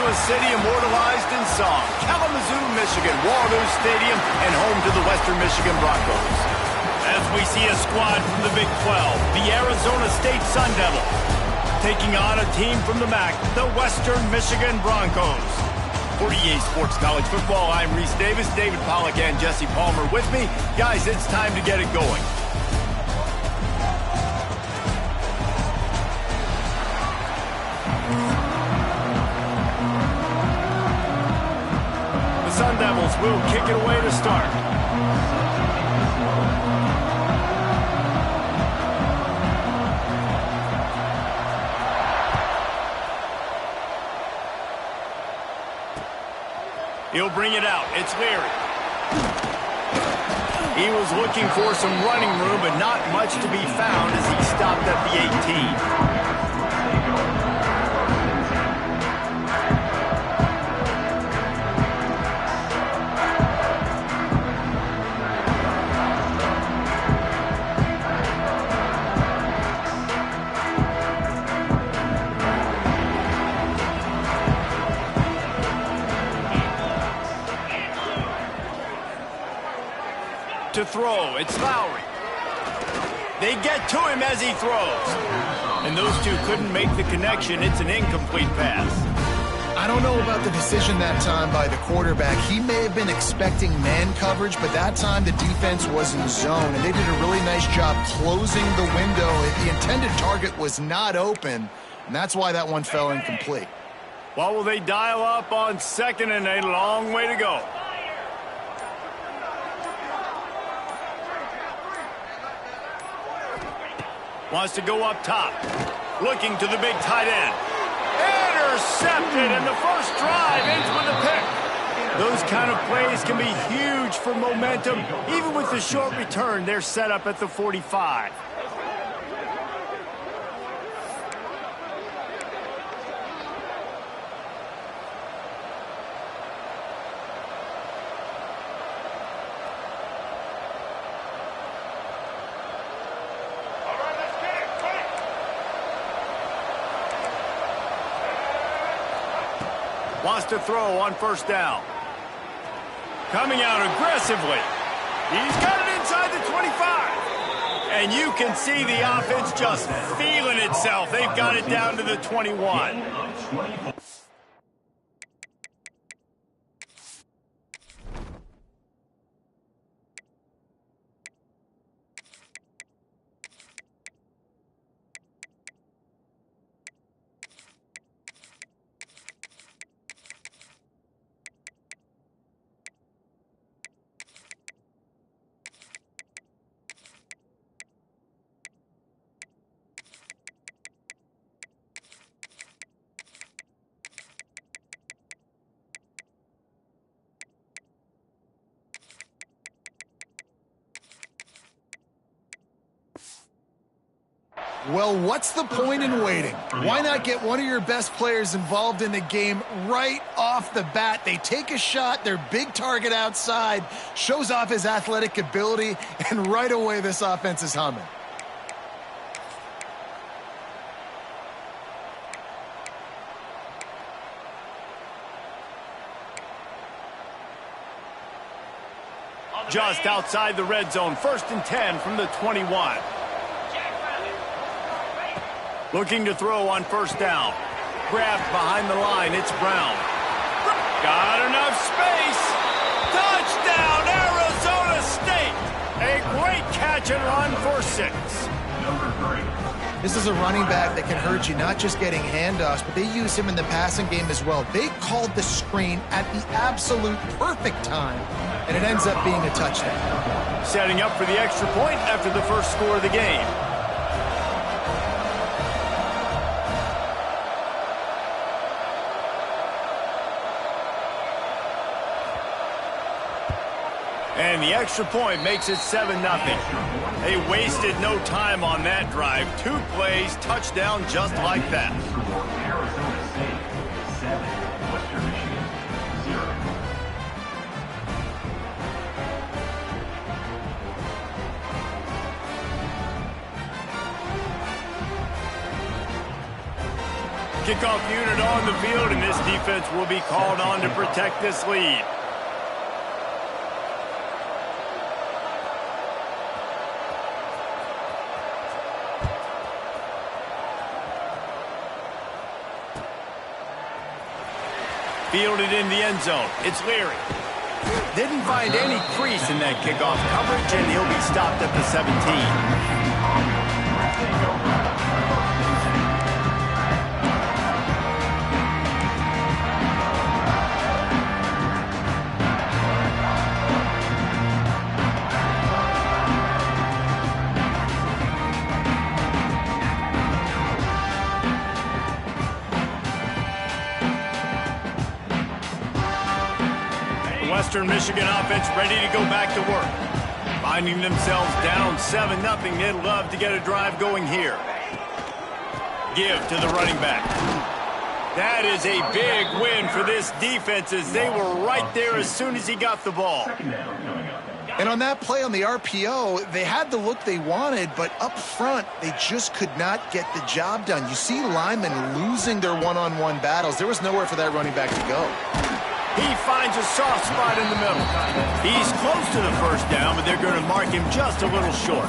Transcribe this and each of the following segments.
a city immortalized in song. Kalamazoo, Michigan, Waldo Stadium, and home to the Western Michigan Broncos. As we see a squad from the Big 12, the Arizona State Sun Devils, taking on a team from the MAC, the Western Michigan Broncos. For EA Sports College Football, I'm Reese Davis, David Pollack, and Jesse Palmer with me. Guys, it's time to get it going. The Sun Devils will kick it away to start. He'll bring it out. It's Leary. He was looking for some running room, but not much to be found as he stopped at the 18. To throw, it's Lowry. They get to him as he throws. And those two couldn't make the connection. It's an incomplete pass. I don't know about the decision that time by the quarterback. He may have been expecting man coverage, but that time the defense was in zone, and they did a really nice job closing the window. The intended target was not open, and that's why that one fell incomplete. Well, will they dial up on second and a long way to go? Wants to go up top. Looking to the big tight end. Intercepted, and the first drive ends with a pick. Those kind of plays can be huge for momentum. Even with the short return, they're set up at the 45. Wants to throw on first down. Coming out aggressively. He's got it inside the 25. And you can see the offense just feeling itself. They've got it down to the 21. Well, what's the point in waiting? Why not get one of your best players involved in the game right off the bat? They take a shot, their big target outside, shows off his athletic ability, and right away this offense is humming. Just outside the red zone, 1st and 10 from the 21. Looking to throw on first down. Grabbed behind the line, it's Brown. Got enough space. Touchdown, Arizona State. A great catch and run for 6. This is a running back that can hurt you, not just getting handoffs, but they use him in the passing game as well. They called the screen at the absolute perfect time, and it ends up being a touchdown. Setting up for the extra point after the first score of the game. And the extra point makes it 7-0. They wasted no time on that drive. 2 plays, touchdown just like that. Arizona State 7, Western Michigan 0. Kickoff unit on the field, and this defense will be called on to protect this lead. Fielded in the end zone. It's Leary. Didn't find any crease in that kickoff coverage, and he'll be stopped at the 17. Western Michigan offense ready to go back to work. Finding themselves down 7-0, they'd love to get a drive going here. Give to the running back. That is a big win for this defense as they were right there as soon as he got the ball. And on that play on the RPO, they had the look they wanted, but up front, they just could not get the job done. You see linemen losing their one-on-one battles. There was nowhere for that running back to go. He finds a soft spot in the middle. He's close to the first down, but they're going to mark him just a little short.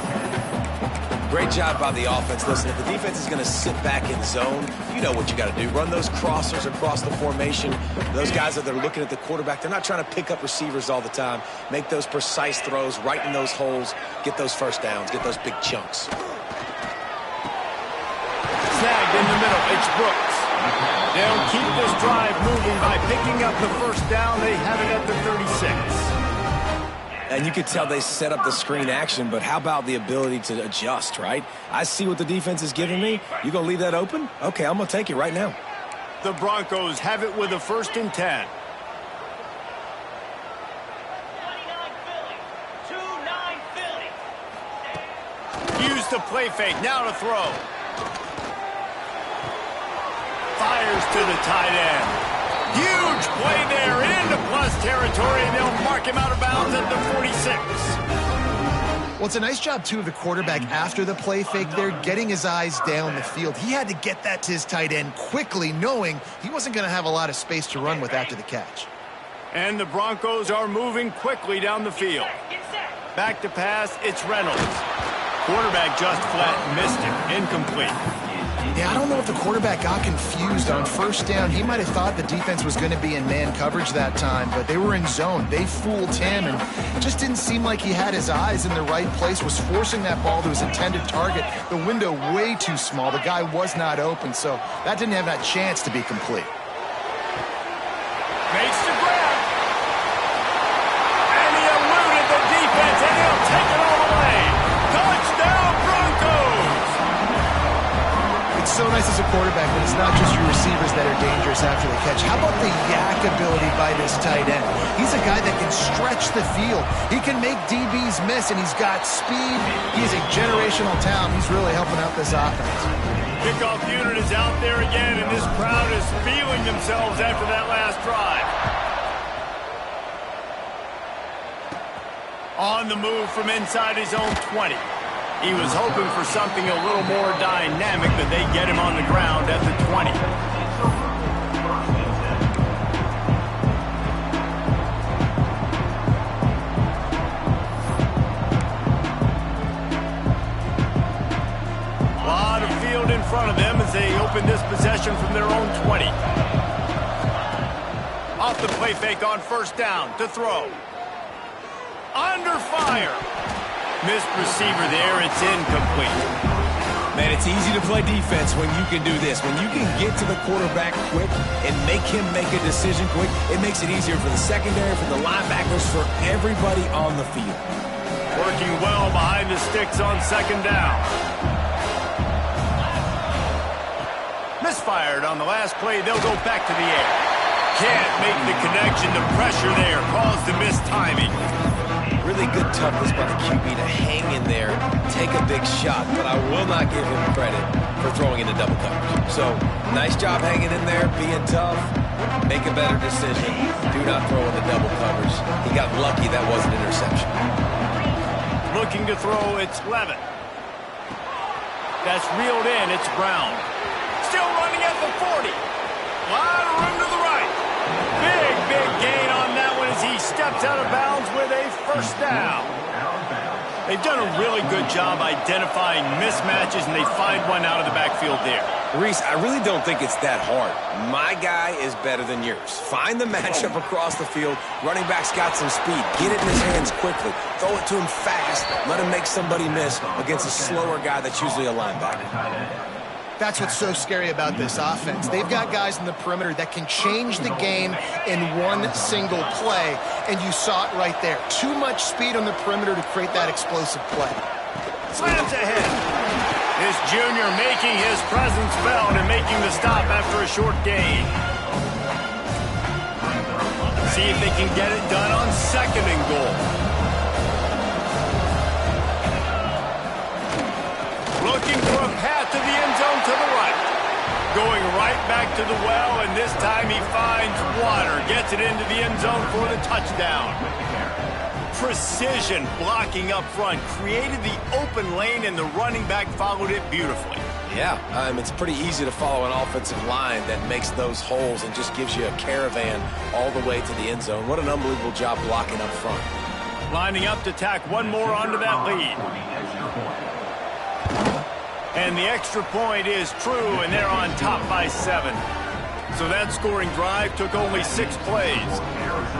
Great job by the offense. Listen, if the defense is going to sit back in zone, you know what you got to do. Run those crossers across the formation. Those guys that are looking at the quarterback, they're not trying to pick up receivers all the time. Make those precise throws right in those holes. Get those first downs. Get those big chunks. Snagged in the middle. It's Brooks. They'll keep this drive moving by picking up the first down. They have it at the 36. And you could tell they set up the screen action, but how about the ability to adjust, right? I see what the defense is giving me. You going to leave that open? Okay, I'm going to take it right now. The Broncos have it with a 1st and 10. 29 Philly. Use the play fake. Now to throw. Fires to the tight end. Huge play there into plus territory, and they'll mark him out of bounds at the 46. Well, it's a nice job, too, of the quarterback after the play fake there, getting his eyes down the field. He had to get that to his tight end quickly, knowing he wasn't going to have a lot of space to run with after the catch. And the Broncos are moving quickly down the field. Back to pass, it's Reynolds. Quarterback just flat missed him. Incomplete. Yeah, I don't know if the quarterback got confused on first down. He might have thought the defense was going to be in man coverage that time, but they were in zone. They fooled him, and it just didn't seem like he had his eyes in the right place, was forcing that ball to his intended target. The window way too small. The guy was not open, so that didn't have that chance to be complete. Makes the grab. And he eluded the defense, and he'll take it all away. Touchdown, Broncos! It's so nice as a quarterback that it's not just your receivers that are dangerous after the catch. How about the yak ability by this tight end? He's a guy that can stretch the field. He can make DBs miss, and he's got speed. He's a generational talent. He's really helping out this offense. Kickoff unit is out there again, and this crowd is feeling themselves after that last drive. On the move from inside his own 20. He was hoping for something a little more dynamic, but they get him on the ground at the 20. A lot of field in front of them as they open this possession from their own 20. Off the play fake on first down to throw. Under fire. Missed receiver there. It's incomplete. Man, it's easy to play defense when you can do this. When you can get to the quarterback quick and make him make a decision quick, it makes it easier for the secondary, for the linebackers, for everybody on the field. Working well behind the sticks on second down. Misfired on the last play. They'll go back to the air. Can't make the connection. The pressure there caused the missed timing. Really good toughness by the QB to hang in there, take a big shot, but I will not give him credit for throwing into double coverage. So, nice job hanging in there, being tough, make a better decision, do not throw into double coverage. He got lucky that wasn't an interception. Looking to throw, it's Levin. That's reeled in, it's Brown. still running at the 40. A lot of room to the right. Big gain on that one as he steps out of bounds with a first down. They've done a really good job identifying mismatches, and they find one out of the backfield there. Reese, I really don't think it's that hard. My guy is better than yours. Find the matchup across the field. Running back's got some speed. Get it in his hands quickly. Throw it to him fast. Let him make somebody miss against a slower guy that's usually a linebacker. That's what's so scary about this offense. They've got guys in the perimeter that can change the game in one single play, and you saw it right there. Too much speed on the perimeter to create that explosive play. Slams ahead. This junior making his presence felt and making the stop after a short gain. See if they can get it done on 2nd and goal. Looking for a path to the end zone to the right. Going right back to the well, and this time he finds water. Gets it into the end zone for the touchdown. Precision blocking up front. Created the open lane, and the running back followed it beautifully. Yeah, it's pretty easy to follow an offensive line that makes those holes and just gives you a caravan all the way to the end zone. What an unbelievable job blocking up front. Lining up to tack one more onto that lead. And the extra point is true, and they're on top by 7. So that scoring drive took only 6 plays.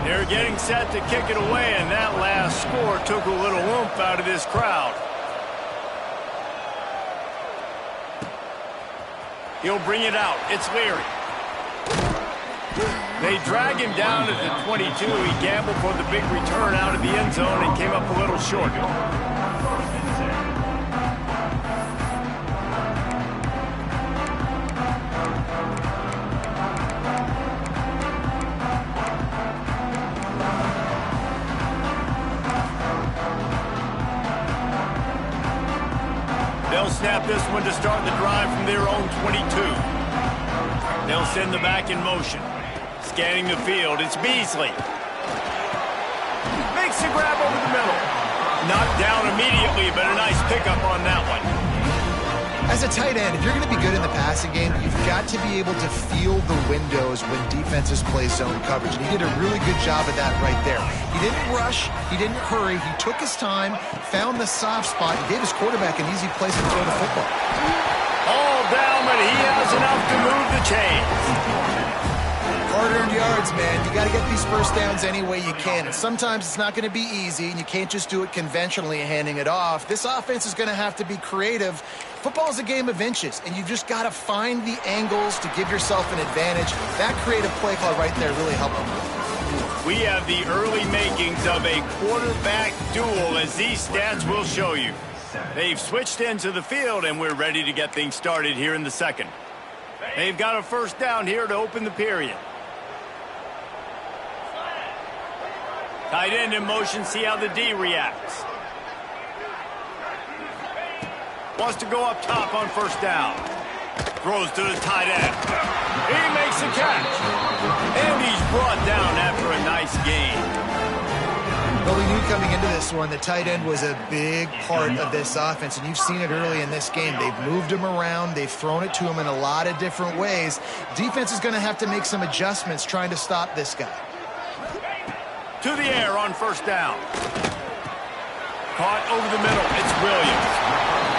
They're getting set to kick it away, and that last score took a little oomph out of this crowd. He'll bring it out. It's Leary. They drag him down at the 22. He gambled for the big return out of the end zone and came up a little short. They'll snap this one to start the drive from their own 22. They'll send the back in motion. Scanning the field, it's Beasley. Makes the grab over the middle. Knocked down immediately, but a nice pickup on that one. As a tight end, if you're going to be good in the passing game, you've got to be able to feel the windows when defenses play zone coverage. And he did a really good job of that right there. He didn't rush. He didn't hurry. He took his time, found the soft spot, and gave his quarterback an easy place to throw the football. All down, but he has enough to move the chains. Hard-earned yards, man. You got to get these first downs any way you can. And sometimes it's not going to be easy, and you can't just do it conventionally handing it off. This offense is going to have to be creative. Football is a game of inches, and you've just got to find the angles to give yourself an advantage. That creative play call right there really helped them. We have the early makings of a quarterback duel, as these stats will show you. They've switched into the field, and we're ready to get things started here in the second. They've got a first down here to open the period. Tight end in motion, see how the D reacts. Wants to go up top on first down. Throws to the tight end. He makes the catch. And he's brought down after a nice gain. Well, we knew coming into this one, the tight end was a big part of this offense, and you've seen it early in this game. They've moved him around. They've thrown it to him in a lot of different ways. Defense is going to have to make some adjustments trying to stop this guy. To the air on first down. Caught over the middle. It's Williams.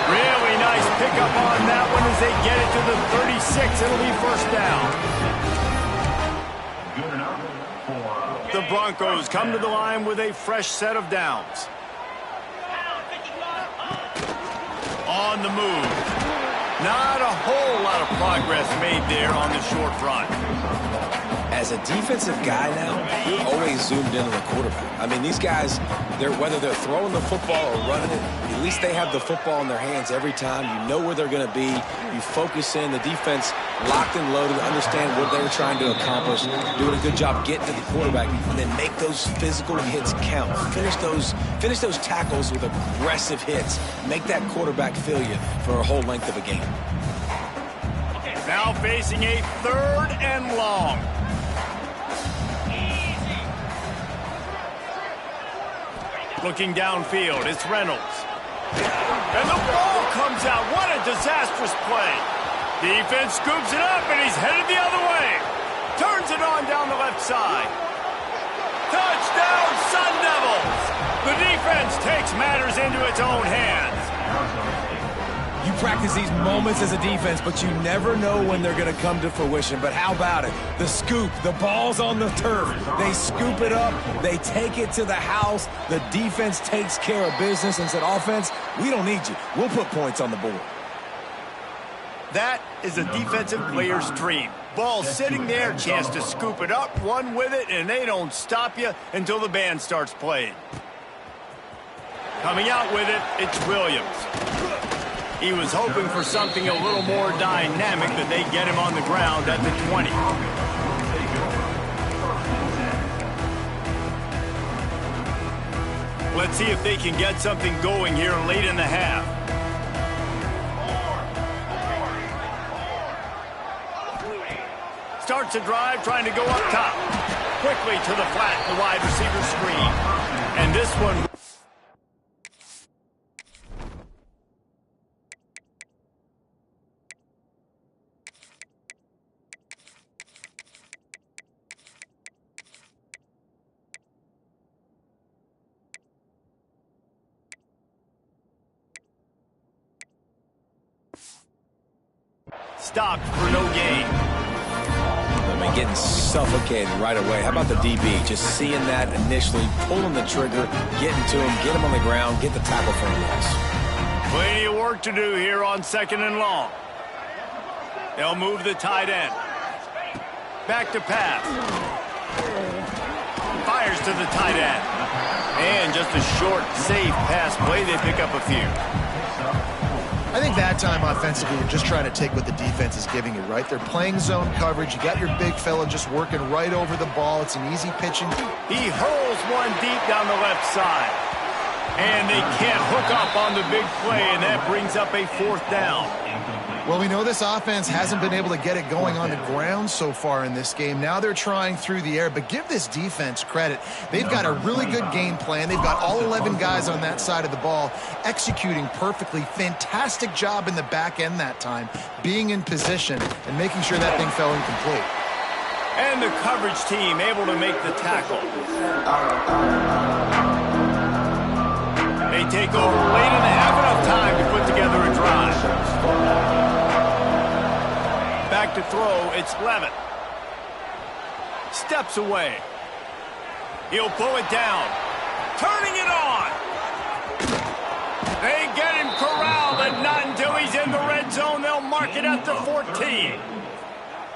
Really nice pickup on that one as they get it to the 36. It'll be first down. Good enough for The Broncos come to the line with a fresh set of downs. On the move. Not a whole lot of progress made there on the short run. As a defensive guy now, you're always zoomed in on the quarterback. I mean, these guys, whether they're throwing the football or running it, at least they have the football in their hands every time. You know where they're going to be. You focus in. The defense locked and loaded, understand what they're trying to accomplish, doing a good job getting to the quarterback, and then make those physical hits count. Finish those tackles with aggressive hits. Make that quarterback feel you for a whole length of a game. Now facing a 3rd and long. Looking downfield, it's Reynolds. And the ball comes out. What a disastrous play. Defense scoops it up, and he's headed the other way. Turns it on down the left side. Touchdown, Sun Devils! The defense takes matters into its own hands. You practice these moments as a defense, but you never know when they're going to come to fruition. But how about it? The scoop, the ball's on the turf. They scoop it up, they take it to the house. The defense takes care of business and said, offense, we don't need you. We'll put points on the board. That is a defensive player's dream. Ball sitting there, chance to scoop it up, run with it, and they don't stop you until the band starts playing. Coming out with it, it's Williams. He was hoping for something a little more dynamic, that they get him on the ground at the 20. Let's see if they can get something going here late in the half. Starts a drive, trying to go up top. Quickly to the flat, the wide receiver screen. And this one... stopped for no gain. I mean, getting suffocated right away. How about the DB? Just seeing that initially, pulling the trigger, getting to him, get him on the ground, get the tackle for a loss. Plenty of work to do here on 2nd and long. They'll move the tight end. Back to pass. Fires to the tight end. And just a short, safe pass play. They pick up a few. I think that time offensively, you're just trying to take what the defense is giving you, right? They're playing zone coverage. You got your big fella just working right over the ball. It's an easy pitching. He hurls one deep down the left side. And they can't hook up on the big play, and that brings up a 4th down. Well, we know this offense hasn't been able to get it going on the ground so far in this game. Now they're trying through the air, but give this defense credit. They've got a really good game plan. They've got all 11 guys on that side of the ball executing perfectly. Fantastic job in the back end that time, being in position and making sure that thing fell incomplete. And the coverage team able to make the tackle. They take over late in the half, enough time to put together a drive. Back to throw, it's Levitt. Steps away. He'll pull it down. Turning it on. They get him corralled, and not until he's in the red zone. They'll mark it at the 14.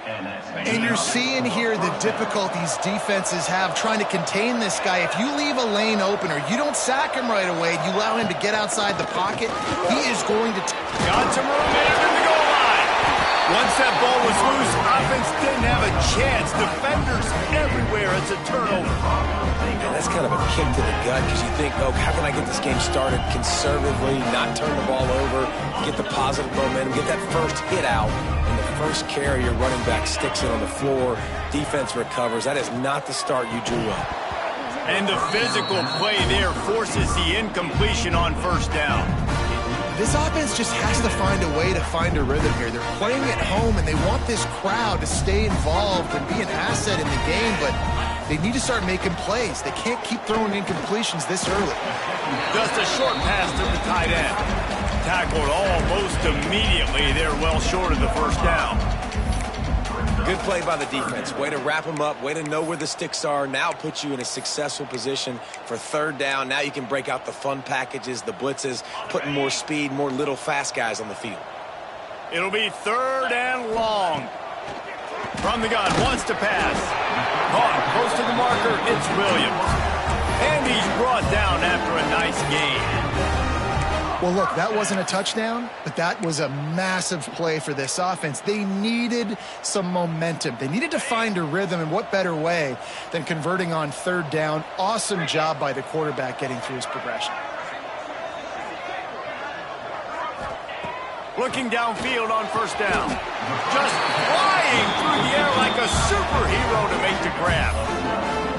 And you're seeing here the difficulties defenses have trying to contain this guy. If you leave a lane open or you don't sack him right away, you allow him to get outside the pocket, he is going to... Got some room in the goal line. Once that ball was loose, offense didn't have a chance. Defenders everywhere. It's a turnover. And that's kind of a kick to the gut because you think, oh, how can I get this game started conservatively, not turn the ball over, get the positive momentum, get that first hit out. First carry, your running back sticks it on the floor. Defense recovers. That is not the start you drew up. And the physical play there forces the incompletion on 1st down. This offense just has to find a way to find a rhythm here. They're playing at home, and they want this crowd to stay involved and be an asset in the game, but they need to start making plays. They can't keep throwing incompletions this early. Just a short pass to the tight end. Tackled almost immediately. They're well short of the 1st down. Good play by the defense. Way to wrap them up. Way to know where the sticks are. Now put you in a successful position for 3rd down. Now you can break out the fun packages, the blitzes, putting more speed, more little fast guys on the field. It'll be 3rd and long. From the gun, wants to pass. Caught close to the marker, it's Williams. And he's brought down after a nice gain. Well, look, that wasn't a touchdown, but that was a massive play for this offense. They needed some momentum. They needed to find a rhythm, and what better way than converting on 3rd down. Awesome job by the quarterback getting through his progression. Looking downfield on 1st down. Just flying through the air like a superhero to make the grab.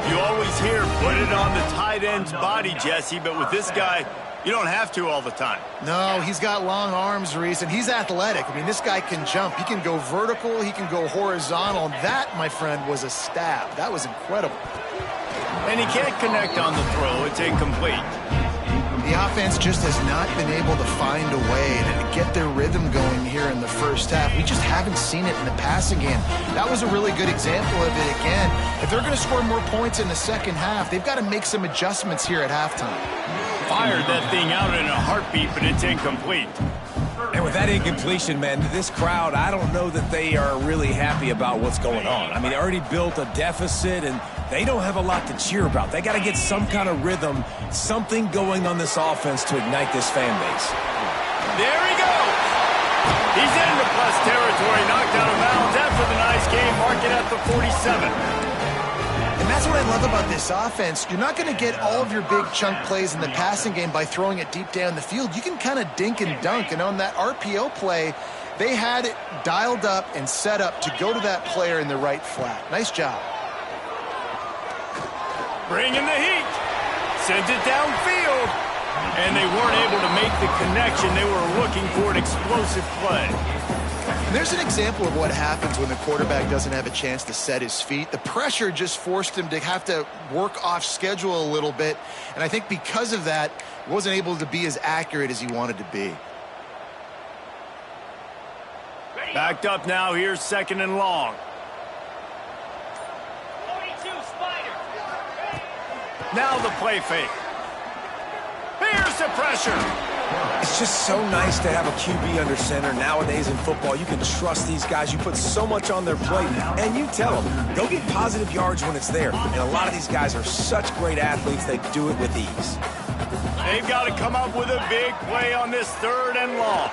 You always hear, put it on the tight end's body, Jesse, but with this guy, you don't have to all the time. No, he's got long arms, Reese, and he's athletic. I mean, this guy can jump. He can go vertical. He can go horizontal. And that, my friend, was a stab. That was incredible. And he can't connect on the throw. It's incomplete. The offense just has not been able to find a way to get their rhythm going here in the first half. We just haven't seen it in the passing game. That was a really good example of it again. If they're going to score more points in the second half, they've got to make some adjustments here at halftime. Fired that thing out in a heartbeat, but it's incomplete. And with that incompletion, man, this crowd, I don't know that they are really happy about what's going on. I mean, they already built a deficit, and they don't have a lot to cheer about. They got to get some kind of rhythm, something going on this offense to ignite this fan base. There he goes. He's into plus territory, knocked out of bounds after the nice game, marking at the 47. And that's what I love about this offense. You're not going to get all of your big chunk plays in the passing game by throwing it deep down the field. You can kind of dink and dunk. And on that RPO play, they had it dialed up and set up to go to that player in the right flat. Nice job. Bringing the heat. Sends it downfield. And they weren't able to make the connection. They were looking for an explosive play. And there's an example of what happens when the quarterback doesn't have a chance to set his feet. The pressure just forced him to have to work off schedule a little bit. And I think because of that, he wasn't able to be as accurate as he wanted to be. Backed up now. Here's second and long. 42 Spider. Now the play fake. Here's the pressure. It's just so nice to have a QB under center nowadays in football. You can trust these guys. You put so much on their plate, and you tell them, go get positive yards when it's there. And a lot of these guys are such great athletes, they do it with ease. They've got to come up with a big play on this third and long.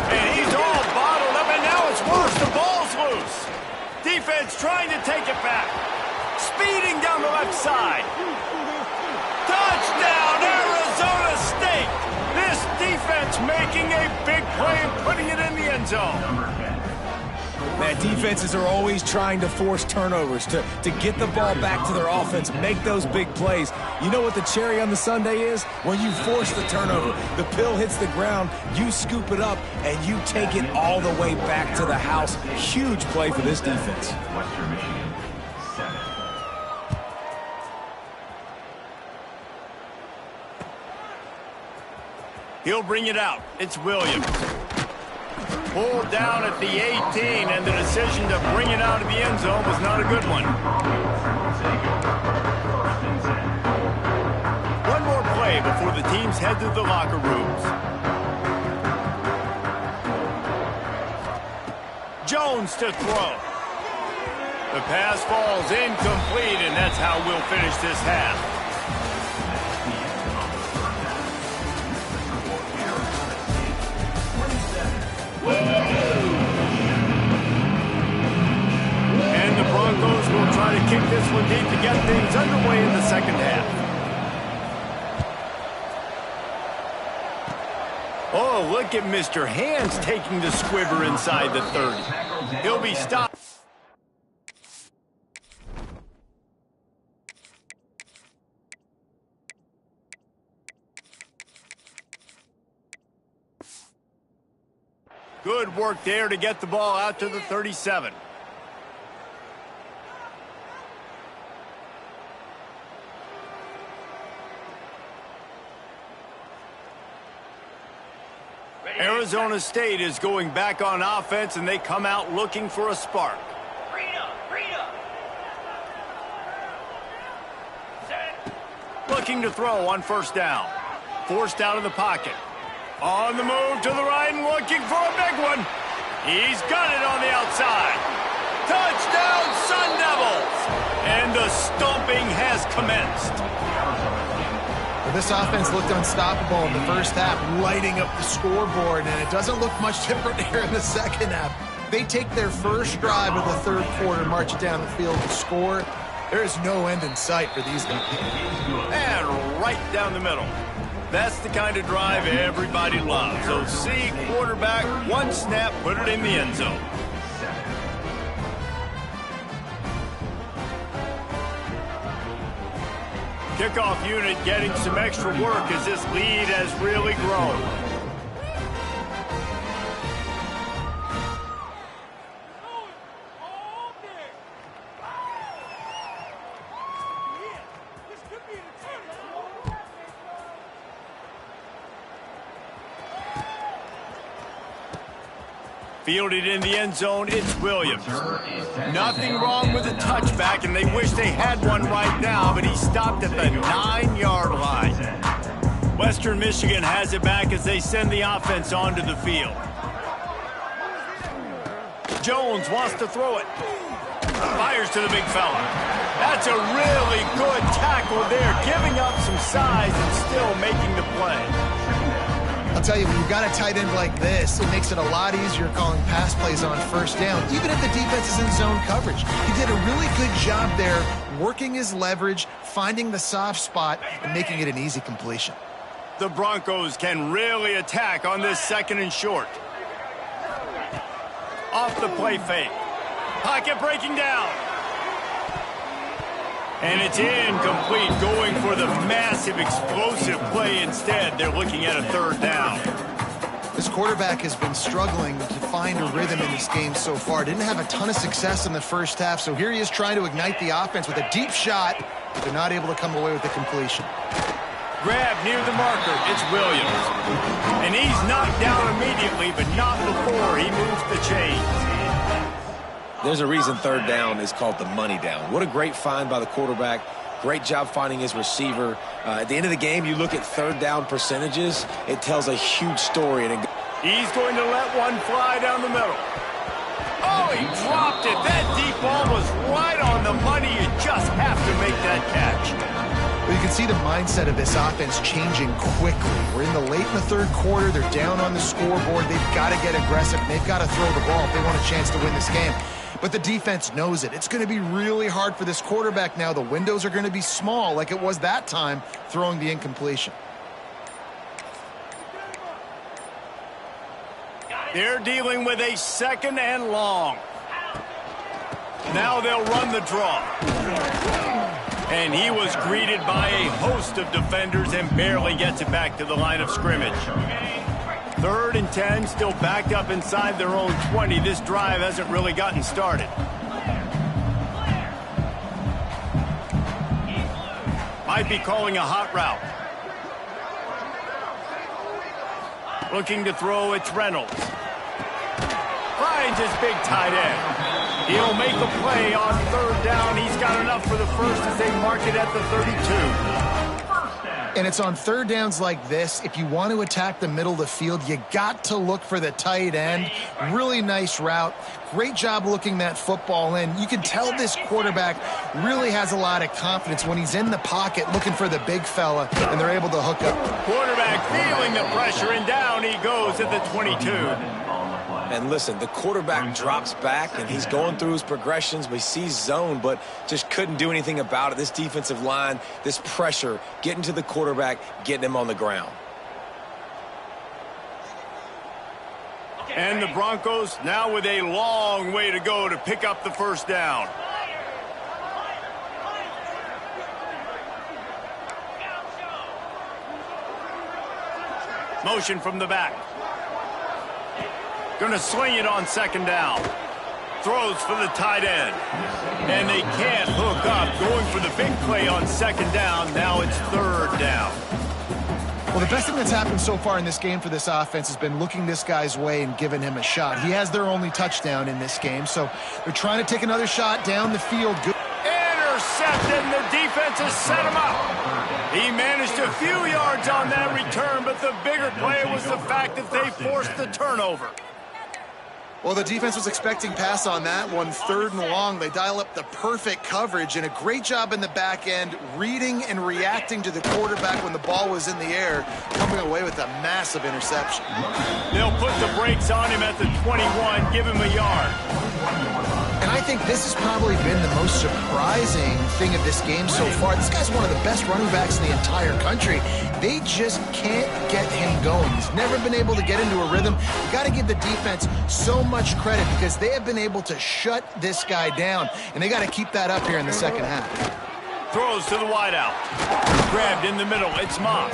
And he's all bottled up, and now it's worse. The ball's loose. Defense trying to take it back. Speeding down the left side. Touchdown, Arizona State! This defense making a big play and putting it in the end zone. Man, defenses are always trying to force turnovers, to get the ball back to their offense, make those big plays. You know what the cherry on the sundae is? When you force the turnover, the pill hits the ground, you scoop it up, and you take it all the way back to the house. Huge play for this defense. Western Michigan, 7. He'll bring it out. It's Williams. Pulled down at the 18, and the decision to bring it out of the end zone was not a good one. One more play before the teams head to the locker rooms. Jones to throw. The pass falls incomplete, and that's how we'll finish this half. And the Broncos will try to kick this one deep to get things underway in the second half. Oh, look at Mr. Hands taking the squibber inside the 30. He'll be stopped. Good work there to get the ball out to the 37. Arizona State is going back on offense, and they come out looking for a spark. Looking to throw on first down. Forced out of the pocket. On the move to the right and looking for a big one. He's got it on the outside. Touchdown, Sun Devils! And the stomping has commenced. Well, this offense looked unstoppable in the first half, lighting up the scoreboard, and it doesn't look much different here in the second half. They take their first drive of the third quarter, march it down the field to score. There is no end in sight for these guys. And right down the middle. That's the kind of drive everybody loves. So see quarterback, one snap, put it in the end zone. Kickoff unit getting some extra work as this lead has really grown. Fielded in the end zone, it's Williams. Nothing wrong with the touchback, and they wish they had one right now, but he stopped at the 9-yard line. Western Michigan has it back as they send the offense onto the field. Jones wants to throw it. Fires to the big fella. That's a really good tackle there, giving up some size and still making the play. I'll tell you, when you've got a tight end like this, it makes it a lot easier calling pass plays on first down, even if the defense is in zone coverage. He did a really good job there, working his leverage, finding the soft spot, and making it an easy completion. The Broncos can really attack on this 2nd and short. Off the play fake. Pocket breaking down. And it's incomplete, going for the massive explosive play instead. They're looking at a 3rd down. This quarterback has been struggling to find a rhythm in this game so far. Didn't have a ton of success in the first half, so here he is trying to ignite the offense with a deep shot, but they're not able to come away with the completion. Grab near the marker, it's Williams. And he's knocked down immediately, but not before he moves the chains. There's a reason 3rd down is called the money down. What a great find by the quarterback. Great job finding his receiver. At the end of the game, you look at 3rd down percentages, it tells a huge story. And he's going to let one fly down the middle. Oh, he dropped it. That deep ball was right on the money. You just have to make that catch. Well, you can see the mindset of this offense changing quickly. We're in the late in the 3rd quarter. They're down on the scoreboard. They've got to get aggressive. They've got to throw the ball if they want a chance to win this game. But the defense knows it. It's going to be really hard for this quarterback now. The windows are going to be small like it was that time throwing the incompletion. They're dealing with a 2nd and long. Now they'll run the draw. And he was greeted by a host of defenders and barely gets it back to the line of scrimmage. 3rd and 10, still backed up inside their own 20. This drive hasn't really gotten started. Might be calling a hot route. Looking to throw, it's Reynolds. Finds his big tight end. He'll make a play on 3rd down. He's got enough for the first as they mark it at the 32. And it's on 3rd downs like this. If you want to attack the middle of the field, you got to look for the tight end. Really nice route. Great job looking that football in. You can tell this quarterback really has a lot of confidence when he's in the pocket looking for the big fella, and they're able to hook up. Quarterback feeling the pressure, and down he goes at the 22. And listen, the quarterback drops back, and he's going through his progressions. We see zone, but just couldn't do anything about it. This defensive line, this pressure, getting to the quarterback, getting him on the ground. And the Broncos now with a long way to go to pick up the 1st down. Motion from the back. Going to sling it on 2nd down. Throws for the tight end. And they can't hook up. Going for the big play on 2nd down. Now it's 3rd down. Well, the best thing that's happened so far in this game for this offense has been looking this guy's way and giving him a shot. He has their only touchdown in this game, so they're trying to take another shot down the field. Good. Intercepted, and the defense has set him up. He managed a few yards on that return, but the bigger play was the fact that they forced the turnover. Well, the defense was expecting pass on that one. 3rd and long. They dial up the perfect coverage and a great job in the back end, reading and reacting to the quarterback when the ball was in the air, coming away with a massive interception. They'll put the brakes on him at the 21, give him a yard. And I think this has probably been the most surprising thing of this game so far. This guy's one of the best running backs in the entire country. They just can't get him going. He's never been able to get into a rhythm. You got to give the defense so much credit because they have been able to shut this guy down, and they got to keep that up here in the second half. Throws to the wideout. Grabbed in the middle. It's Moss.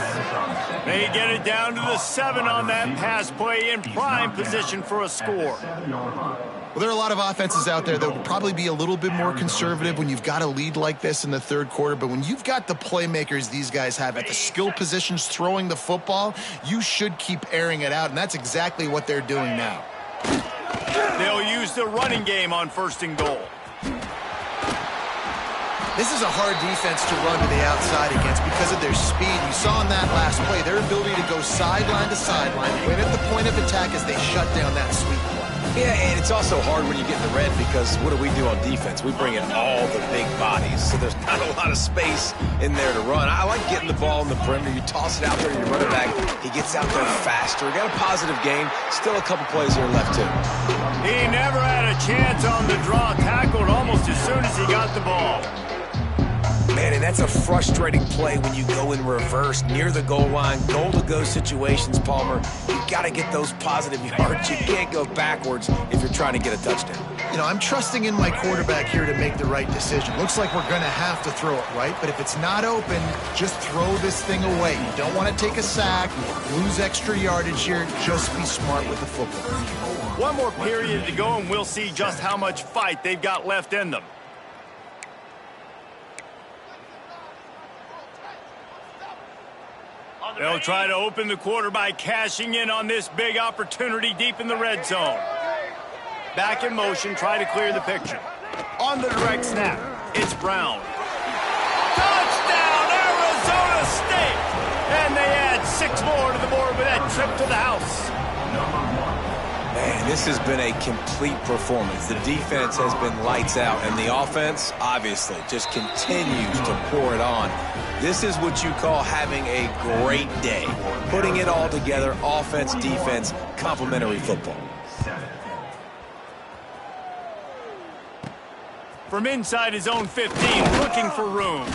They get it down to the 7 on that pass play in prime position for a score. Well, there are a lot of offenses out there that would probably be a little bit more conservative when you've got a lead like this in the third quarter. But when you've got the playmakers these guys have at the skill positions throwing the football, you should keep airing it out. And that's exactly what they're doing now. They'll use the running game on 1st and goal. This is a hard defense to run to the outside against because of their speed. You saw in that last play their ability to go sideline to sideline, win at the point of attack as they shut down that sweep play. Yeah, and it's also hard when you get in the red because what do we do on defense? We bring in all the big bodies, so there's not a lot of space in there to run. I like getting the ball in the perimeter. You toss it out there, you run it back. He gets out there faster. Got a positive game. Still a couple plays here left, too. He never had a chance on the draw. Tackled almost as soon as he got the ball. Man, and that's a frustrating play when you go in reverse near the goal line, goal-to-go situations, Palmer. You got to get those positive yards. You can't go backwards if you're trying to get a touchdown. You know, I'm trusting in my quarterback here to make the right decision. Looks like we're going to have to throw it, right? But if it's not open, just throw this thing away. You don't want to take a sack, lose extra yardage here. Just be smart with the football. One more period to go, and we'll see just how much fight they've got left in them. They'll try to open the quarter by cashing in on this big opportunity deep in the red zone. Back in motion, try to clear the picture. On the direct snap, it's Brown. Touchdown, Arizona State! And they add 6 more to the board with that trip to the house. Man, this has been a complete performance. The defense has been lights out, and the offense, obviously, just continues to pour it on. This is what you call having a great day. Putting it all together, offense, defense, complementary football. From inside his own 15, looking for room.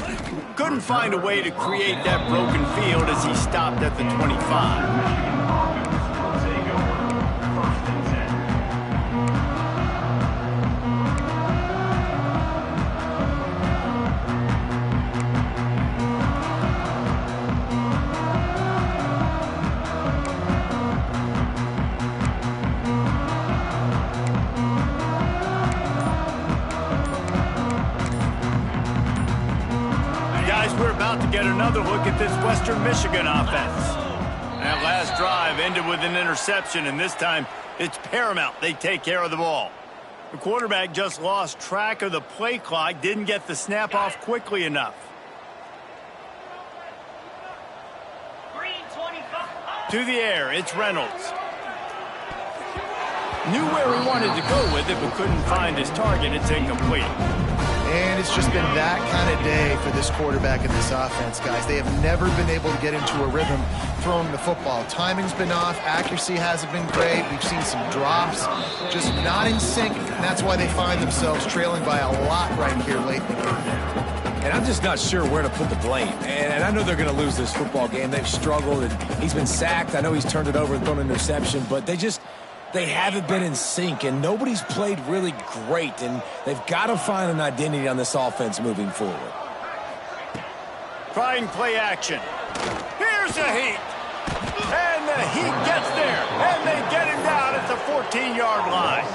Couldn't find a way to create that broken field as he stopped at the 25. We're about to get another look at this Western Michigan offense. That last drive ended with an interception, and this time it's paramount they take care of the ball. The quarterback just lost track of the play clock, didn't get the snap off quickly enough. To the air, it's Reynolds. Knew where he wanted to go with it, but couldn't find his target. It's incomplete. And it's just been that kind of day for this quarterback and this offense, guys. They have never been able to get into a rhythm throwing the football. Timing's been off. Accuracy hasn't been great. We've seen some drops. Just not in sync. And that's why they find themselves trailing by a lot right here late in the game. And I'm just not sure where to put the blame. And I know they're going to lose this football game. They've struggled, and he's been sacked. I know he's turned it over and thrown an interception, but they haven't been in sync, and nobody's played really great, and they've got to find an identity on this offense moving forward. Trying play action. Here's a heat. And the heat gets there, and they get him down at the 14-yard line.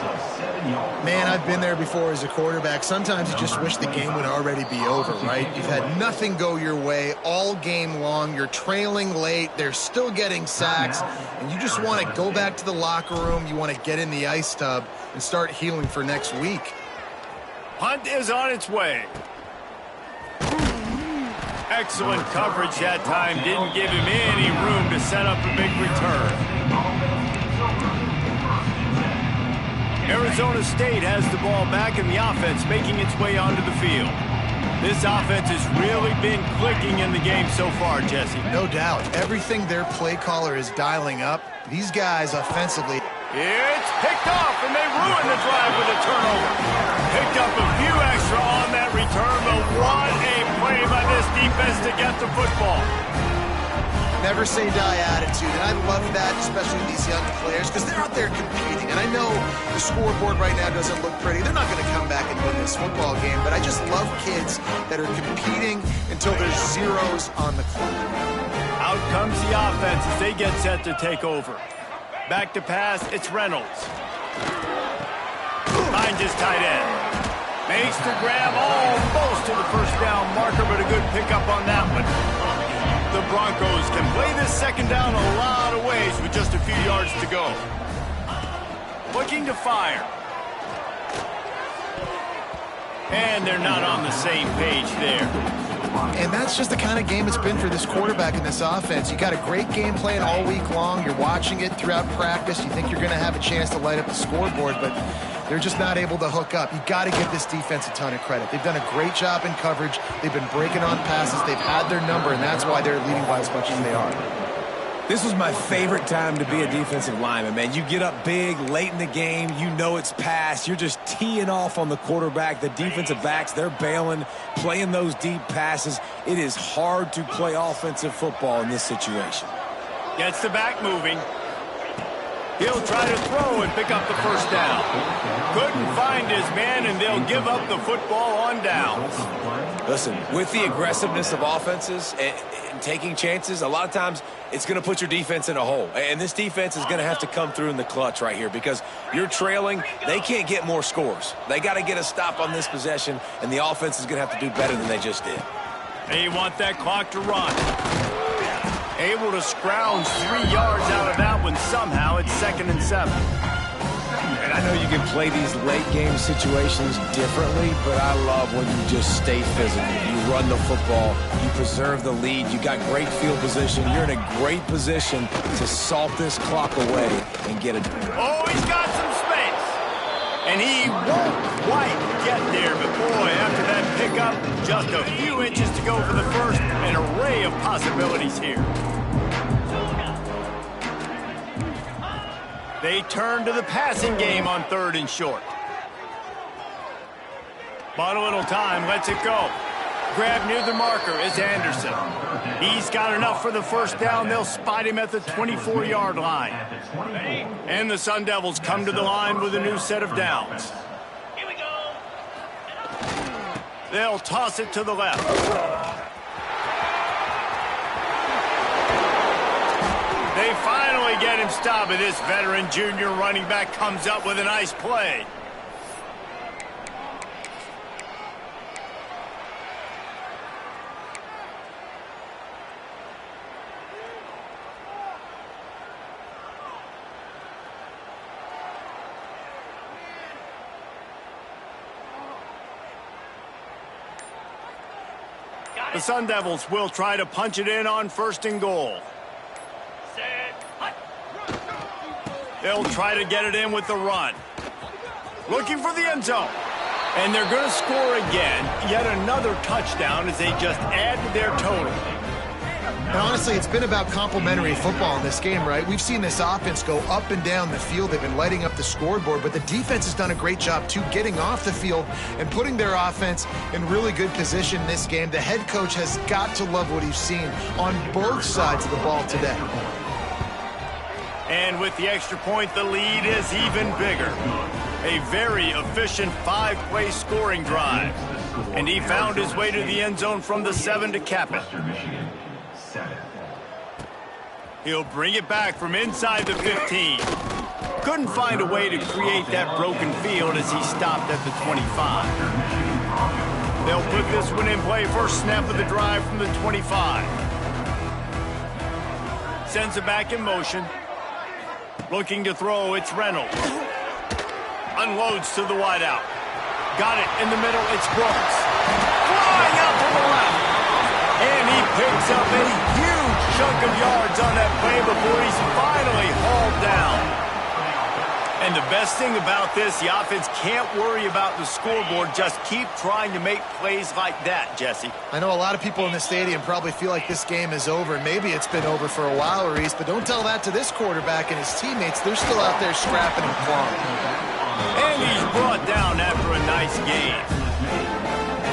Man, I've been there before as a quarterback. Sometimes you just wish the game would already be over, right? You've had nothing go your way all game long. You're trailing late. They're still getting sacks. And you just want to go back to the locker room. You want to get in the ice tub and start healing for next week. Punt is on its way. Excellent coverage that time. Didn't give him any room to set up a big return. Arizona State has the ball back in the offense, making its way onto the field. This offense has really been clicking in the game so far, Jesse. No doubt. Everything their play caller is dialing up, these guys offensively. It's picked off, and they ruin the drive with a turnover. Picked up a few extra on that return, but what a play by this defense to get the football. never say die attitude, and I love that, especially with these young players, because they're out there competing. And I know the scoreboard right now doesn't look pretty. They're not going to come back and win this football game, but I just love kids that are competing until there's zeros on the clock. Out comes the offense as they get set to take over. Back to pass, it's Reynolds. Finds his tight end. Makes the grab almost to the first down marker, but a good pickup on that one. The Broncos can play this second down a lot of ways with just a few yards to go. Looking to fire. And they're not on the same page there. And that's just the kind of game it's been for this quarterback in this offense. You got a great game plan all week long. You're watching it throughout practice. You think you're going to have a chance to light up the scoreboard, but they're just not able to hook up. You got to give this defense a ton of credit. They've done a great job in coverage. They've been breaking on passes. They've had their number, and that's why they're leading by as much as they are. This was my favorite time to be a defensive lineman, man. You get up big, late in the game, you know it's past. You're just teeing off on the quarterback. The defensive backs, they're bailing, playing those deep passes. It is hard to play offensive football in this situation. Gets the back moving. He'll try to throw and pick up the first down. Couldn't find his man, and they'll give up the football on downs. Listen, with the aggressiveness of offenses and taking chances, a lot of times it's going to put your defense in a hole. And this defense is going to have to come through in the clutch right here because you're trailing. They can't get more scores. They got to get a stop on this possession, and the offense is going to have to do better than they just did. They want that clock to run. Able to scrounge 3 yards out of that one somehow. It's 2nd and 7. And I know you can play these late game situations differently, but I love when you just stay physical. You run the football, you preserve the lead, you got great field position, you're in a great position to salt this clock away and get it. Oh, he's got some space. And he won't quite get there, but boy, after that pickup, just a few inches to go for the first. An array of possibilities here. They turn to the passing game on 3rd and short. Bought a little time, lets it go. Grab near the marker is Anderson. He's got enough for the first down. They'll spot him at the 24-yard line. And the Sun Devils come to the line with a new set of downs. Here we go. They'll toss it to the left. They finally get him stopped, and this veteran junior running back comes up with a nice play. The Sun Devils will try to punch it in on 1st and goal. They'll try to get it in with the run. Looking for the end zone. And they're going to score again. Yet another touchdown as they just add to their total. And honestly, it's been about complementary football in this game, right? We've seen this offense go up and down the field. They've been lighting up the scoreboard, but the defense has done a great job, too, getting off the field and putting their offense in really good position in this game. The head coach has got to love what he's seen on both sides of the ball today. And with the extra point, the lead is even bigger. A very efficient 5-play scoring drive. And he found his way to the end zone from the 7 to cap it. He'll bring it back from inside the 15. Couldn't find a way to create that broken field as he stopped at the 25. They'll put this one in play. First snap of the drive from the 25. Sends it back in motion. Looking to throw, it's Reynolds. Unloads to the wideout. Got it in the middle, it's Brooks. Flying out to the left. And he picks up a huge chunk of yards on that play before he's finally hauled down. And the best thing about this, the offense can't worry about the scoreboard. Just keep trying to make plays like that, Jesse. I know a lot of people in the stadium probably feel like this game is over. Maybe it's been over for a while, Reese, but don't tell that to this quarterback and his teammates. They're still out there scrapping and clawing. And he's brought down after a nice game.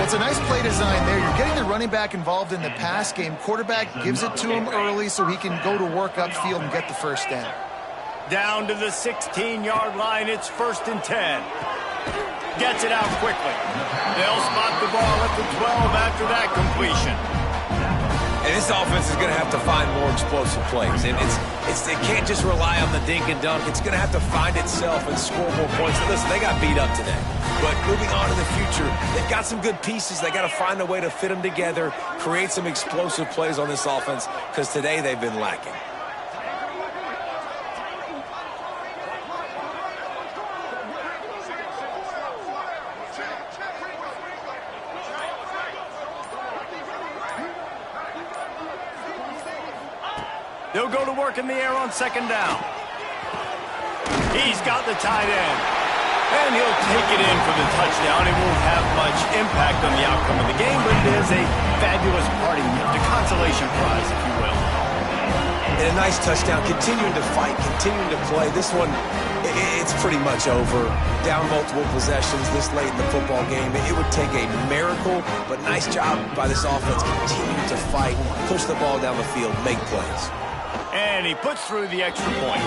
Well, it's a nice play design there. You're getting the running back involved in the pass game. Quarterback gives it to him early so he can go to work upfield and get the first down. Down to the 16-yard line. It's 1st and 10. Gets it out quickly. They'll spot the ball at the 12 after that completion. And this offense is going to have to find more explosive plays. And it can't just rely on the dink and dunk. It's going to have to find itself and score more points. And listen, they got beat up today. But moving on in the future, they've got some good pieces. They got to find a way to fit them together, create some explosive plays on this offense, because today they've been lacking. They'll go to work in the air on 2nd down. He's got the tight end. And he'll take it in for the touchdown. It won't have much impact on the outcome of the game, but it is a fabulous parting gift, a consolation prize, if you will. And a nice touchdown, continuing to fight, continuing to play. This one, it's pretty much over. Down multiple possessions this late in the football game. It would take a miracle, but nice job by this offense continuing to fight, push the ball down the field, make plays. And he puts through the extra point.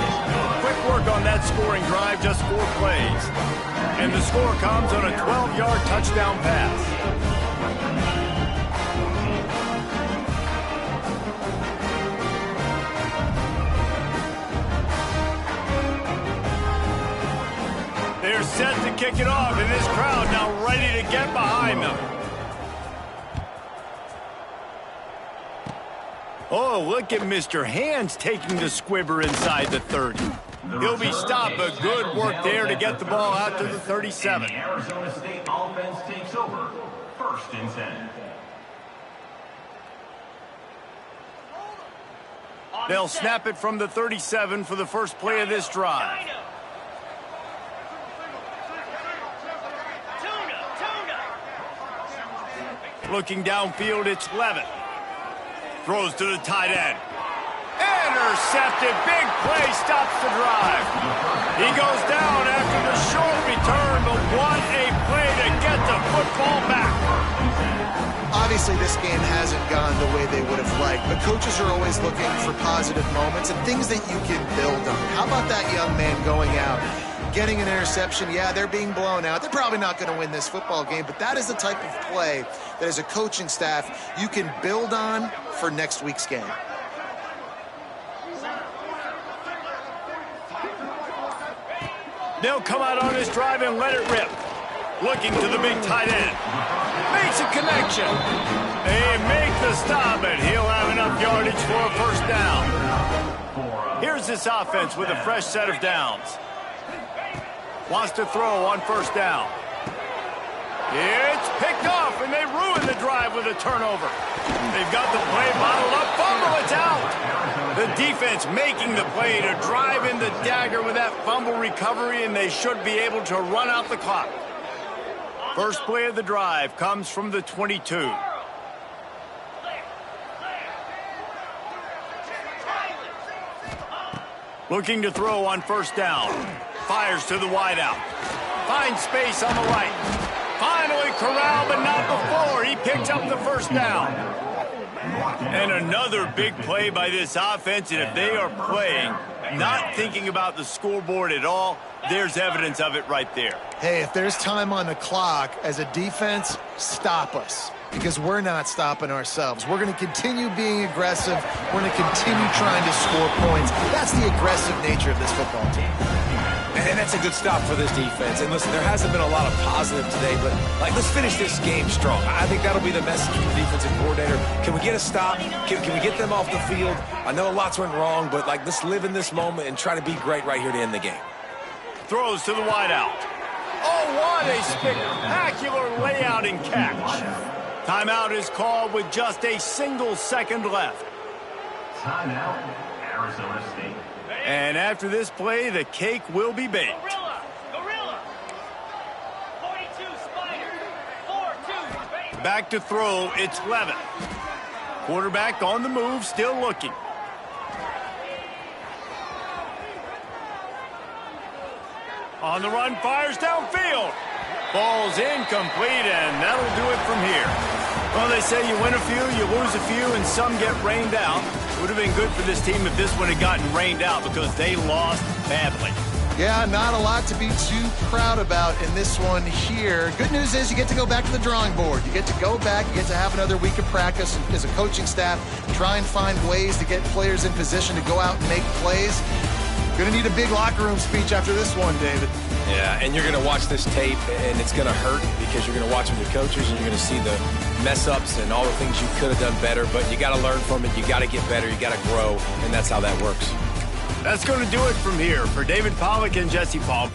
Quick work on that scoring drive, just 4 plays. And the score comes on a 12-yard touchdown pass. They're set to kick it off, and this crowd now ready to get behind them. Oh, look at Mr. Hands taking the squibber inside the 30. He'll be stopped, but good work there to get the ball out to the 37. The Arizona State offense takes over. 1st and 10. They'll snap it from the 37 for the first play of this drive. Looking downfield, it's Levitt. Throws to the tight end. Intercepted. Big play stops the drive. He goes down after the short return, but what a play to get the football back. Obviously, this game hasn't gone the way they would have liked, but coaches are always looking for positive moments and things that you can build on. How about that young man going out, getting an interception? Yeah, they're being blown out. They're probably not going to win this football game, but that is the type of play that as a coaching staff you can build on for next week's game. They'll come out on this drive and let it rip. Looking to the big tight end. Makes a connection. They make the stop, and he'll have enough yardage for a 1st down. Here's this offense with a fresh set of downs. Wants to throw on 1st down. It's picked off, and they ruin the drive with a turnover. They've got the play bottled up. Fumble, it's out. The defense making the play to drive in the dagger with that fumble recovery, and they should be able to run out the clock. First play of the drive comes from the 22. Looking to throw on 1st down. Fires to the wideout. Finds space on the right. Finally corralled, but not before. He picks up the 1st down. And another big play by this offense, and if they are playing, not thinking about the scoreboard at all, there's evidence of it right there. Hey, if there's time on the clock, as a defense, stop us. Because we're not stopping ourselves. We're going to continue being aggressive. We're going to continue trying to score points. That's the aggressive nature of this football team. And that's a good stop for this defense. And listen, there hasn't been a lot of positive today, but let's finish this game strong. I think that'll be the message from the defensive coordinator. Can we get a stop? Can we get them off the field? I know lots went wrong, but let's live in this moment and try to be great right here to end the game. Throws to the wideout. Oh, what a spectacular layout and catch. Timeout is called with just a single second left. Timeout, Arizona State. And after this play, the cake will be baked. Gorilla. 42 Spider. 4-2. Back to throw, it's Levitt. Quarterback on the move, still looking. On the run, fires downfield. Ball's incomplete, and that'll do it from here. Well, they say you win a few, you lose a few, and some get rained out. It would have been good for this team if this one had gotten rained out because they lost badly. Yeah, not a lot to be too proud about in this one here. Good news is you get to go back to the drawing board. You get to go back, you get to have another week of practice as a coaching staff, try and find ways to get players in position to go out and make plays. Going to need a big locker room speech after this one, David. Yeah, and you're going to watch this tape, and it's going to hurt because you're going to watch with your coaches, and you're going to see the mess-ups and all the things you could have done better, but you got to learn from it. You got to get better. You got to grow, and that's how that works. That's going to do it from here. For David Pollack and Jesse Palmer.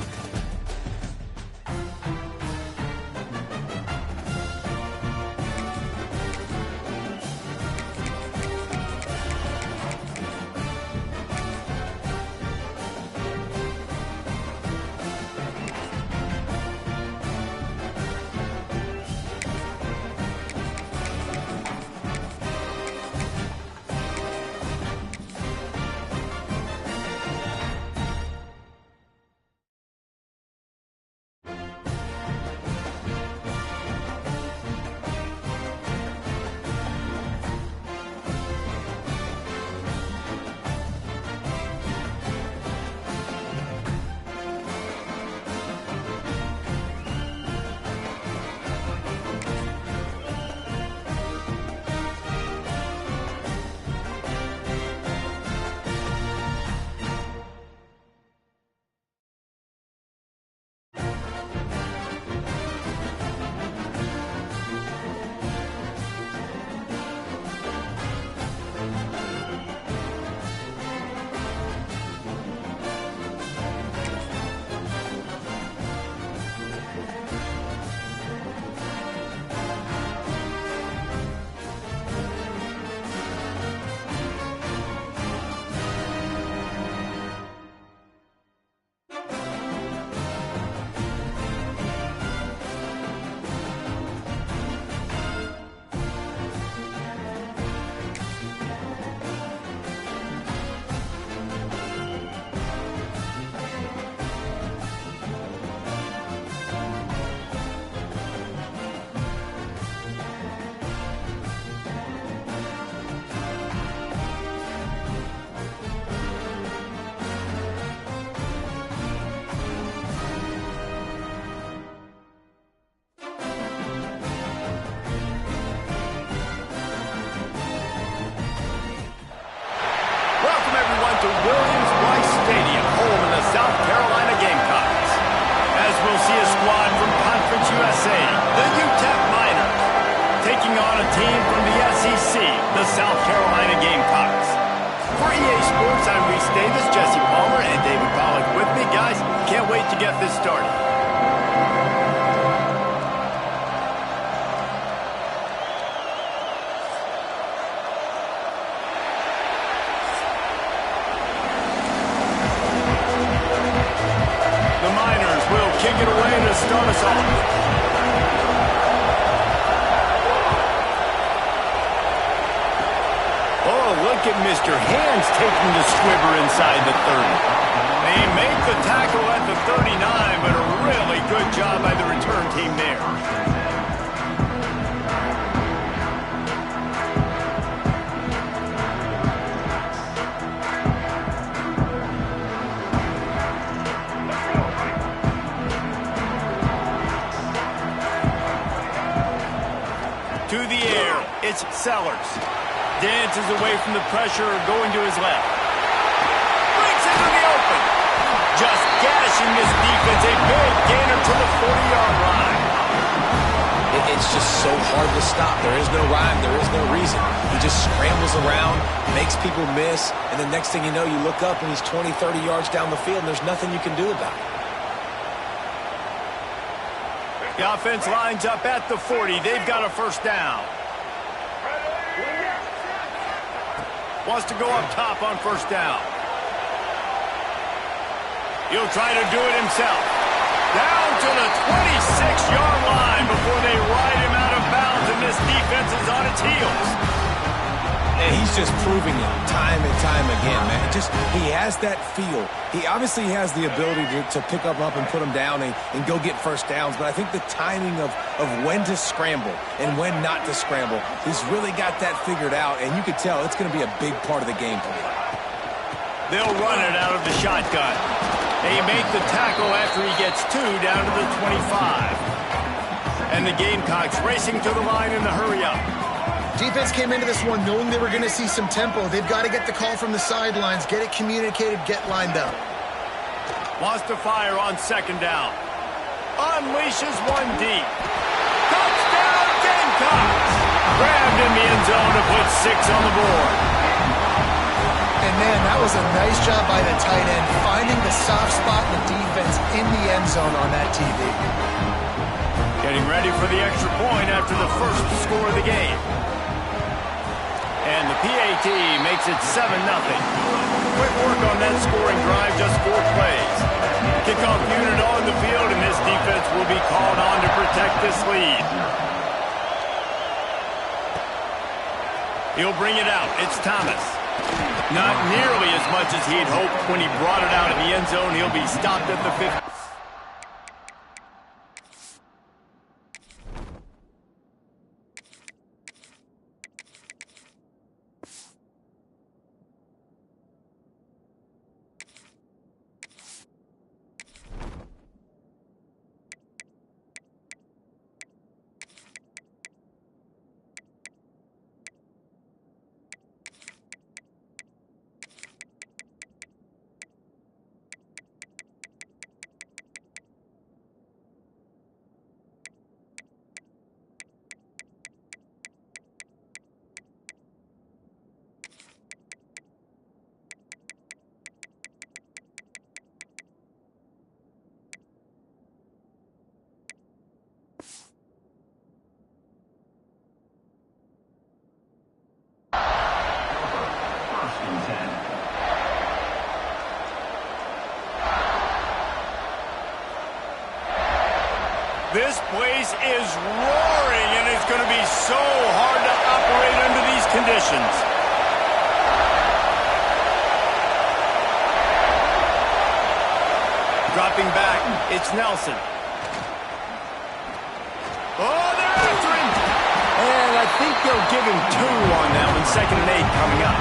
Williams-Brice Stadium, home of the South Carolina Gamecocks. As we'll see a squad from Conference USA, the UTEP Miners, taking on a team from the SEC, the South Carolina Gamecocks. For EA Sports, I'm Reese Davis, Jesse Palmer, and David Pollack with me. Guys, can't wait to get this started. Kick it away to start us off. Oh, look at Mr. Hands taking the squibber inside the 30. They make the tackle at the 39, but a really good job by the return team there. To the air, it's Sellers. Dances away from the pressure, going to his left. Breaks into the open. Just gashing this defense, a big gainer to the 40-yard line. It's just so hard to stop. There is no rhyme, there is no reason. He just scrambles around, makes people miss, and the next thing you know, you look up and he's 20, 30 yards down the field, and there's nothing you can do about it. The offense lines up at the 40. They've got a first down. Wants to go up top on first down. He'll try to do it himself. Down to the 26-yard line before they ride him out of bounds, and this defense is on its heels. And he's just proving it time and time again, man. He has that feel. He obviously has the ability to pick up and put him down and go get first downs, but I think the timing of when to scramble and when not to scramble, he's really got that figured out, and you could tell it's going to be a big part of the game plan. They'll run it out of the shotgun. They make the tackle after he gets 2 down to the 25. And the Gamecocks racing to the line in the hurry-up. Defense came into this one knowing they were going to see some tempo. They've got to get the call from the sidelines, get it communicated, get lined up. Wants to fire on second down. Unleashes one deep. Touchdown Gamecocks! Grabbed in the end zone to put 6 on the board. And man, that was a nice job by the tight end, finding the soft spot in the defense in the end zone on that TV. Getting ready for the extra point after the first score of the game. And the PAT makes it 7-0. Quick work on that scoring drive, just 4 plays. Kickoff unit on the field, and this defense will be called on to protect this lead. He'll bring it out. It's Thomas. Not nearly as much as he'd hoped when he brought it out in the end zone. He'll be stopped at the 50. This place is roaring, and it's going to be so hard to operate under these conditions. Dropping back, it's Nelson. Oh, they're after him! And I think they'll give him 2 on that one, 2nd and 8 coming up.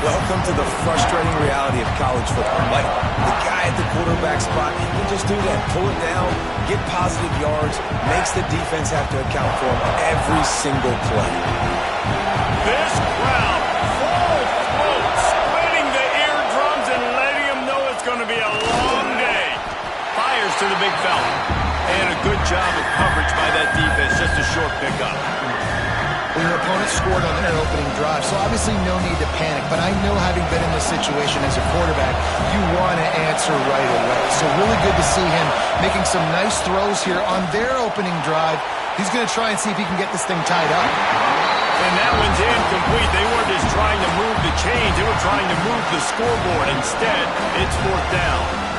Welcome to the frustrating reality of college football. Like, the guy at the quarterback spot, he can just do that. Pull it down, get positive yards, makes the defense have to account for him every single play. This crowd, full throat, splitting the eardrums and letting him know it's going to be a long day. Fires to the big fella. And a good job of coverage by that defense, just a short pickup. Well, your opponent scored on their opening drive, so obviously no need to panic. But I know, having been in this situation as a quarterback, you want to answer right away. So really good to see him making some nice throws here on their opening drive. He's going to try and see if he can get this thing tied up. And that one's incomplete. They weren't just trying to move the chains. They were trying to move the scoreboard. Instead, it's 4th down.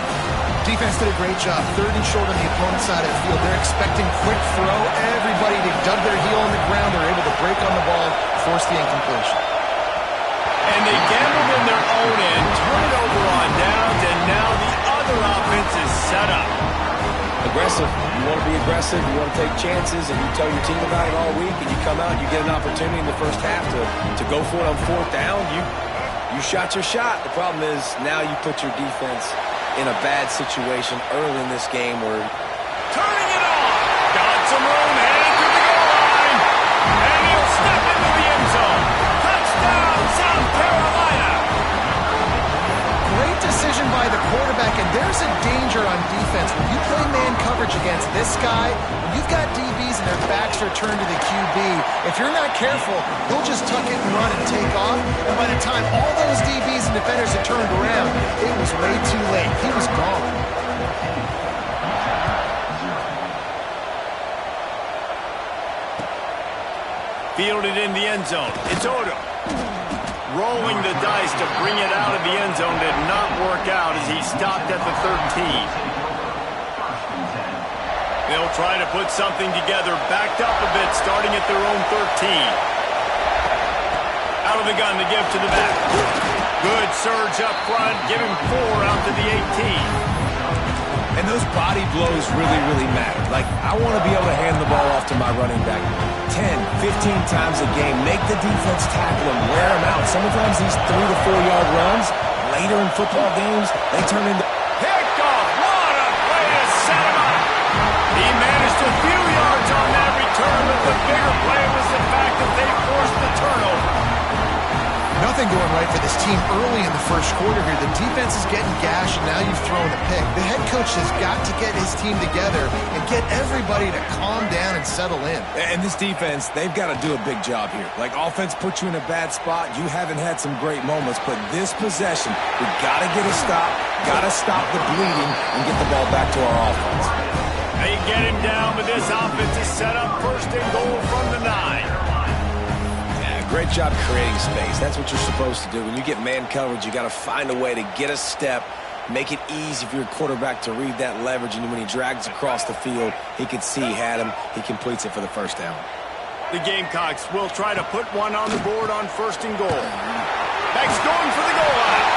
Defense did a great job. 3rd and short on the opponent's side of the field. They're expecting quick throw. Everybody dug their heel on the ground. They're able to break on the ball, force the incompletion. And they gambled in their own end, turn it over on downs, and now the other offense is set up. Aggressive. You want to be aggressive. You want to take chances, and you tell your team about it all week, and you come out and you get an opportunity in the first half to go for it on 4th down. You shot your shot. The problem is now you put your defense in a bad situation early in this game where... Turning it on! Got some room, headed to the goal line! And he'll step into the end zone! Touchdown, South Carolina! Great decision by the quarterback, and there's a danger on defense. When you play man coverage against this guy, when you've got DBs and their backs are turned to the QB, if you're not careful, he'll just tuck it and run and take off, and by the time all those DBs and defenders had turned around, it was way too late. He was gone. Fielded in the end zone. It's Odom. Rolling the dice to bring it out of the end zone did not work out as he stopped at the 13. They'll try to put something together, backed up a bit, starting at their own 13. Out of the gun to give to the back. Good surge up front. Give him 4 out to the 18. And those body blows really matter. Like, I want to be able to hand the ball off to my running back 10, 15 times a game. Make the defense tackle him, wear him out. Sometimes these 3 to 4 yard runs, later in football games, they turn into... Picked off. What a way to set him up. He managed a few yards on that return, but the bigger play was the fact that they forced the turnover. Nothing going right for this team early in the first quarter here. The defense is getting gashed, and now you've thrown a pick. The head coach has got to get his team together and get everybody to calm down and settle in. And this defense, they've got to do a big job here. Like, offense puts you in a bad spot. You haven't had some great moments, but this possession, we got to get a stop, got to stop the bleeding, and get the ball back to our offense. They get him down, but this offense is set up first and goal from the 9. Great job creating space. That's what you're supposed to do. When you get man coverage, you got to find a way to get a step, make it easy for your quarterback to read that leverage, and when he drags across the field, he can see he had him. He completes it for the first down. The Gamecocks will try to put one on the board on first and goal. Beck's going for the goal line.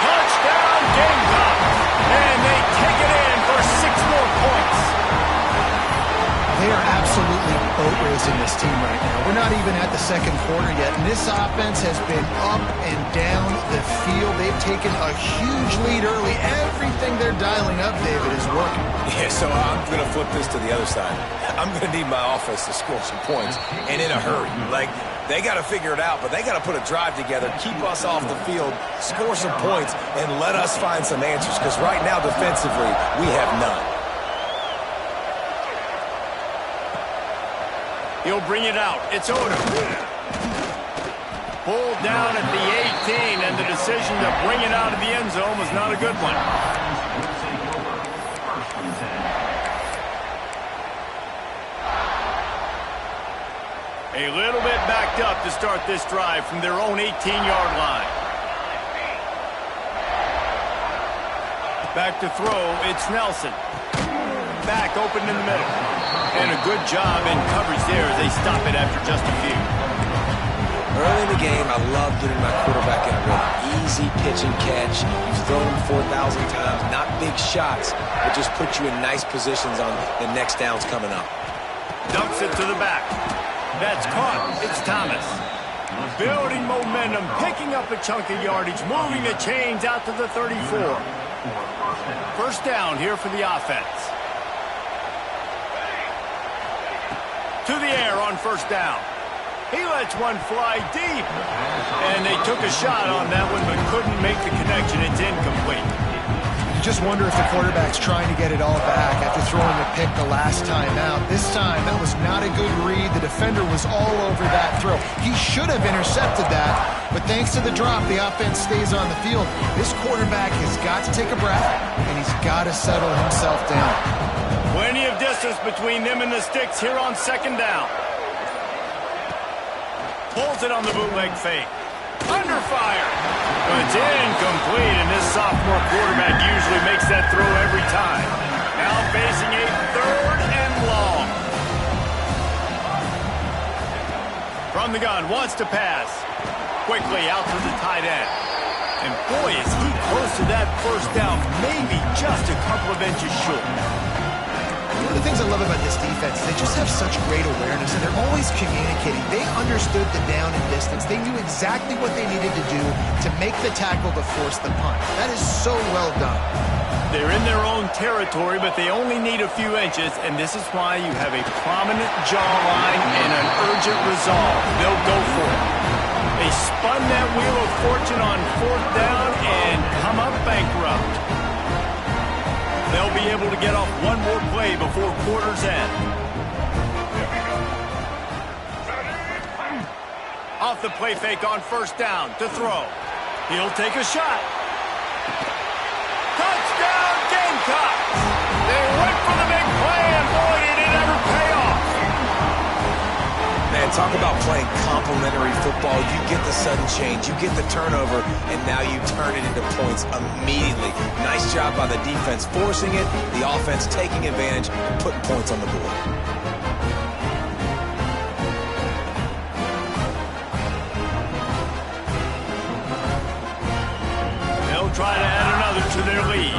Touchdown, Gamecocks. And they take it in for 6 more points. They are absolutely boat racing this team right now. We're not even at the second quarter yet, and this offense has been up and down the field. They've taken a huge lead early. Everything they're dialing up, David, is working. Yeah, so I'm going to flip this to the other side. I'm going to need my offense to score some points, and in a hurry. Like, they got to figure it out, but they got to put a drive together, keep us off the field, score some points, and let us find some answers, because right now, defensively, we have none. He'll bring it out. It's Odom. Pulled down at the 18, and the decision to bring it out of the end zone was not a good one. A little bit backed up to start this drive from their own 18-yard line. Back to throw. It's Nelson. Back open in the middle. And a good job in coverage there as they stop it after just a few. Early in the game, I love getting my quarterback in a rhythm. Easy pitch and catch. You've thrown him 4,000 times. Not big shots, but just put you in nice positions on the next downs coming up. Dumps it to the back. That's caught. It's Thomas. Building momentum, picking up a chunk of yardage, moving the chains out to the 34. First down here for the offense. To the air on first down. He lets one fly deep. And they took a shot on that one, but couldn't make the connection. It's incomplete. You just wonder if the quarterback's trying to get it all back after throwing the pick the last time out. This time, that was not a good read. The defender was all over that throw. He should have intercepted that, but thanks to the drop, the offense stays on the field. This quarterback has got to take a breath, and he's got to settle himself down. Plenty of distance between them and the sticks here on second down. Pulls it on the bootleg fake. Under fire. But it's incomplete, and this sophomore quarterback usually makes that throw every time. Now facing a 3rd and long. From the gun, wants to pass. Quickly out to the tight end. And boy, is he close to that first down, maybe just a couple of inches short. One of the things I love about this defense is they just have such great awareness, and they're always communicating. They understood the down and distance. They knew exactly what they needed to do to make the tackle to force the punt. That is so well done. They're in their own territory, but they only need a few inches, and this is why you have a prominent jawline and an urgent resolve. They'll go for it. They spun that wheel of fortune on 4th down and come up bankrupt. They'll be able to get off one more play before quarter's end. Off the play fake on first down to throw. He'll take a shot. Touchdown, Gamecocks! They went for the big play, and boy, did it ever pay off. Man, talk about playing complementary football. You get the sudden change, you get the turnover, and now you turn it into points immediately. Nice job by the defense forcing it, the offense taking advantage, putting points on the board. they'll try to add another to their lead.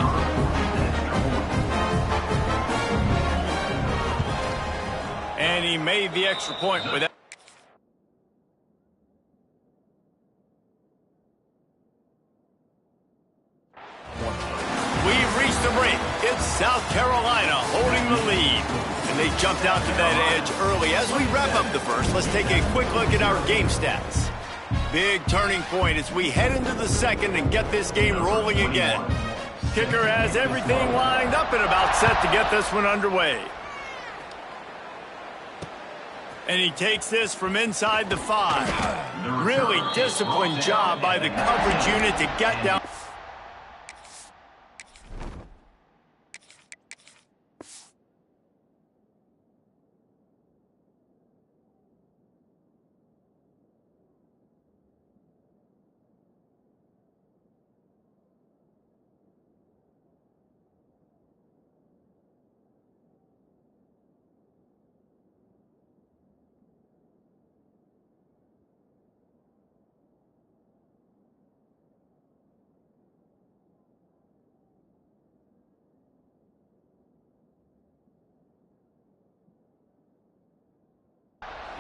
And he made the extra point with that. We've reached the break. It's South Carolina holding the lead. And they jumped out to that edge early. As we wrap up the first, let's take a quick look at our game stats. Big turning point as we head into the second and get this game rolling again. Kicker has everything lined up and about set to get this one underway. And he takes this from inside the 5. Really disciplined job by the coverage unit to get down.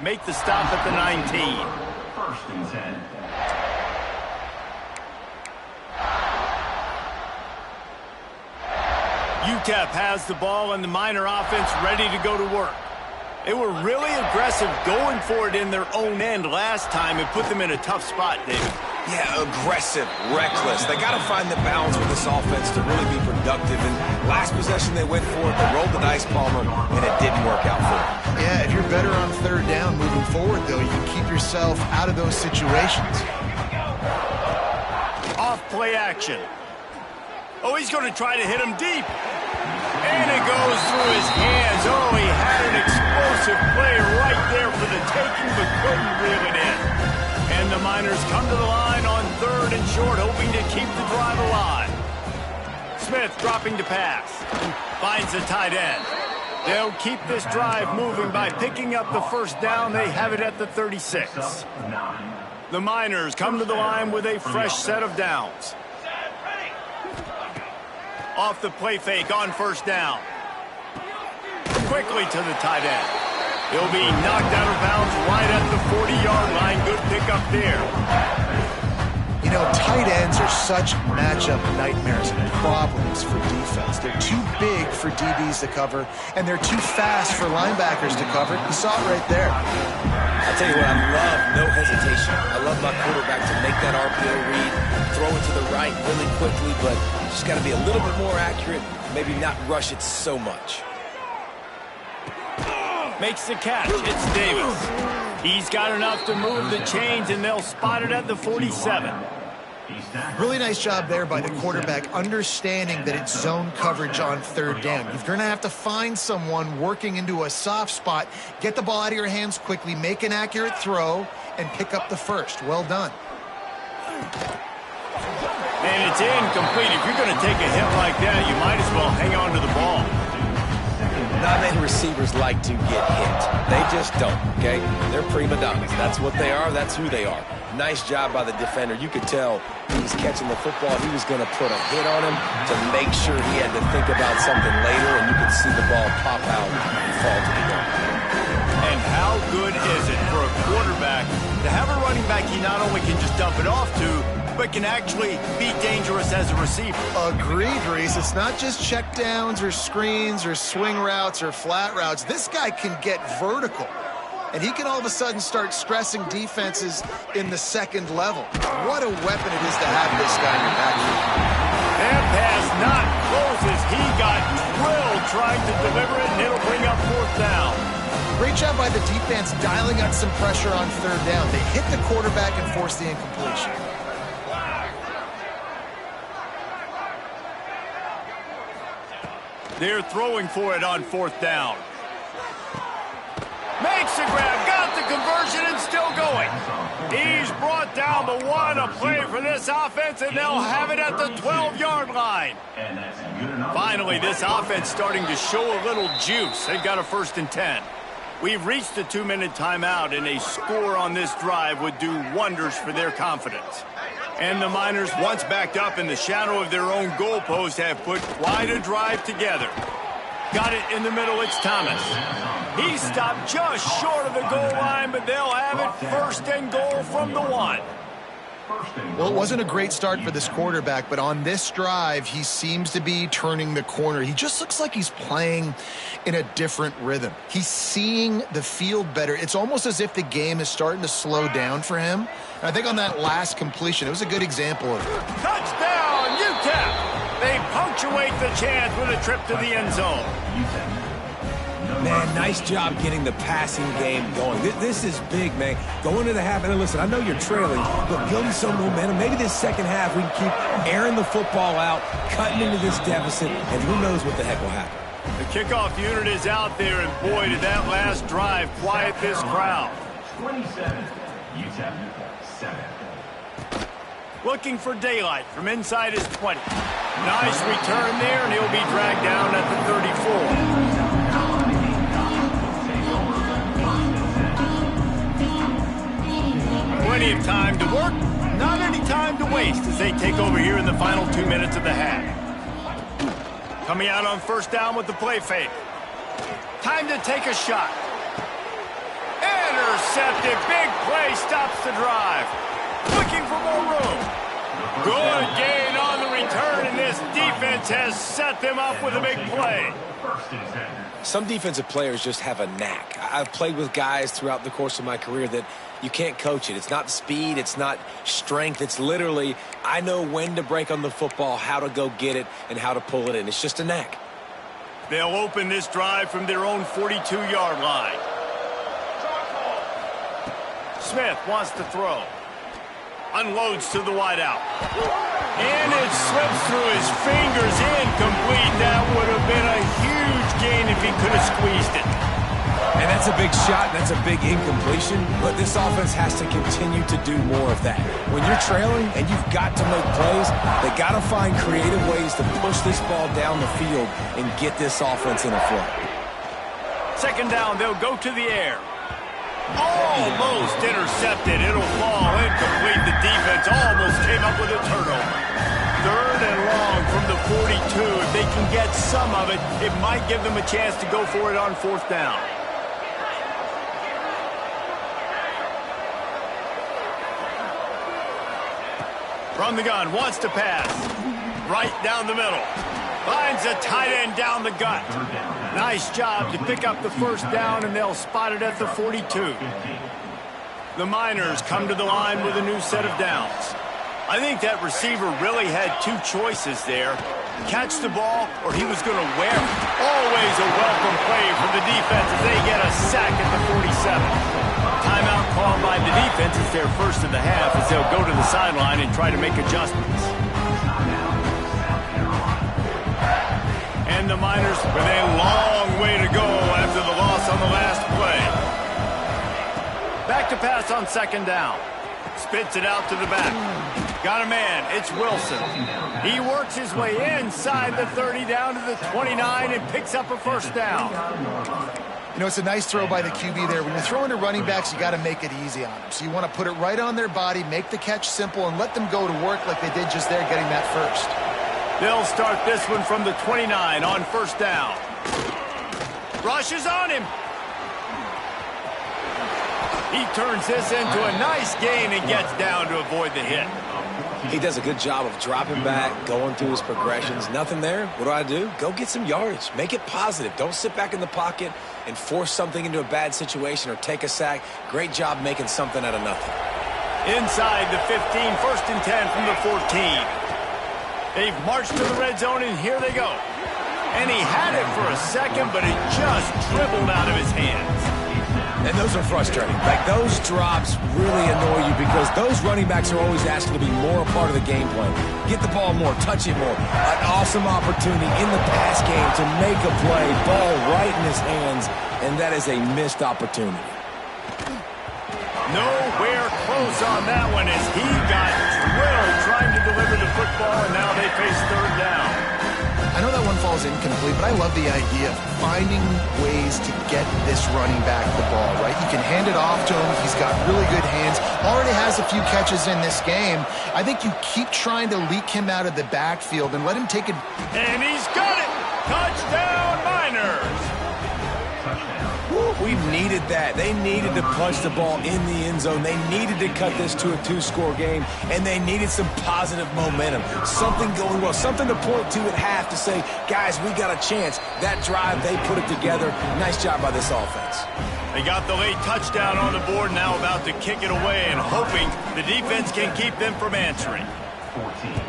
Make the stop at the 19. First and 10. UTEP has the ball and the Miner offense ready to go to work. They were really aggressive going for it in their own end last time and put them in a tough spot, David. Yeah, aggressive, reckless. They got to find the balance with this offense to really be productive. And last possession they went for it, they rolled the dice, Palmer, and it didn't work out for them. Yeah, if you're better on third down moving forward, though, you can keep yourself out of those situations. Off play action. Oh, he's going to try to hit him deep. And it goes through his hands. Oh, he had an explosive play right there for the taking, but couldn't reel it in. And the Miners come to the line on third and short, hoping to keep the drive alive. Smith dropping to pass. Finds the tight end. They'll keep this drive moving by picking up the first down. They have it at the 36. The Miners come to the line with a fresh set of downs. Off the play fake on first down. Quickly to the tight end. He'll be knocked out of bounds right at the 40-yard line. Good pickup there. You know, tight ends are such matchup nightmares and problems for defense. They're too big for DBs to cover, and they're too fast for linebackers to cover. You saw it right there. I'll tell you what, I love no hesitation. I love my quarterback to make that RPO read, throw it to the right really quickly, but just got to be a little bit more accurate, maybe not rush it so much. Makes the catch. It's Davis. He's got enough to move the chains, and they'll spot it at the 47. Really nice job there by the quarterback, understanding that it's zone coverage on third down. You're going to have to find someone working into a soft spot, get the ball out of your hands quickly, make an accurate throw, and pick up the first. Well done. And it's incomplete. If you're going to take a hit like that, you might as well hang on to the ball. Not many receivers like to get hit. They just don't, okay? They're prima donnas. That's what they are. That's who they are. Nice job by the defender. You could tell he was catching the football. He was going to put a hit on him to make sure he had to think about something later, and you could see the ball pop out and fall to the ground. And how good is it for a quarterback to have a running back he not only can just dump it off to, but can actually be dangerous as a receiver? Agreed, Reese. It's not just check downs or screens or swing routes or flat routes. This guy can get vertical, and he can all of a sudden start stressing defenses in the second level. What a weapon it is to have this guy in your backfield. That pass not close as he got drilled trying to deliver it, and it'll bring up fourth down. Great job by the defense dialing up some pressure on third down. They hit the quarterback and forced the incompletion. They're throwing for it on fourth down. Makes the grab, got the conversion, and still going. He's brought down the one, a play for this offense, and they'll have it at the 12-yard line. Finally, this offense starting to show a little juice. They've got a 1st and 10. We've reached the 2-minute timeout, and a score on this drive would do wonders for their confidence. And the Miners, once backed up in the shadow of their own goalpost, have put quite a drive together. Got it in the middle, it's Thomas. He stopped just short of the goal line, but they'll have it first and goal from the 1. Well, it wasn't a great start for this quarterback, but on this drive, he seems to be turning the corner. He just looks like he's playing in a different rhythm. He's seeing the field better. It's almost as if the game is starting to slow down for him. And I think on that last completion, it was a good example of it. Touchdown, UTEP! They punctuate the chance with a trip to the end zone. Man, nice job getting the passing game going. This is big, man. Go into the half, and listen, I know you're trailing, but building some momentum. Maybe this second half we can keep airing the football out, cutting into this deficit, and who knows what the heck will happen. The kickoff unit is out there, and boy, did that last drive quiet this crowd. 27, UTEP 7. Looking for daylight from inside his 20. Nice return there, and he'll be dragged down at the 34. Plenty of time to work, not any time to waste as they take over here in the final 2 minutes of the half. Coming out on first down with the play fake. Time to take a shot. Intercepted, big play, stops the drive. Looking for more room. Good gain on the return, and this defense has set them up with a big play. Some defensive players just have a knack. I've played with guys throughout the course of my career that you can't coach it. It's not speed. It's not strength. It's literally, I know when to break on the football, how to go get it, and how to pull it in. It's just a knack. They'll open this drive from their own 42-yard line. Smith wants to throw. Unloads to the wideout. And it slips through his fingers, incomplete. That would have been a huge gain if he could have squeezed it. And that's a big shot, and that's a big incompletion, but this offense has to continue to do more of that. When you're trailing and you've got to make plays, they got to find creative ways to push this ball down the field and get this offense in a flow. Second down, they'll go to the air. Almost intercepted. It'll fall incomplete. The defense almost came up with a turnover. Third and long from the 42. If they can get some of it, it might give them a chance to go for it on fourth down. From the gun, wants to pass. Right down the middle. Finds a tight end down the gut. Nice job to pick up the first down, and they'll spot it at the 42. The Miners come to the line with a new set of downs. I think that receiver really had two choices there. Catch the ball, or he was going to wear it. Always a welcome play from the defense as they get a sack at the 47. Timeout called by the defense is their first of the half as they'll go to the sideline and try to make adjustments. And the Miners with a long way to go after the loss on the last play. Back to pass on second down. Spits it out to the back. Got a man. It's Wilson. He works his way inside the 30 down to the 29 and picks up a first down. You know, it's a nice throw by the QB there. When you're throwing to running backs, you got to make it easy on them. So you want to put it right on their body, make the catch simple, and let them go to work like they did just there getting that first. They'll start this one from the 29 on first down. Rushes on him. He turns this into a nice gain and gets down to avoid the hit. He does a good job of dropping back, going through his progressions. Nothing there. What do? Go get some yardage. Make it positive. Don't sit back in the pocket and force something into a bad situation or take a sack. Great job making something out of nothing. Inside the 15, first and 10 from the 14. They've marched to the red zone, and here they go. And he had it for a second, but it just dribbled out of his hands. And those are frustrating. Like, those drops really annoy you because those running backs are always asking to be more a part of the game plan. Get the ball more, touch it more. An awesome opportunity in the pass game to make a play, ball right in his hands, and that is a missed opportunity. Nowhere close on that one as he got drilled trying to deliver the football, and now they face third down. I know that one falls incomplete, but I love the idea of finding ways to get this running back the ball, right? You can hand it off to him. He's got really good hands. Already has a few catches in this game. I think you keep trying to leak him out of the backfield and let him take it. And he's got it! Touchdown, Miners! We've needed that. They needed to punch the ball in the end zone. They needed to cut this to a 2-score game, and they needed some positive momentum. Something going well, something to point to at half to say, guys, we got a chance. That drive, they put it together. Nice job by this offense. They got the late touchdown on the board, now about to kick it away and hoping the defense can keep them from answering. 14.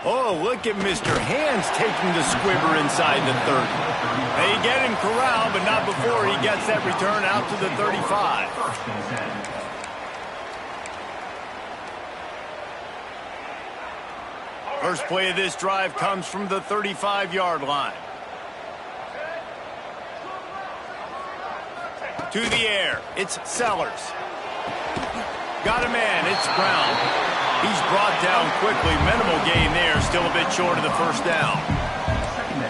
Oh, look at Mr. Hands taking the squibber inside the 30. They get him corralled, but not before he gets that return out to the 35. First and 10. First play of this drive comes from the 35-yard line. To the air, it's Sellers. Got a man, it's Brown. He's brought down quickly. Minimal gain there, still a bit short of the first down.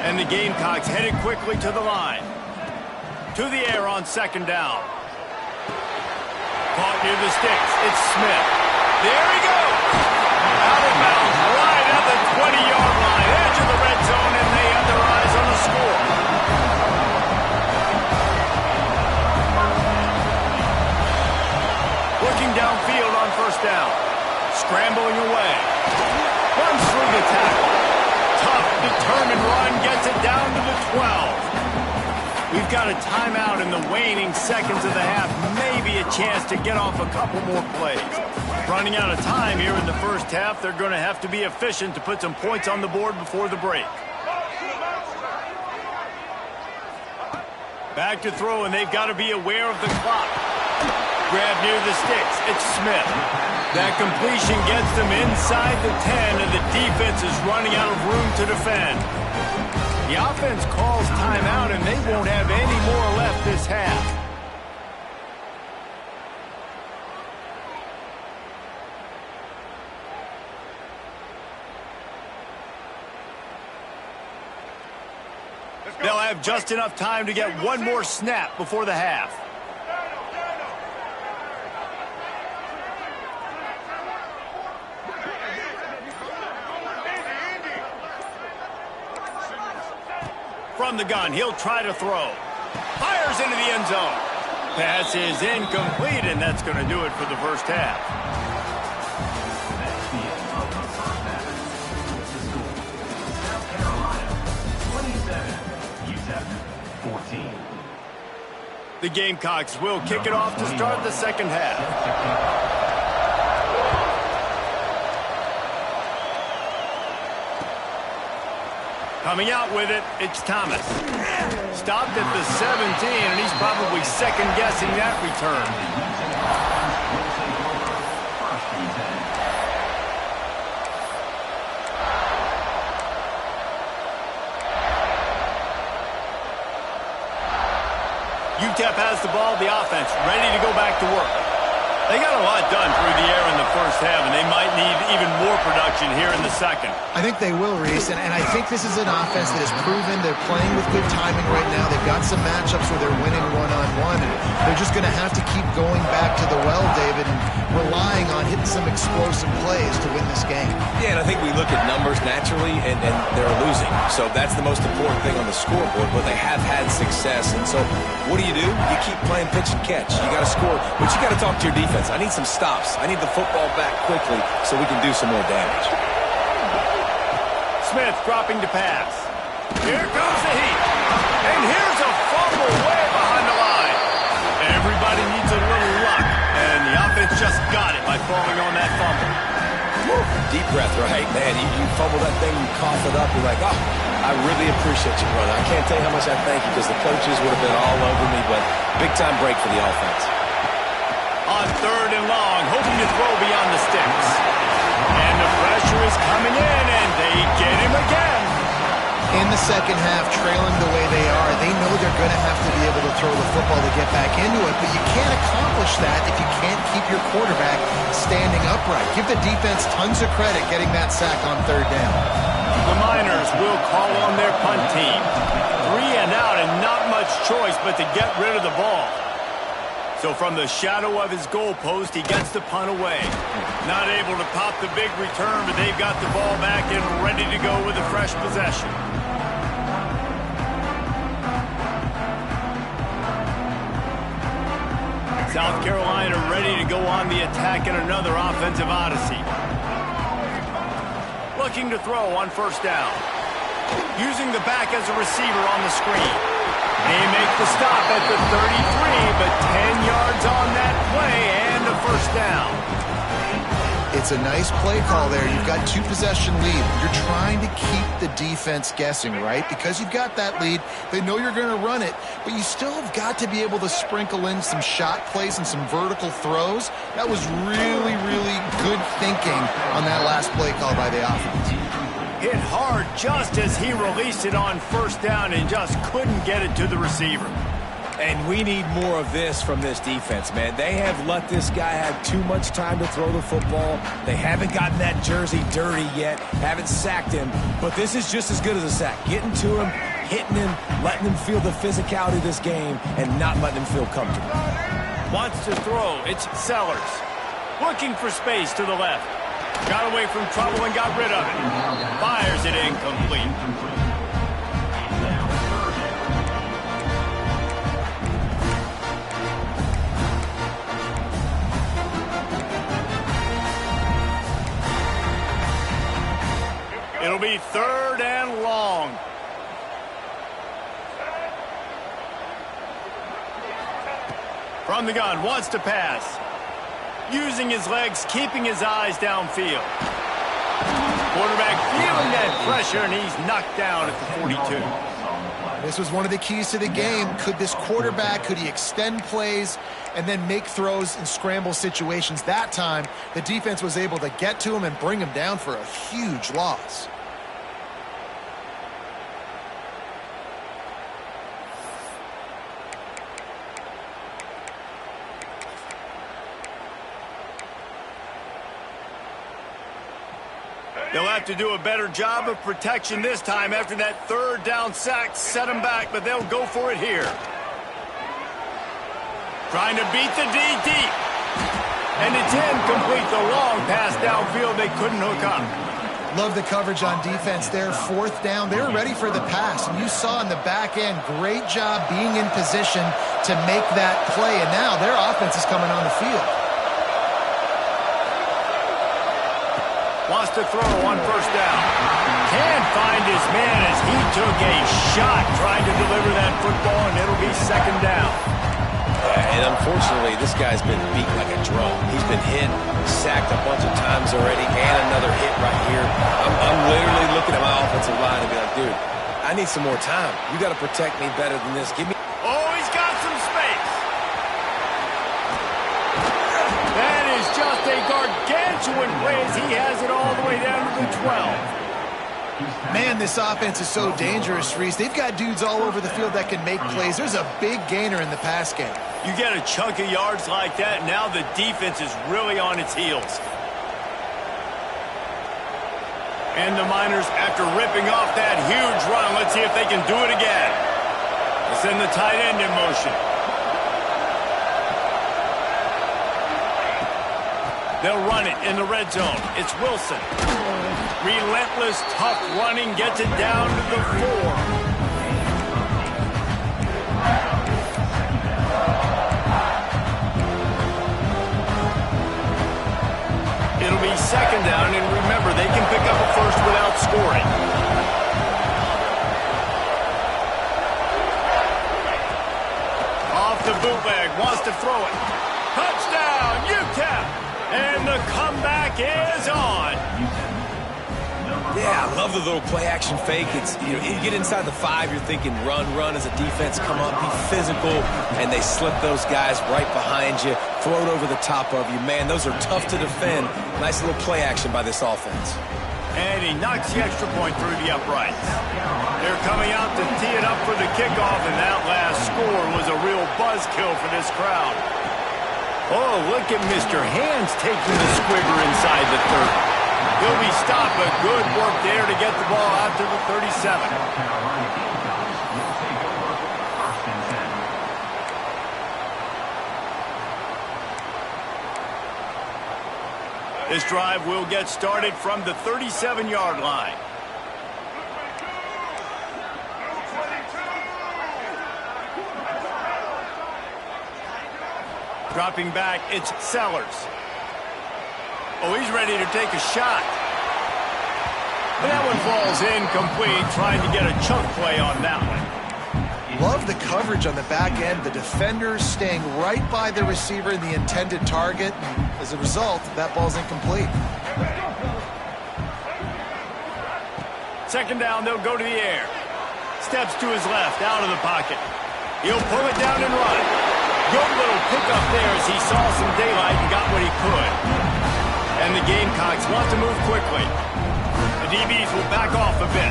And the Gamecocks headed quickly to the line. To the air on second down. Caught near the sticks. It's Smith. There he goes. Out of bounds, right at the 20-yard line. Edge of the red zone, and they have their eyes on the score. Looking downfield on first down. Scrambling away. Runs through the tackle. Tough, determined run. Gets it down to the 12. We've got a timeout in the waning seconds of the half. Maybe a chance to get off a couple more plays. Running out of time here in the first half. They're going to have to be efficient to put some points on the board before the break. Back to throw, and they've got to be aware of the clock. Grab near the sticks. It's Smith. That completion gets them inside the 10, and the defense is running out of room to defend. The offense calls timeout, and they won't have any more left this half. They'll have just enough time to get one more snap before the half. From the gun, he'll try to throw. Fires into the end zone. Pass is incomplete, and that's going to do it for the first half. That's the end of the first half. South Carolina, 27. UTEP, 14. The Gamecocks will kick it off to start the second half. Coming out with it, it's Thomas. Stopped at the 17, and he's probably second-guessing that return. UTEP has the ball, the offense ready to go back to work. They got a lot done through the air in the first half, and they might need even more production here in the second. I think they will, Reese, and I think this is an offense that has proven they're playing with good timing right now. They've got some matchups where they're winning one-on-one, and they're just going to have to keep going back to the well, David, and relying on hitting some explosive plays to win this game. Yeah, and I think we look at numbers naturally, and they're losing. So that's the most important thing on the scoreboard, but they have had success. And so what do? You keep playing pitch and catch. You got to score, but you got to talk to your defense. I need some stops. I need the football back quickly so we can do some more damage. Smith dropping to pass. Here comes the heat. And here's a fumble way behind the line. Everybody needs a little luck, and the offense just got it by falling on that fumble. Woo. Deep breath, right? Man, you fumble that thing, you cough it up, you're like, oh, I really appreciate you, brother. I can't tell you how much I thank you because the coaches would have been all over me, but big-time break for the offense. On third and long, hoping to throw beyond the sticks. And the pressure is coming in, and they get him again. In the second half, trailing the way they are, they know they're going to have to be able to throw the football to get back into it, but you can't accomplish that if you can't keep your quarterback standing upright. Give the defense tons of credit getting that sack on third down. The Miners will call on their punt team. 3 and out and not much choice but to get rid of the ball. So from the shadow of his goalpost, he gets the punt away. Not able to pop the big return, but they've got the ball back and ready to go with a fresh possession. South Carolina ready to go on the attack in another offensive odyssey. Looking to throw on first down. Using the back as a receiver on the screen. They make the stop at the 33, but 10 yards on that play and a first down. It's a nice play call there. You've got 2-possession lead. You're trying to keep the defense guessing, right? Because you've got that lead, they know you're going to run it, but you still have got to be able to sprinkle in some shot plays and some vertical throws. That was really, really good thinking on that last play call by the offense. Hit hard just as he released it on first down and just couldn't get it to the receiver. And we need more of this from this defense, man. They have let this guy have too much time to throw the football. They haven't gotten that jersey dirty yet, haven't sacked him. But this is just as good as a sack. Getting to him, hitting him, letting him feel the physicality of this game, and not letting him feel comfortable. Wants to throw. It's Sellers. Looking for space to the left. Got away from trouble and got rid of it. Fires it incomplete. It'll be 3rd and long. From the gun, wants to pass. Using his legs, keeping his eyes downfield. Quarterback feeling that pressure, and he's knocked down at the 42. This was one of the keys to the game. Could this quarterback, could he extend plays and then make throws in scramble situations? That time, the defense was able to get to him and bring him down for a huge loss. They'll have to do a better job of protection this time after that 3rd down sack set them back, but they'll go for it here. Trying to beat the D deep. And it's incomplete. The long pass downfield they couldn't hook up. Love the coverage on defense there. 4th down. They were ready for the pass. And you saw in the back end, great job being in position to make that play. And now their offense is coming on the field. Wants to throw on first down. Can't find his man as he took a shot trying to deliver that football, and it'll be 2nd down. And unfortunately, this guy's been beat like a drum. He's been hit, sacked a bunch of times already, and another hit right here. I'm literally looking at my offensive line and be like, dude, I need some more time. You got to protect me better than this. Give me. Oh, he's got some space. That is just a gargantuan play as he has it all the way down to the 12. Man, this offense is so dangerous, Reese. They've got dudes all over the field that can make plays. There's a big gainer in the pass game. You get a chunk of yards like that, now the defense is really on its heels. And the Miners, after ripping off that huge run, let's see if they can do it again. They send the tight end in motion. They'll run it in the red zone. It's Wilson. Relentless, tough running gets it down to the 4. It'll be 2nd down, and remember, they can pick up a first without scoring. Off the bootleg, wants to throw it. Touchdown, UTEP! And the comeback is on. Yeah, I love the little play-action fake. It's, you get inside the 5, you're thinking run as a defense, come up, be physical, and they slip those guys right behind you, float over the top of you. Man, those are tough to defend. Nice little play-action by this offense. And he knocks the extra point through the uprights. They're coming out to tee it up for the kickoff, and that last score was a real buzzkill for this crowd. Oh, look at Mr. Hands taking the squigger inside the 30. He'll be stopped, but good work there to get the ball out to the 37. This drive will get started from the 37-yard line. Dropping back, it's Sellers. Oh, he's ready to take a shot. But that one falls incomplete, trying to get a chunk play on that one. Love the coverage on the back end. The defenders staying right by the receiver in the intended target. And as a result, that ball's incomplete. Second down, they'll go to the air. Steps to his left, out of the pocket. He'll pull it down and run. Good little pickup there as he saw some daylight and got what he could. And the Gamecocks want to move quickly. The DBs will back off a bit.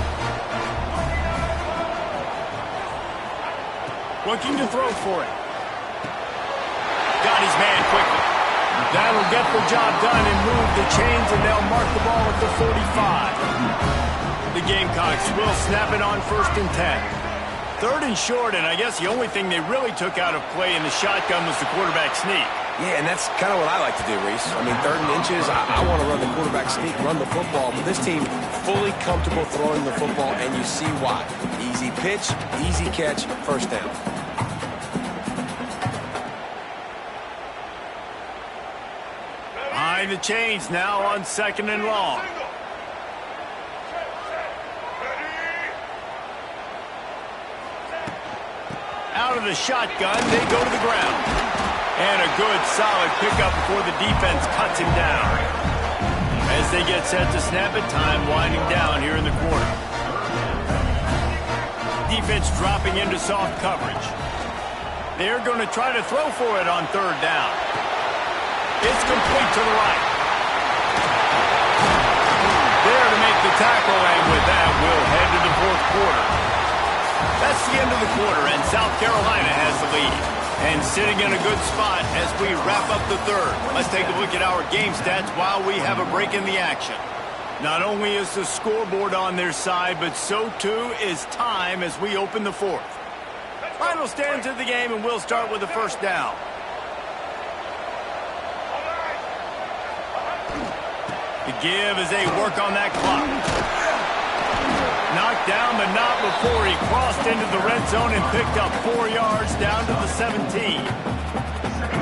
Looking to throw for it. Got his man quickly. That'll get the job done and move the chains, and they'll mark the ball at the 45. The Gamecocks will snap it on 1st and 10. 3rd and short, and I guess the only thing they really took out of play in the shotgun was the quarterback sneak. Yeah, and that's kind of what I like to do, Reese. I mean, 3rd and inches, I want to run the quarterback sneak, run the football, but this team fully comfortable throwing the football, and you see why. Easy pitch, easy catch, 1st down. Behind the chains now on 2nd and long. Out of the shotgun, they go to the ground. And a good, solid pickup before the defense cuts him down. As they get set to snap it, time winding down here in the quarter. Defense dropping into soft coverage. They're going to try to throw for it on 3rd down. It's complete to the right. There to make the tackle, and with that, we'll head to the 4th quarter. That's the end of the quarter, and South Carolina has the lead. And sitting in a good spot as we wrap up the 3rd. Let's take a look at our game stats while we have a break in the action. Not only is the scoreboard on their side, but so too is time as we open the 4th. Final stanza of the game, and we'll start with the 1st down. The give as they work on that clock. Knocked down, but not before he crossed into the red zone and picked up 4 yards down to the 17.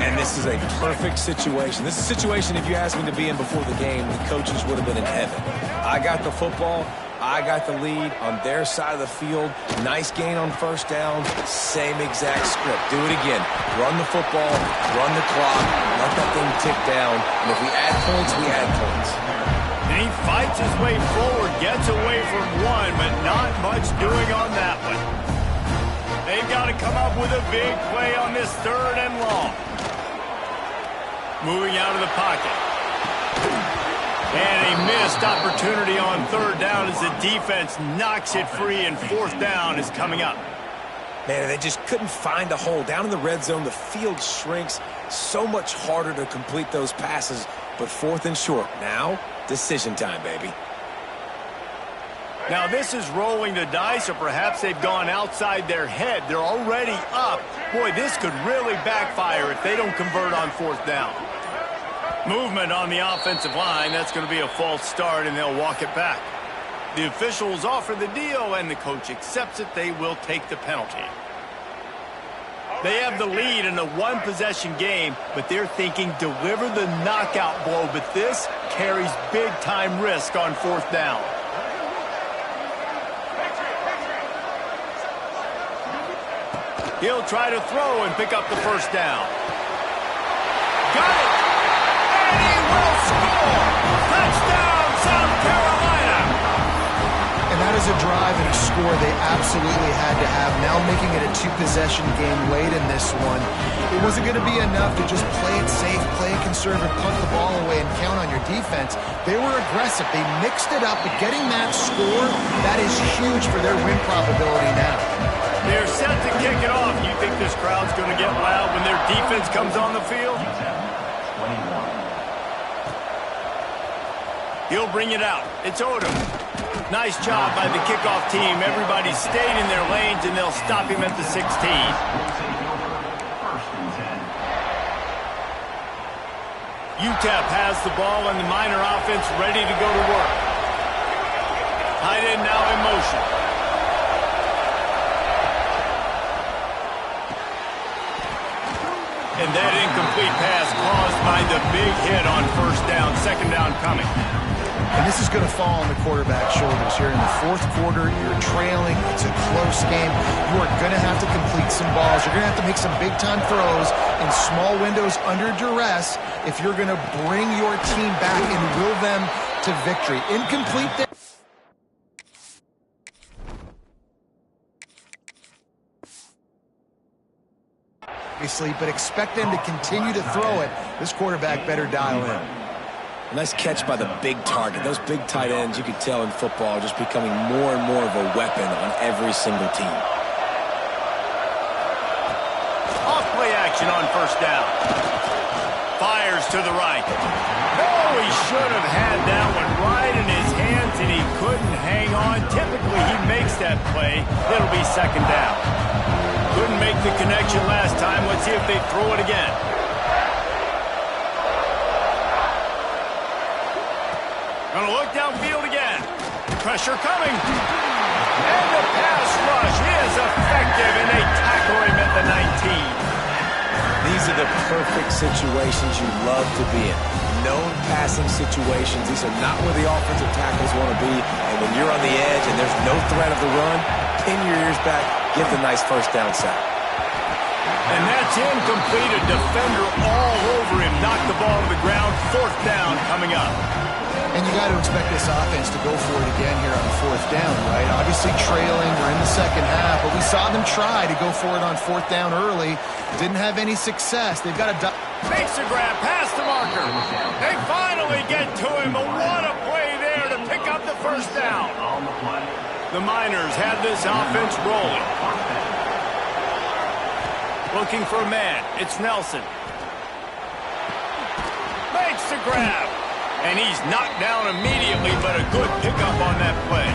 And this is a perfect situation. This is a situation, if you asked me to be in before the game, the coaches would have been in heaven. I got the football. I got the lead on their side of the field. Nice gain on 1st down. Same exact script. Do it again. Run the football, run the clock, let that thing tick down. And if we add points, we add points. And he fights his way forward, gets away from one, but not much doing on that one. They've got to come up with a big play on this 3rd and long. Moving out of the pocket. And a missed opportunity on 3rd down as the defense knocks it free, and 4th down is coming up. Man, they just couldn't find a hole. Down in the red zone, the field shrinks. So much harder to complete those passes, but 4th and short. Now, decision time, baby. Now, this is rolling the dice, or perhaps they've gone outside their head. They're already up. Boy, this could really backfire if they don't convert on 4th down. Movement on the offensive line. That's going to be a false start, and they'll walk it back. The officials offer the deal, and the coach accepts it. They will take the penalty. They have the lead in a one-possession game, but they're thinking deliver the knockout blow, but this carries big-time risk on 4th down. He'll try to throw and pick up the 1st down. Got it! And he will score! Touchdown, South Carolina! And that is a drive and a score they absolutely had to have. Now making it a 2-possession game late in this one. It wasn't going to be enough to just play it safe, play it conservative, punt the ball away, and count on your defense. They were aggressive. They mixed it up, but getting that score, that is huge for their win probability now. They're set to kick it off. You think this crowd's going to get loud when their defense comes on the field? He'll bring it out. It's Odom. Nice job by the kickoff team. Everybody stayed in their lanes, and they'll stop him at the 16. UTEP has the ball, and the Miner offense ready to go to work. Tight end now in motion. And that incomplete pass caused by the big hit on first down. Second down coming. And this is going to fall on the quarterback's shoulders here in the fourth quarter. You're trailing. It's a close game. You are going to have to complete some balls. You're going to have to make some big-time throws in small windows under duress if you're going to bring your team back and will them to victory. Incomplete there. Obviously, but expect them to continue to throw it. This quarterback better dial in. Nice catch by the big target. Those big tight ends, you can tell in football, are just becoming more and more of a weapon on every single team. Off play action on first down. Fires to the right. Oh, he should have had that one right in his hands, and he couldn't hang on. Typically, he makes that play. It'll be second down. Couldn't make the connection last time. Let's see if they throw it again. Gonna look downfield again. Pressure coming. And the pass rush is effective, and they tackle him at the 19. These are the perfect situations you love to be in. Known passing situations. These are not where the offensive tackles want to be. And when you're on the edge and there's no threat of the run, pin your ears back, get the nice first down sack. And that's incomplete. A defender all over him. Knocked the ball to the ground. Fourth down coming up. And you got to expect this offense to go for it again here on fourth down, right? Obviously trailing, we're in the second half, but we saw them try to go for it on fourth down early. Didn't have any success. They've got to... Makes a grab past the marker. They finally get to him, but what a play there to pick up the first down. The Miners had this offense rolling. Looking for a man. It's Nelson. Makes the grab. And he's knocked down immediately, but a good pickup on that play.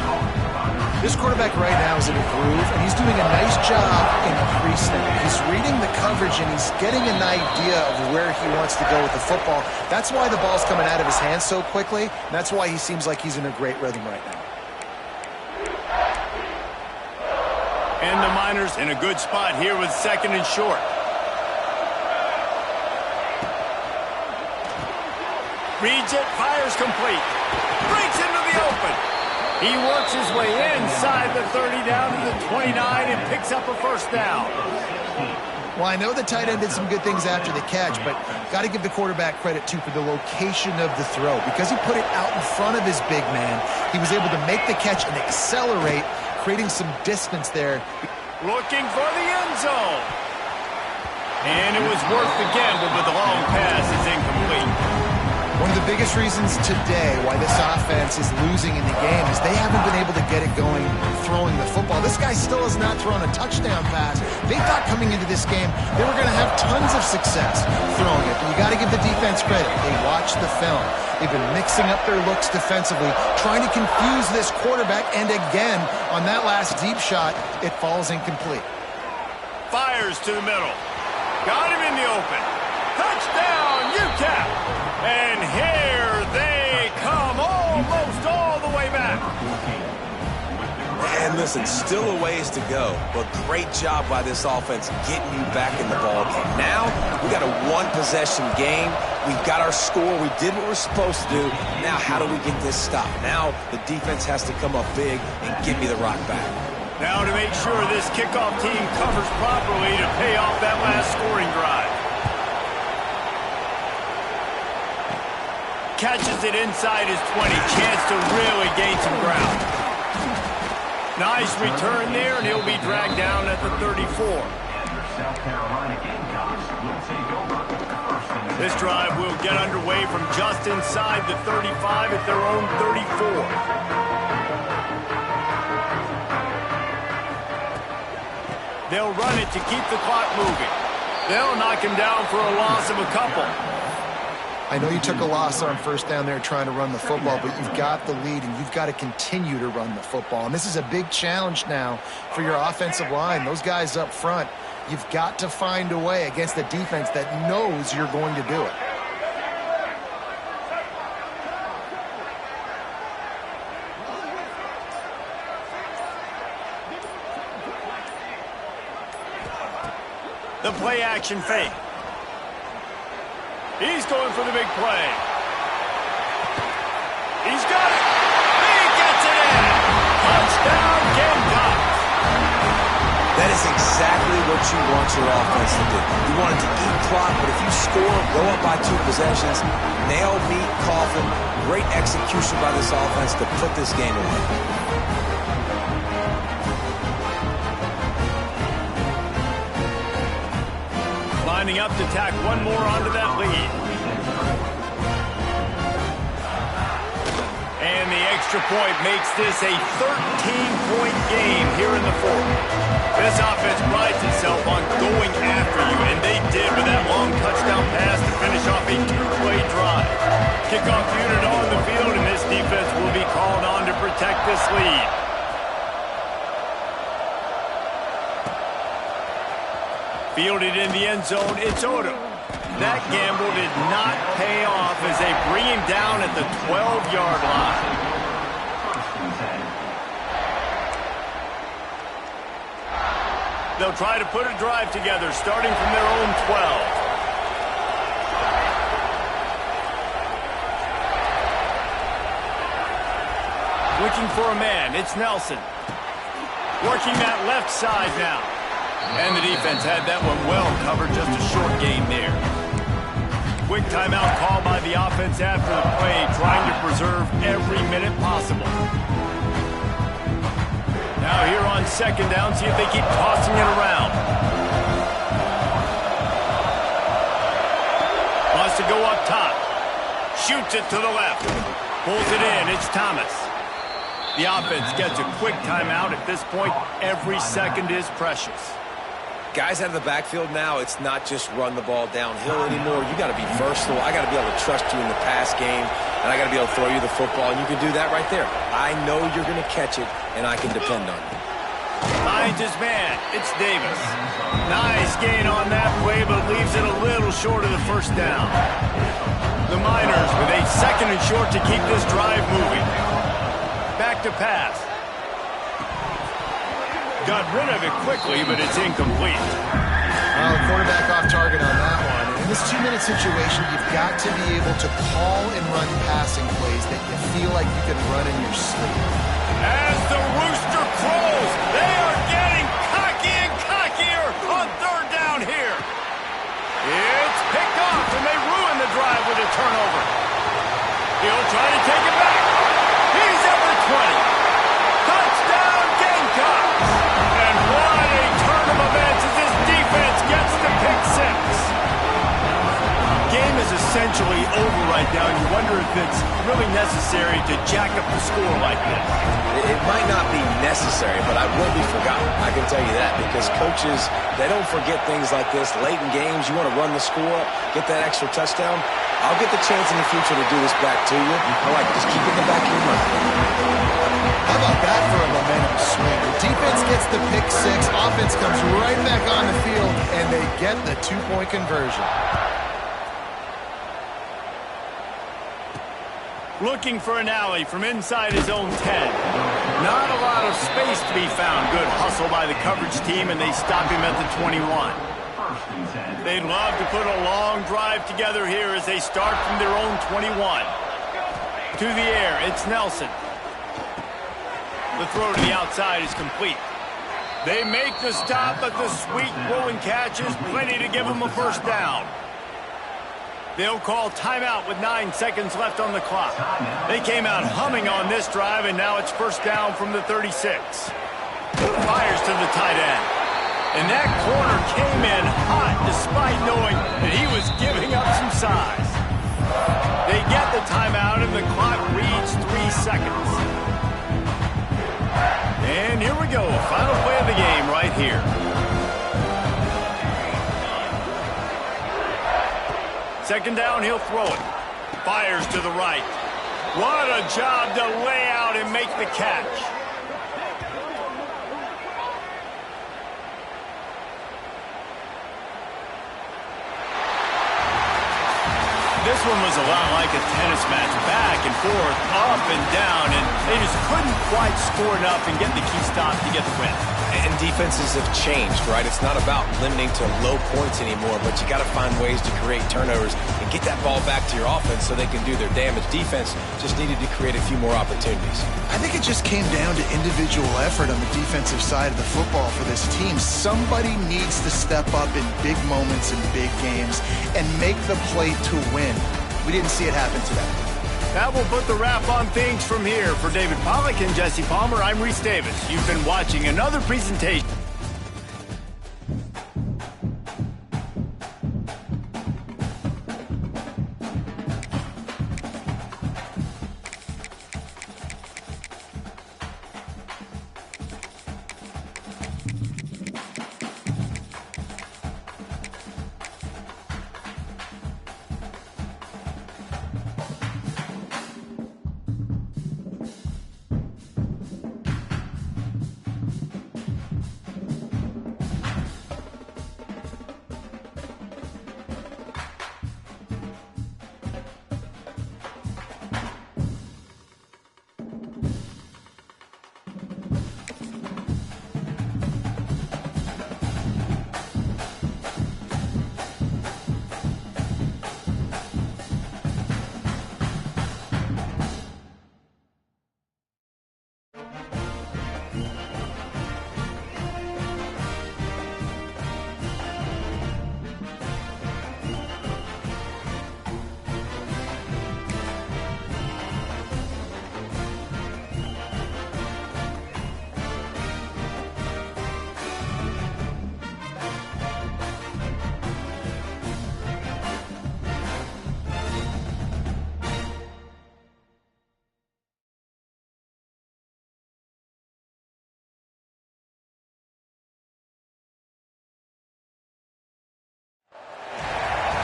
This quarterback right now is in a groove, and he's doing a nice job increasing it. He's reading the coverage, and he's getting an idea of where he wants to go with the football. That's why the ball's coming out of his hands so quickly, and that's why he seems like he's in a great rhythm right now. And the Miners in a good spot here with second and short. Reads it, fires complete. Breaks into the open. He works his way inside the 30 down to the 29 and picks up a first down. Well, I know the tight end did some good things after the catch, but got to give the quarterback credit, too, for the location of the throw. Because he put it out in front of his big man, he was able to make the catch and accelerate, creating some distance there. Looking for the end zone. And it was worth the gamble, but the long pass is incomplete. One of the biggest reasons today why this offense is losing in the game is they haven't been able to get it going throwing the football. This guy still has not thrown a touchdown pass. They thought coming into this game they were going to have tons of success throwing it. But you got to give the defense credit. They watched the film. They've been mixing up their looks defensively, trying to confuse this quarterback. And again, on that last deep shot, it falls incomplete. Fires to the middle. Got him in the open. Touchdown, UTEP. And here they come, almost all the way back. And listen, still a ways to go, but great job by this offense getting you back in the ballgame. Now, we got a one-possession game. We've got our score. We did what we're supposed to do. Now, how do we get this stop? Now, the defense has to come up big and give me the rock back. Now to make sure this kickoff team covers properly to pay off that last scoring drive. Catches it inside his 20. Chance to really gain some ground. Nice return there, and he'll be dragged down at the 34. This drive will get underway from just inside the 35 at their own 34. They'll run it to keep the clock moving. They'll knock him down for a loss of a couple. I know you took a loss on first down there trying to run the football, but you've got the lead, and you've got to continue to run the football. And this is a big challenge now for your offensive line. Those guys up front, you've got to find a way against a defense that knows you're going to do it. The play action fake. He's going for the big play. He's got it. He gets it in. Touchdown, Gamecocks. That is exactly what you want your offense to do. You want it to eat clock, but if you score, go up by 2 possessions, nail, meet, coffin, great execution by this offense to put this game away. Lining up to tack one more onto that lead. And the extra point makes this a 13-point game here in the fourth. This offense prides itself on going after you, and they did with that long touchdown pass to finish off a 2-play drive. Kickoff unit on the field, and this defense will be called on to protect this lead. Fielded in the end zone, it's Odom. That gamble did not pay off as they bring him down at the 12-yard line. They'll try to put a drive together, starting from their own 12. Looking for a man, it's Nelson. Working that left side now. And the defense had that one well covered, just a short gain there. Quick timeout call by the offense after the play, trying to preserve every minute possible. Now here on second down, see if they keep tossing it around. Wants to go up top. Shoots it to the left. Pulls it in, it's Thomas. The offense gets a quick timeout. At this point, every second is precious. Guys out of the backfield now, it's not just run the ball downhill anymore. You got to be versatile. I got to be able to trust you in the pass game, and I got to be able to throw you the football, and you can do that right there. I know you're going to catch it, and I can depend on you. Finds his man. It's Davis. Nice gain on that play, but leaves it a little short of the first down. The Miners with a second and short to keep this drive moving. Back to pass. Got rid of it quickly, but it's incomplete. Well, the quarterback off target on that one. In this 2-minute situation, you've got to be able to call and run passing plays that you feel like you can run in your sleep. As the rooster crows, they are getting cocky and cockier on third down here. It's picked off, and they ruin the drive with a turnover. He'll try to take it back. He's at the 20. Touchdown, Gamecocks. And what a turn of events as this defense gets the pick six. Game is essentially over right now. You wonder if it's really necessary to jack up the score like this. It might not be necessary, but it will be forgotten. I can tell you that, because coaches, they don't forget things like this. Late in games, you want to run the score, get that extra touchdown. I'll get the chance in the future to do this back to you. I like it. Just keep it in the back of your mind. How about that for a momentum swing? The defense gets the pick six, offense comes right back on the field, and they get the 2-point conversion. Looking for an alley from inside his own 10. Not a lot of space to be found. Good hustle by the coverage team, and they stop him at the 21. They'd love to put a long drive together here as they start from their own 21. To the air, it's Nelson. The throw to the outside is complete. They make the stop, but the sweet rolling catch is plenty to give them a first down. They'll call timeout with 9 seconds left on the clock. They came out humming on this drive, and now it's first down from the 36. Fires to the tight end. And that corner came in hot despite knowing that he was giving up some size. They get the timeout, and the clock reads 3 seconds. And here we go. Final play of the game right here. Second down, he'll throw it. Fires to the right. What a job to lay out and make the catch. This one was a lot like a tennis match, back and forth, up and down, and they just couldn't quite score enough and get the key stop to get the win. And defenses have changed, right? It's not about limiting to low points anymore, but you got to find ways to create turnovers and get that ball back to your offense so they can do their damage. Defense just needed to create a few more opportunities. I think it just came down to individual effort on the defensive side of the football for this team. Somebody needs to step up in big moments in big games and make the play to win. We didn't see it happen today. That will put the wrap on things from here. For David Pollack and Jesse Palmer, I'm Reese Davis. You've been watching another presentation.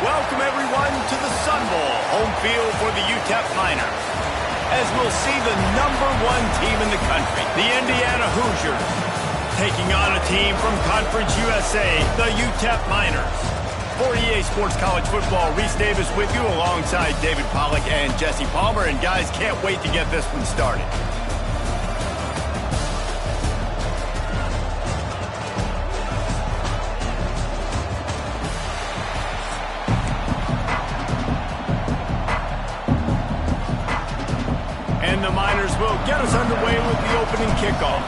Welcome, everyone, to the Sun Bowl, home field for the UTEP Miners. As we'll see the #1 team in the country, the Indiana Hoosiers, taking on a team from Conference USA, the UTEP Miners. For EA Sports College Football, Reese Davis with you alongside David Pollack and Jesse Palmer. And guys, can't wait to get this one started. And the Miners will get us underway with the opening kickoff.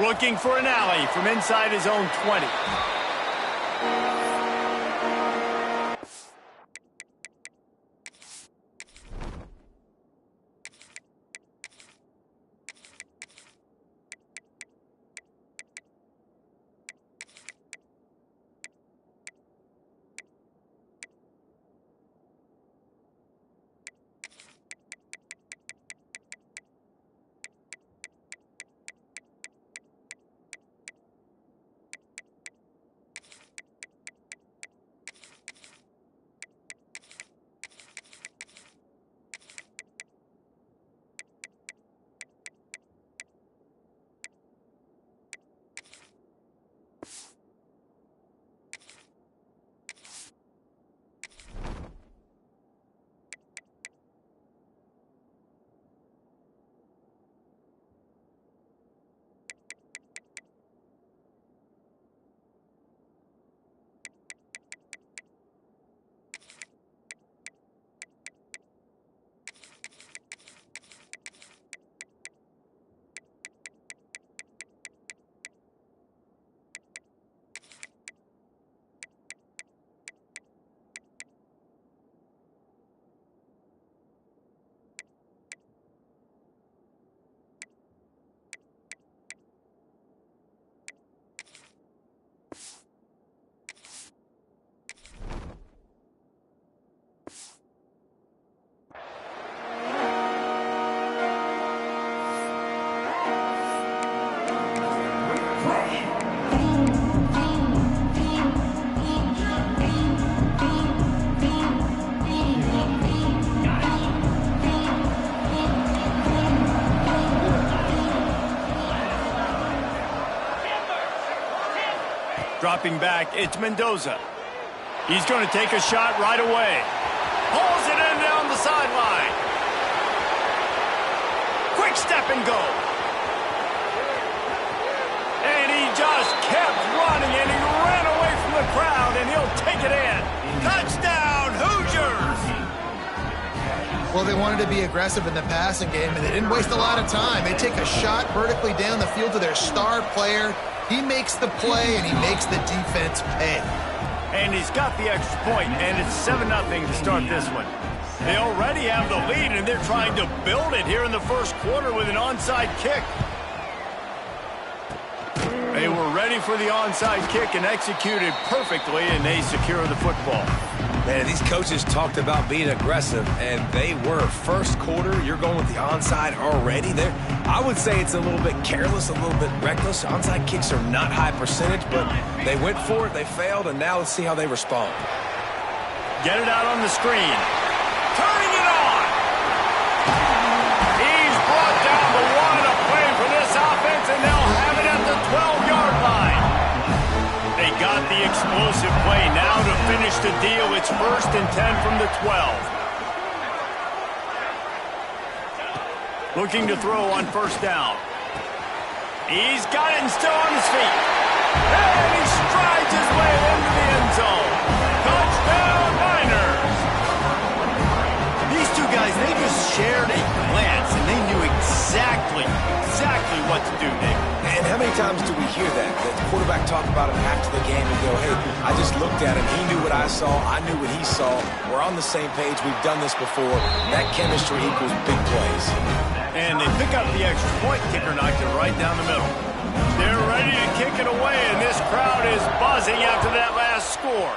Looking for an alley from inside his own 20. Dropping back, it's Mendoza. He's going to take a shot right away. Pulls it in down the sideline. Quick step and go. And he just kept running, and he ran away from the crowd, and he'll take it in. Touchdown, Hoosiers! Well, they wanted to be aggressive in the passing game, and they didn't waste a lot of time. They take a shot vertically down the field to their star player. He makes the play, and he makes the defense pay. And he's got the extra point, and it's 7-0 to start this one. They already have the lead, and they're trying to build it here in the first quarter with an onside kick. They were ready for the onside kick and executed perfectly, and they secure the football. Man, these coaches talked about being aggressive, and they were. First quarter, you're going with the onside already there. I would say it's a little bit careless, a little bit reckless. Onside kicks are not high percentage, but they went for it, they failed, and now let's see how they respond. Get it out on the screen. Turning it on. He's brought down the one, a play for this offense, and they'll have it at the 12-yard line. They got the explosive play now to finish the deal. It's 1st and 10 from the 12. Looking to throw on first down. He's got it and still on his feet. And he strides his way into the end zone. Touchdown, Niners! These two guys, they just shared a glance, and they knew exactly what to do, Nick. And how many times do we hear that? The quarterback talk about him after the game and go, hey, I just looked at him. He knew what I saw. I knew what he saw. We're on the same page. We've done this before. That chemistry equals big plays. And they pick up the extra point. Kicker knocked it right down the middle. They're ready to kick it away, and this crowd is buzzing after that last score.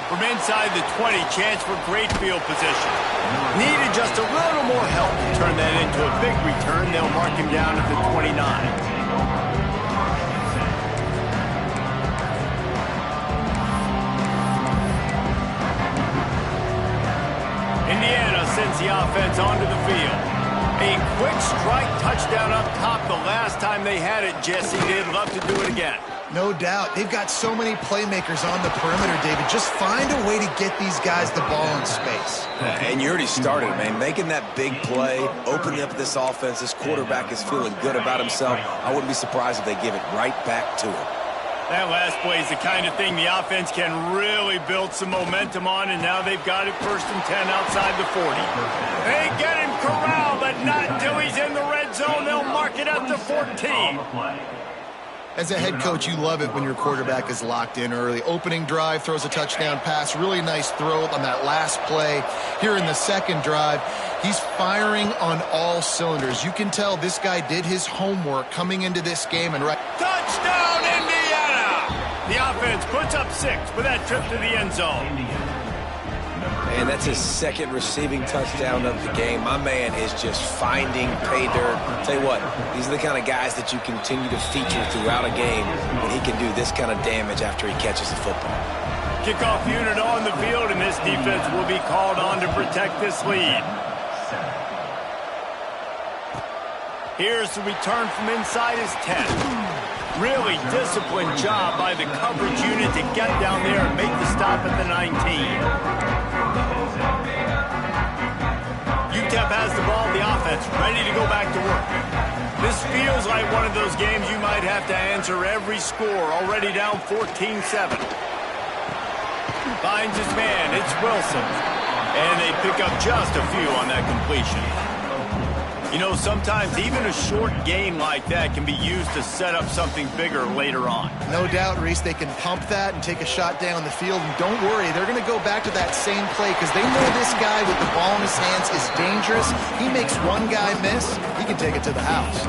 From inside the 20, chance for great field position. Needed just a little more help to turn that into a big return. They'll mark him down at the 29. Indiana sends the offense onto the field. A quick strike touchdown up top the last time they had it, Jesse. They'd love to do it again. No doubt. They've got so many playmakers on the perimeter, David. Just find a way to get these guys the ball in space. And you already started, man. Making that big play, opening up this offense. This quarterback is feeling good about himself. I wouldn't be surprised if they give it right back to him. That last play is the kind of thing the offense can really build some momentum on, and now they've got it 1st and 10 outside the 40. They get him corralled, but not until he's in the red zone. They'll mark it at the 14. As a head coach, you love it when your quarterback is locked in early. Opening drive, throws a touchdown pass. Really nice throw on that last play. Here in the second drive, he's firing on all cylinders. You can tell this guy did his homework coming into this game. And Touchdown, Indiana! The offense puts up 6 with that trip to the end zone. And that's his second receiving touchdown of the game. My man is just finding pay dirt. Tell you what, these are the kind of guys that you continue to feature throughout a game when he can do this kind of damage after he catches the football. Kickoff unit on the field, and this defense will be called on to protect this lead. Here's the return from inside his 10. Really disciplined job by the coverage unit to get down there and make the stop at the 19. UTEP has the ball, the offense ready to go back to work. This feels like one of those games you might have to answer every score, already down 14-7. Finds his man, it's Wilson. And they pick up just a few on that completion. You know, sometimes even a short game like that can be used to set up something bigger later on. No doubt, Reese, they can pump that and take a shot down the field. And don't worry, they're going to go back to that same play because they know this guy with the ball in his hands is dangerous. He makes one guy miss, he can take it to the house.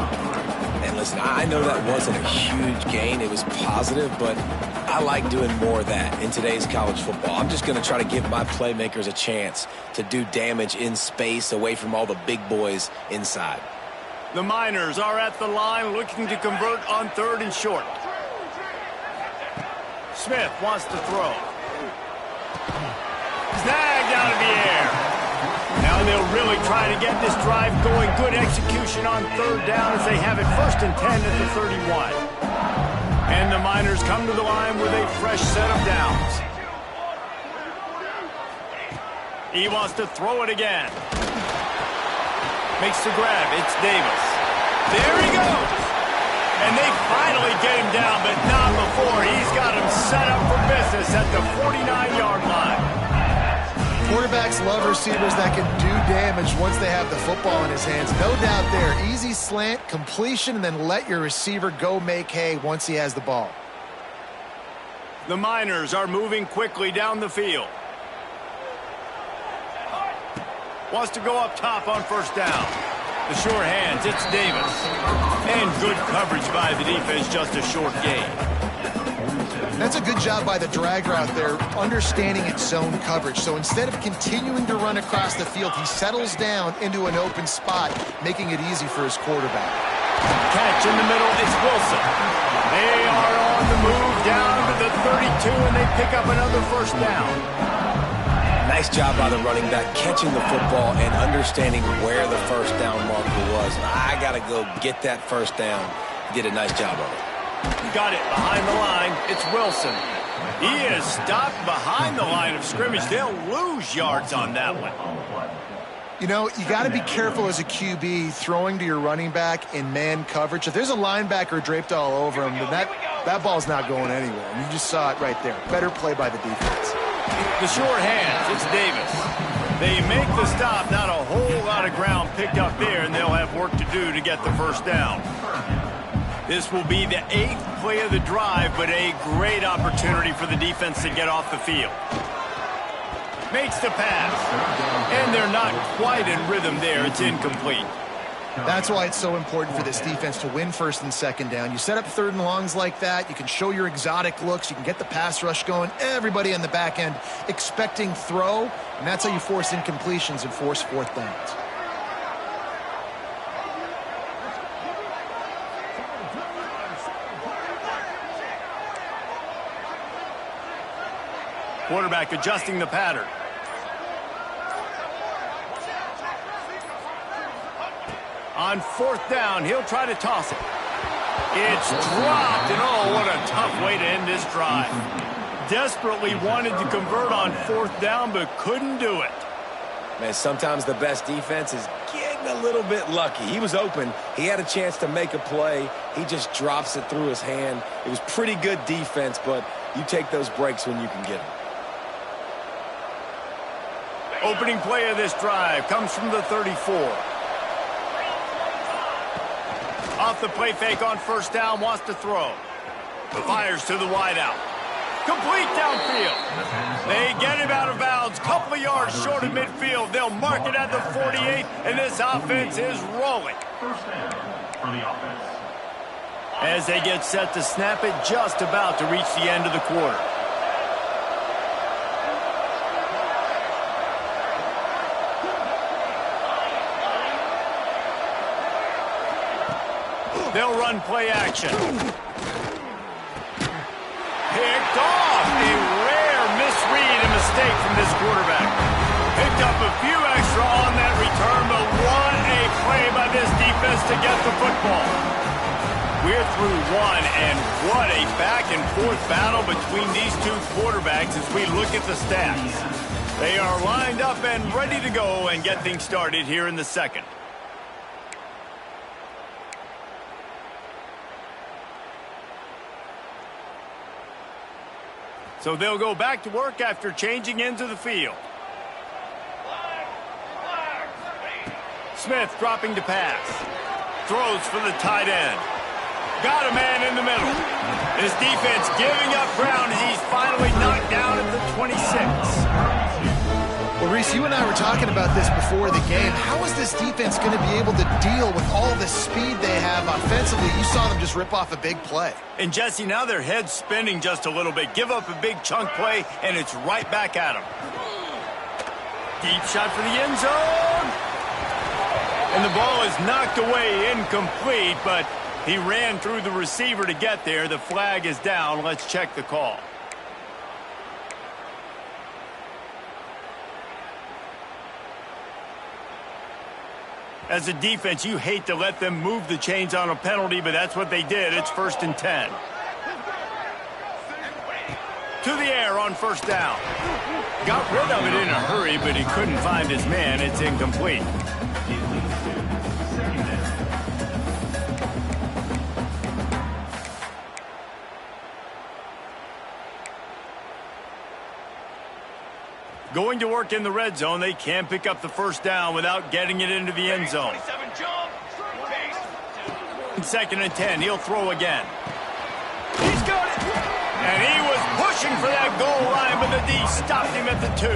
And listen, I know that wasn't a huge gain. It was positive, but I like doing more of that in today's college football. I'm just going to try to give my playmakers a chance to do damage in space away from all the big boys inside. The Miners are at the line looking to convert on 3rd and short. Smith wants to throw. Snagged out of the air. Now they'll really try to get this drive going. Good execution on 3rd down as they have it 1st and 10 at the 31. And the Miners come to the line with a fresh set of downs. He wants to throw it again. Makes the grab. It's Davis. There he goes. And they finally get him down, but not before. He's got him set up for business at the 49-yard line. Quarterbacks love receivers that can do damage once they have the football in his hands. No doubt there. Easy slant, completion, and then let your receiver go make hay once he has the ball. The Miners are moving quickly down the field. Wants to go up top on first down. The sure hands, it's Davis. And good coverage by the defense, just a short gain. That's a good job by the drag route there, understanding its zone coverage. So instead of continuing to run across the field, he settles down into an open spot, making it easy for his quarterback. Catch in the middle, it's Wilson. They are on the move down to the 32, and they pick up another first down. Nice job by the running back, catching the football and understanding where the first down marker was. And I got to go get that first down. He did a nice job of it. Got it behind the line. It's Wilson. He is stopped behind the line of scrimmage. They'll lose yards on that one. You know, you got to be careful as a QB throwing to your running back in man coverage. If there's a linebacker draped all over him, then that ball's not going anywhere. And you just saw it right there. Better play by the defense. The sure hands, it's Davis. They make the stop, not a whole lot of ground picked up there, and they'll have work to do to get the first down. This will be the 8th play of the drive, but a great opportunity for the defense to get off the field. Makes the pass, and they're not quite in rhythm there. It's incomplete. That's why it's so important for this defense to win first and second down. You set up third and longs like that, you can show your exotic looks, you can get the pass rush going, everybody on the back end expecting throw, and that's how you force incompletions and force fourth downs. Quarterback adjusting the pattern. On fourth down, he'll try to toss it. It's dropped, and oh, what a tough way to end this drive. Desperately wanted to convert on fourth down, but couldn't do it. Man, sometimes the best defense is getting a little bit lucky. He was open. He had a chance to make a play. He just drops it through his hand. It was pretty good defense, but you take those breaks when you can get them. Opening play of this drive comes from the 34. Off the play fake on first down, wants to throw. Fires to the wideout. Complete downfield. They get him out of bounds. Couple of yards short of midfield. They'll mark it at the 48, and this offense is rolling. First down for the offense. As they get set to snap it, just about to reach the end of the quarter. They'll run play action. Picked off. A rare misread and mistake from this quarterback. Picked up a few extra on that return, but what a play by this defense to get the football. We're through one, and what a back-and-forth battle between these two quarterbacks as we look at the stats. They are lined up and ready to go and get things started here in the second. So they'll go back to work after changing into the field. Smith dropping to pass. Throws for the tight end. Got a man in the middle. His defense giving up ground as he's finally knocked down at the 26. Well, Reese, you and I were talking about this before the game. How is this defense going to be able to deal with all the speed they have offensively? You saw them just rip off a big play. And, Jesse, now their head's spinning just a little bit. Give up a big chunk play, and it's right back at them. Deep shot for the end zone. And the ball is knocked away, incomplete, but he ran through the receiver to get there. The flag is down. Let's check the call. As a defense, you hate to let them move the chains on a penalty, but that's what they did. It's 1st and 10. To the air on first down. Got rid of it in a hurry, but he couldn't find his man. It's incomplete. Going to work in the red zone. They can't pick up the first down without getting it into the end zone. 2nd and 10. He'll throw again. He's got it. And he was pushing for that goal line, but the D stopped him at the 2.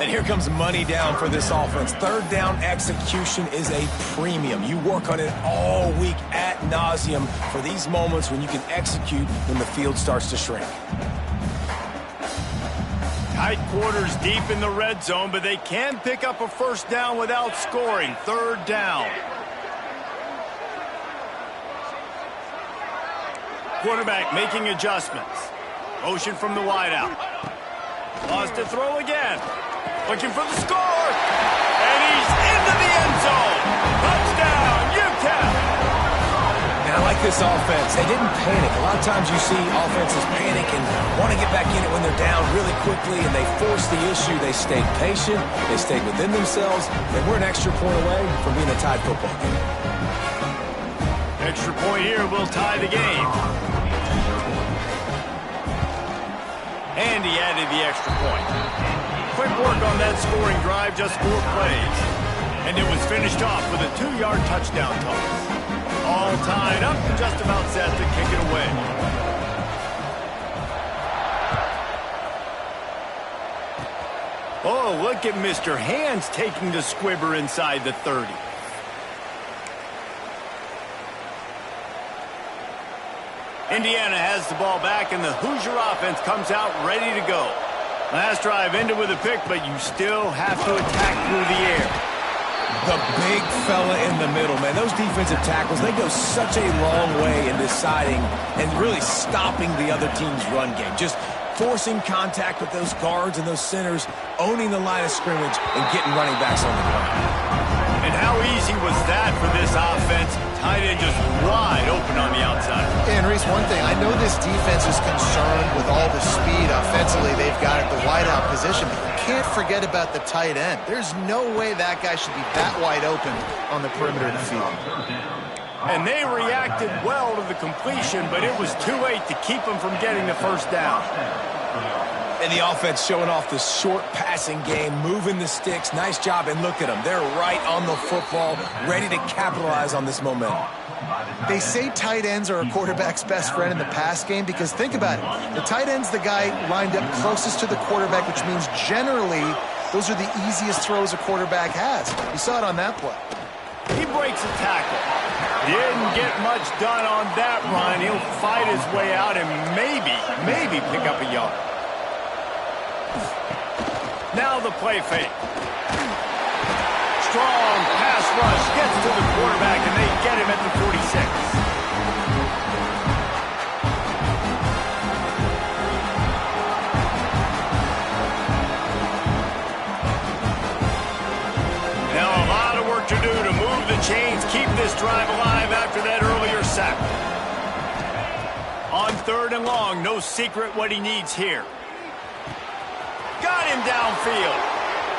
And here comes money down for this offense. 3rd down execution is a premium. You work on it all week ad nauseum for these moments when you can execute when the field starts to shrink. Tight quarters deep in the red zone, but they can pick up a first down without scoring. 3rd down. Quarterback making adjustments. Motion from the wideout. Lost to throw again. Looking for the score. And he's into the end zone. Touchdown, UTEP. And I like this offense. They didn't panic. A lot of times you see offenses panic and want to get back in it when they're down really quickly, and they force the issue. They stayed patient. They stayed within themselves. And we're an extra point away from being a tied football game. Extra point here will tie the game. And he added the extra point. Quick work on that scoring drive, just 4 plays. And it was finished off with a 2-yard touchdown toss. All tied up, just about set to kick it away. Oh, look at Mr. Hands taking the squibber inside the 30. Indiana has the ball back, and the Hoosier offense comes out ready to go. Last drive ended with a pick, but you still have to attack through the air. The big fella in the middle, man. Those defensive tackles, they go such a long way in deciding and really stopping the other team's run game. Just forcing contact with those guards and those centers, owning the line of scrimmage, and getting running backs on the ground. And how easy was that for this offense? Tight end just wide open on the outside. And Reese, one thing, I know this defense is concerned with all the speed offensively they've got at the wideout position, but you can't forget about the tight end. There's no way that guy should be that wide open on the perimeter of the field. And they reacted well to the completion, but it was too late to keep them from getting the first down. And the offense showing off the short passing game, moving the sticks. Nice job, and look at them. They're right on the football, ready to capitalize on this momentum. They say tight ends are a quarterback's best friend in the pass game because think about it. The tight end's the guy lined up closest to the quarterback, which means generally those are the easiest throws a quarterback has. You saw it on that play. He breaks a tackle. Didn't get much done on that run. He'll fight his way out and maybe pick up a yard. Now the play fake. Strong pass rush gets to the quarterback, and they get him at the 46. Now a lot of work to do to move the chains, keep this drive alive after that earlier sack. On 3rd and long, no secret what he needs here. Got him downfield.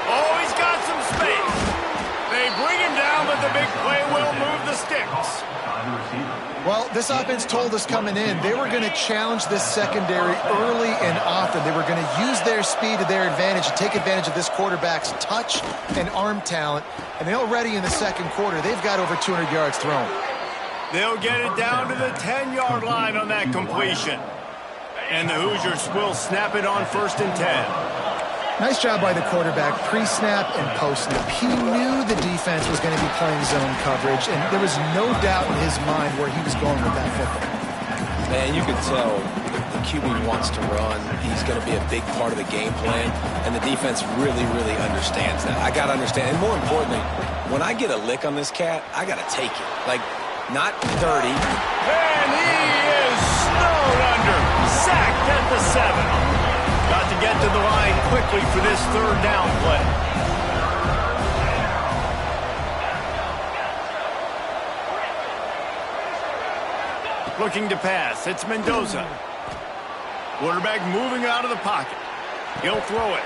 Oh, he's got some space. They bring him down, but the big play will move the sticks. Well, this offense told us coming in they were going to challenge this secondary early and often. They were going to use their speed to their advantage and take advantage of this quarterback's touch and arm talent. And they already in the second quarter, they've got over 200 yards thrown. They'll get it down to the 10-yard line on that completion. And the Hoosiers will snap it on 1st and 10. Nice job by the quarterback, pre-snap and post-snap. He knew the defense was going to be playing zone coverage, and there was no doubt in his mind where he was going with that football. Man, you can tell the QB wants to run. He's going to be a big part of the game plan, and the defense really, really understands that. I got to understand, and more importantly, when I get a lick on this cat, I got to take it. Like, not 30. And he is snowed under. Sacked at the 7. Got to get to the line quickly for this 3rd down play. Looking to pass. It's Mendoza. Quarterback moving out of the pocket. He'll throw it.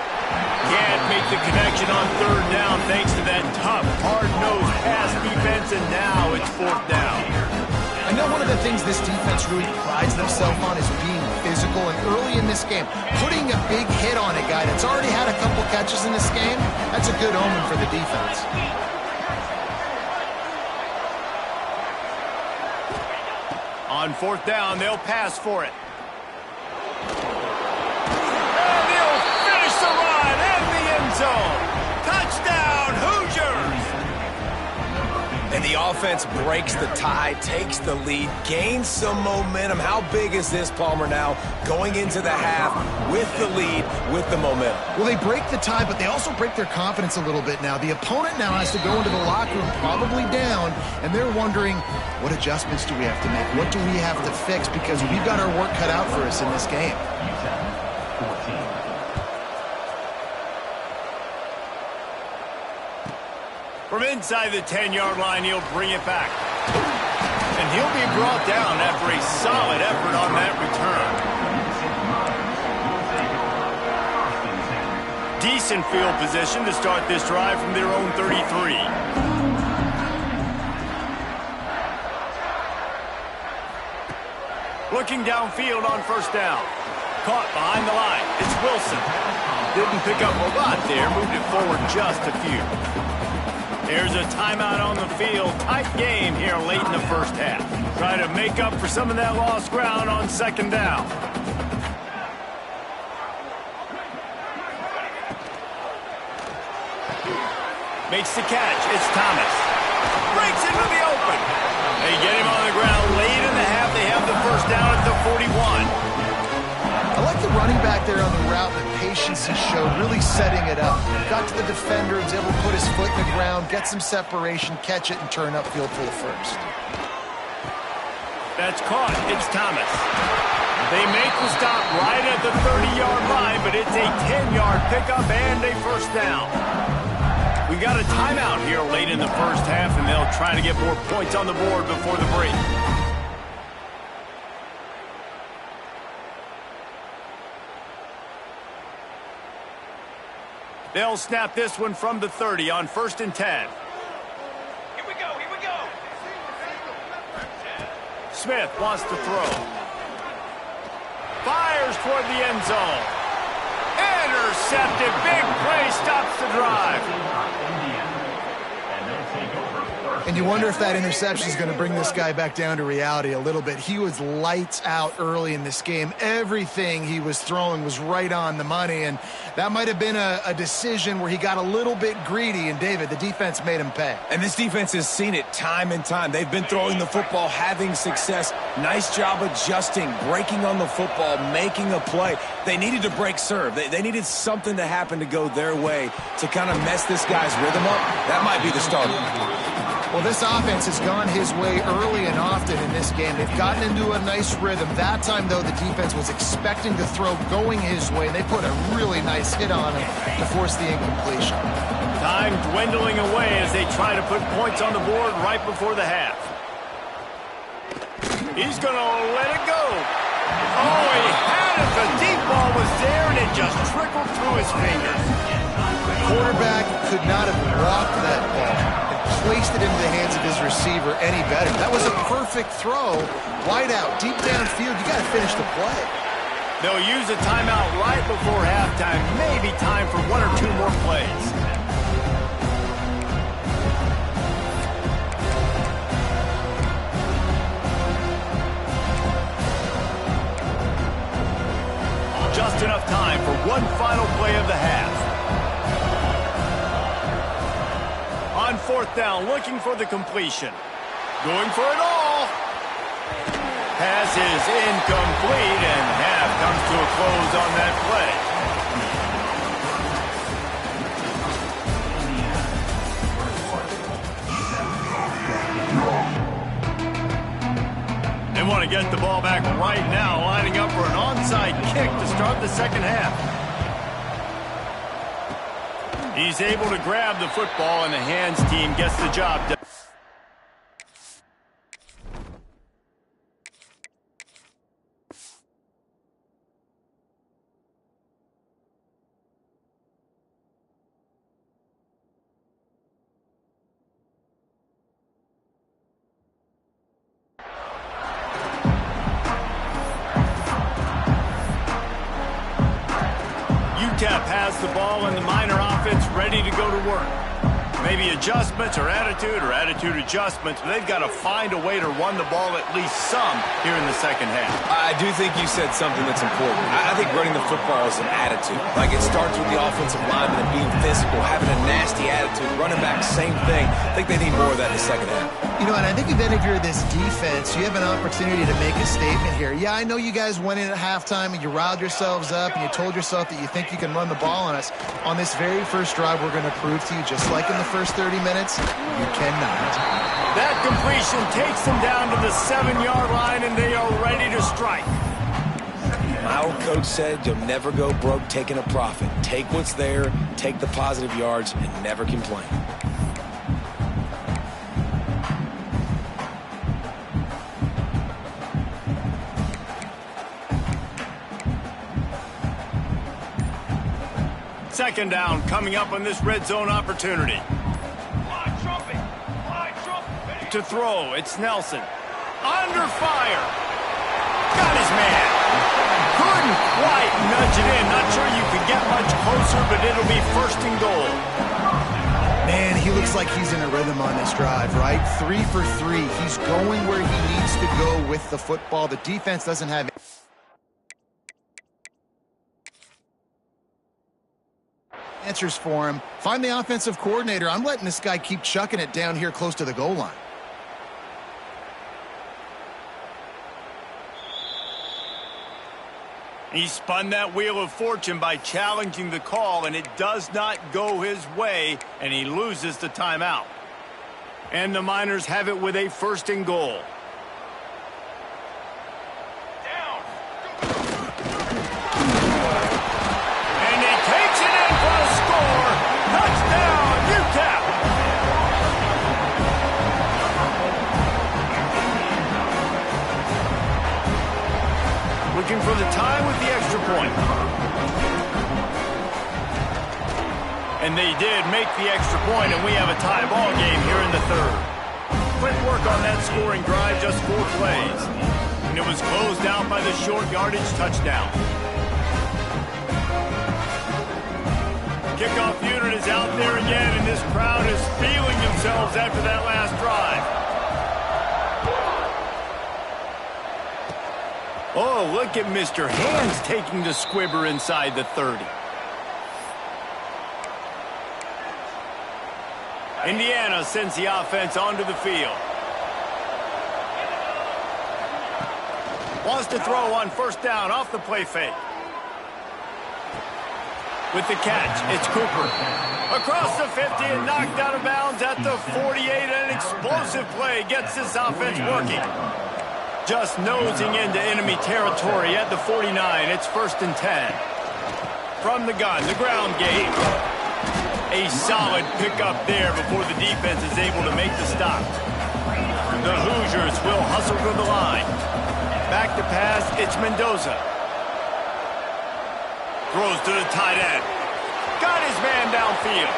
Can't make the connection on third down thanks to that tough, hard-nosed pass defense, and now it's fourth down. I know one of the things this defense really prides themselves on is being physical, and early in this game, putting a big hit on a guy that's already had a couple catches in this game, that's a good omen for the defense. On fourth down, they'll pass for it. And they'll finish the run in the end zone. Touchdown, Hoosiers! And the offense breaks the tie, takes the lead, gains some momentum. How big is this, Palmer, now going into the half with the lead, with the momentum? Well, they break the tie, but they also break their confidence a little bit now. The opponent now has to go into the locker room probably down, and they're wondering, what adjustments do we have to make? What do we have to fix? Because we've got our work cut out for us in this game. From inside the 10-yard line, he'll bring it back. And he'll be brought down after a solid effort on that return. Decent field position to start this drive from their own 33. Looking downfield on first down. Caught behind the line. It's Wilson. Didn't pick up a lot there. Moved it forward just a few. There's a timeout on the field. Tight game here late in the first half. Try to make up for some of that lost ground on second down. Makes the catch. It's Thomas. Breaks into the open. They get him on the ground late in the half. They have the first down at the 41. I like the running back there on the route, the patience he showed, really setting it up. Got to the defender, was able to put his foot in the ground, get some separation, catch it, and turn upfield for the first. That's caught. It's Thomas. They make the stop right at the 30-yard line, but it's a 10-yard pickup and a first down. We got a timeout here late in the first half, and they'll try to get more points on the board before the break. They'll snap this one from the 30 on 1st and 10. Here we go, here we go. Smith wants to throw. Fires toward the end zone. Intercepted. Big play stops the drive. And you wonder if that interception is going to bring this guy back down to reality a little bit. He was lights out early in this game. Everything he was throwing was right on the money, and that might have been a decision where he got a little bit greedy, and David, the defense made him pay. And this defense has seen it time and time. They've been throwing the football, having success. Nice job adjusting, breaking on the football, making a play. They needed to break serve. They needed something to happen to go their way to kind of mess this guy's rhythm up. That might be the starter. Well, this offense has gone his way early and often in this game. They've gotten into a nice rhythm. That time, though, the defense was expecting the throw going his way. They put a really nice hit on him to force the incompletion. Time dwindling away as they try to put points on the board right before the half. He's going to let it go. Oh, he had it. The deep ball was there, and it just trickled through his fingers. The quarterback could not have walked that ball. Placed it into the hands of his receiver any better. That was a perfect throw. Wide out, deep downfield. You got to finish the play. They'll use a timeout right before halftime. Maybe time for one or two more plays. Just enough time for one final play of the half. On 4th down, looking for the completion. Going for it all. Pass is incomplete, and half comes to a close on that play. They want to get the ball back right now, lining up for an onside kick to start the second half. He's able to grab the football, and the hands team gets the job done. UTEP has the ball and the Miner offense ready to go to work. Maybe adjustments or attitude adjustments, but they've got to find a way to run the ball at least some here in the second half. I do think you said something that's important. I think running the football is an attitude. Like, it starts with the offensive lineman and being physical, having a nasty attitude. Running back, same thing. I think they need more of that in the second half. You know, and I think even if you're this defense, you have an opportunity to make a statement here. Yeah, I know you guys went in at halftime and you riled yourselves up and you told yourself that you think you can run the ball on us. On this very first drive, we're going to prove to you, just like in the first 30 minutes, you cannot. That completion takes them down to the 7-yard line, and they are ready to strike. My old coach said you'll never go broke taking a profit. Take what's there, take the positive yards, and never complain. Second down coming up on this red zone opportunity. To throw, it's Nelson. Under fire. Got his man. Couldn't quite nudge it in. Not sure you could get much closer, but it'll be first and goal. Man, he looks like he's in a rhythm on this drive, right? 3 for 3. He's going where he needs to go with the football. The defense doesn't have answers for him. Find the offensive coordinator. I'm letting this guy keep chucking it down here close to the goal line. He spun that wheel of fortune by challenging the call, and it does not go his way, and he loses the timeout. And the Miners have it with a first and goal. And he takes it in for a score. Touchdown, UTEP! Looking for the tie with the extra point. And they did make the extra point, and we have a tie ball game here in the third. Quick work on that scoring drive, just 4 plays. And it was closed out by the short yardage touchdown. Kickoff unit is out there again, and this crowd is feeling themselves after that last drive. Oh, look at Mr. Hands taking the squibber inside the 30. Indiana sends the offense onto the field. Wants to throw on first down off the play fake. With the catch, it's Cooper. Across the 50 and knocked out of bounds at the 48. An explosive play gets this offense working. Just nosing into enemy territory at the 49. It's first and 10. From the gun, the ground game. A solid pickup there before the defense is able to make the stop. The Hoosiers will hustle to the line. Back to pass, it's Mendoza. Throws to the tight end. Got his man downfield.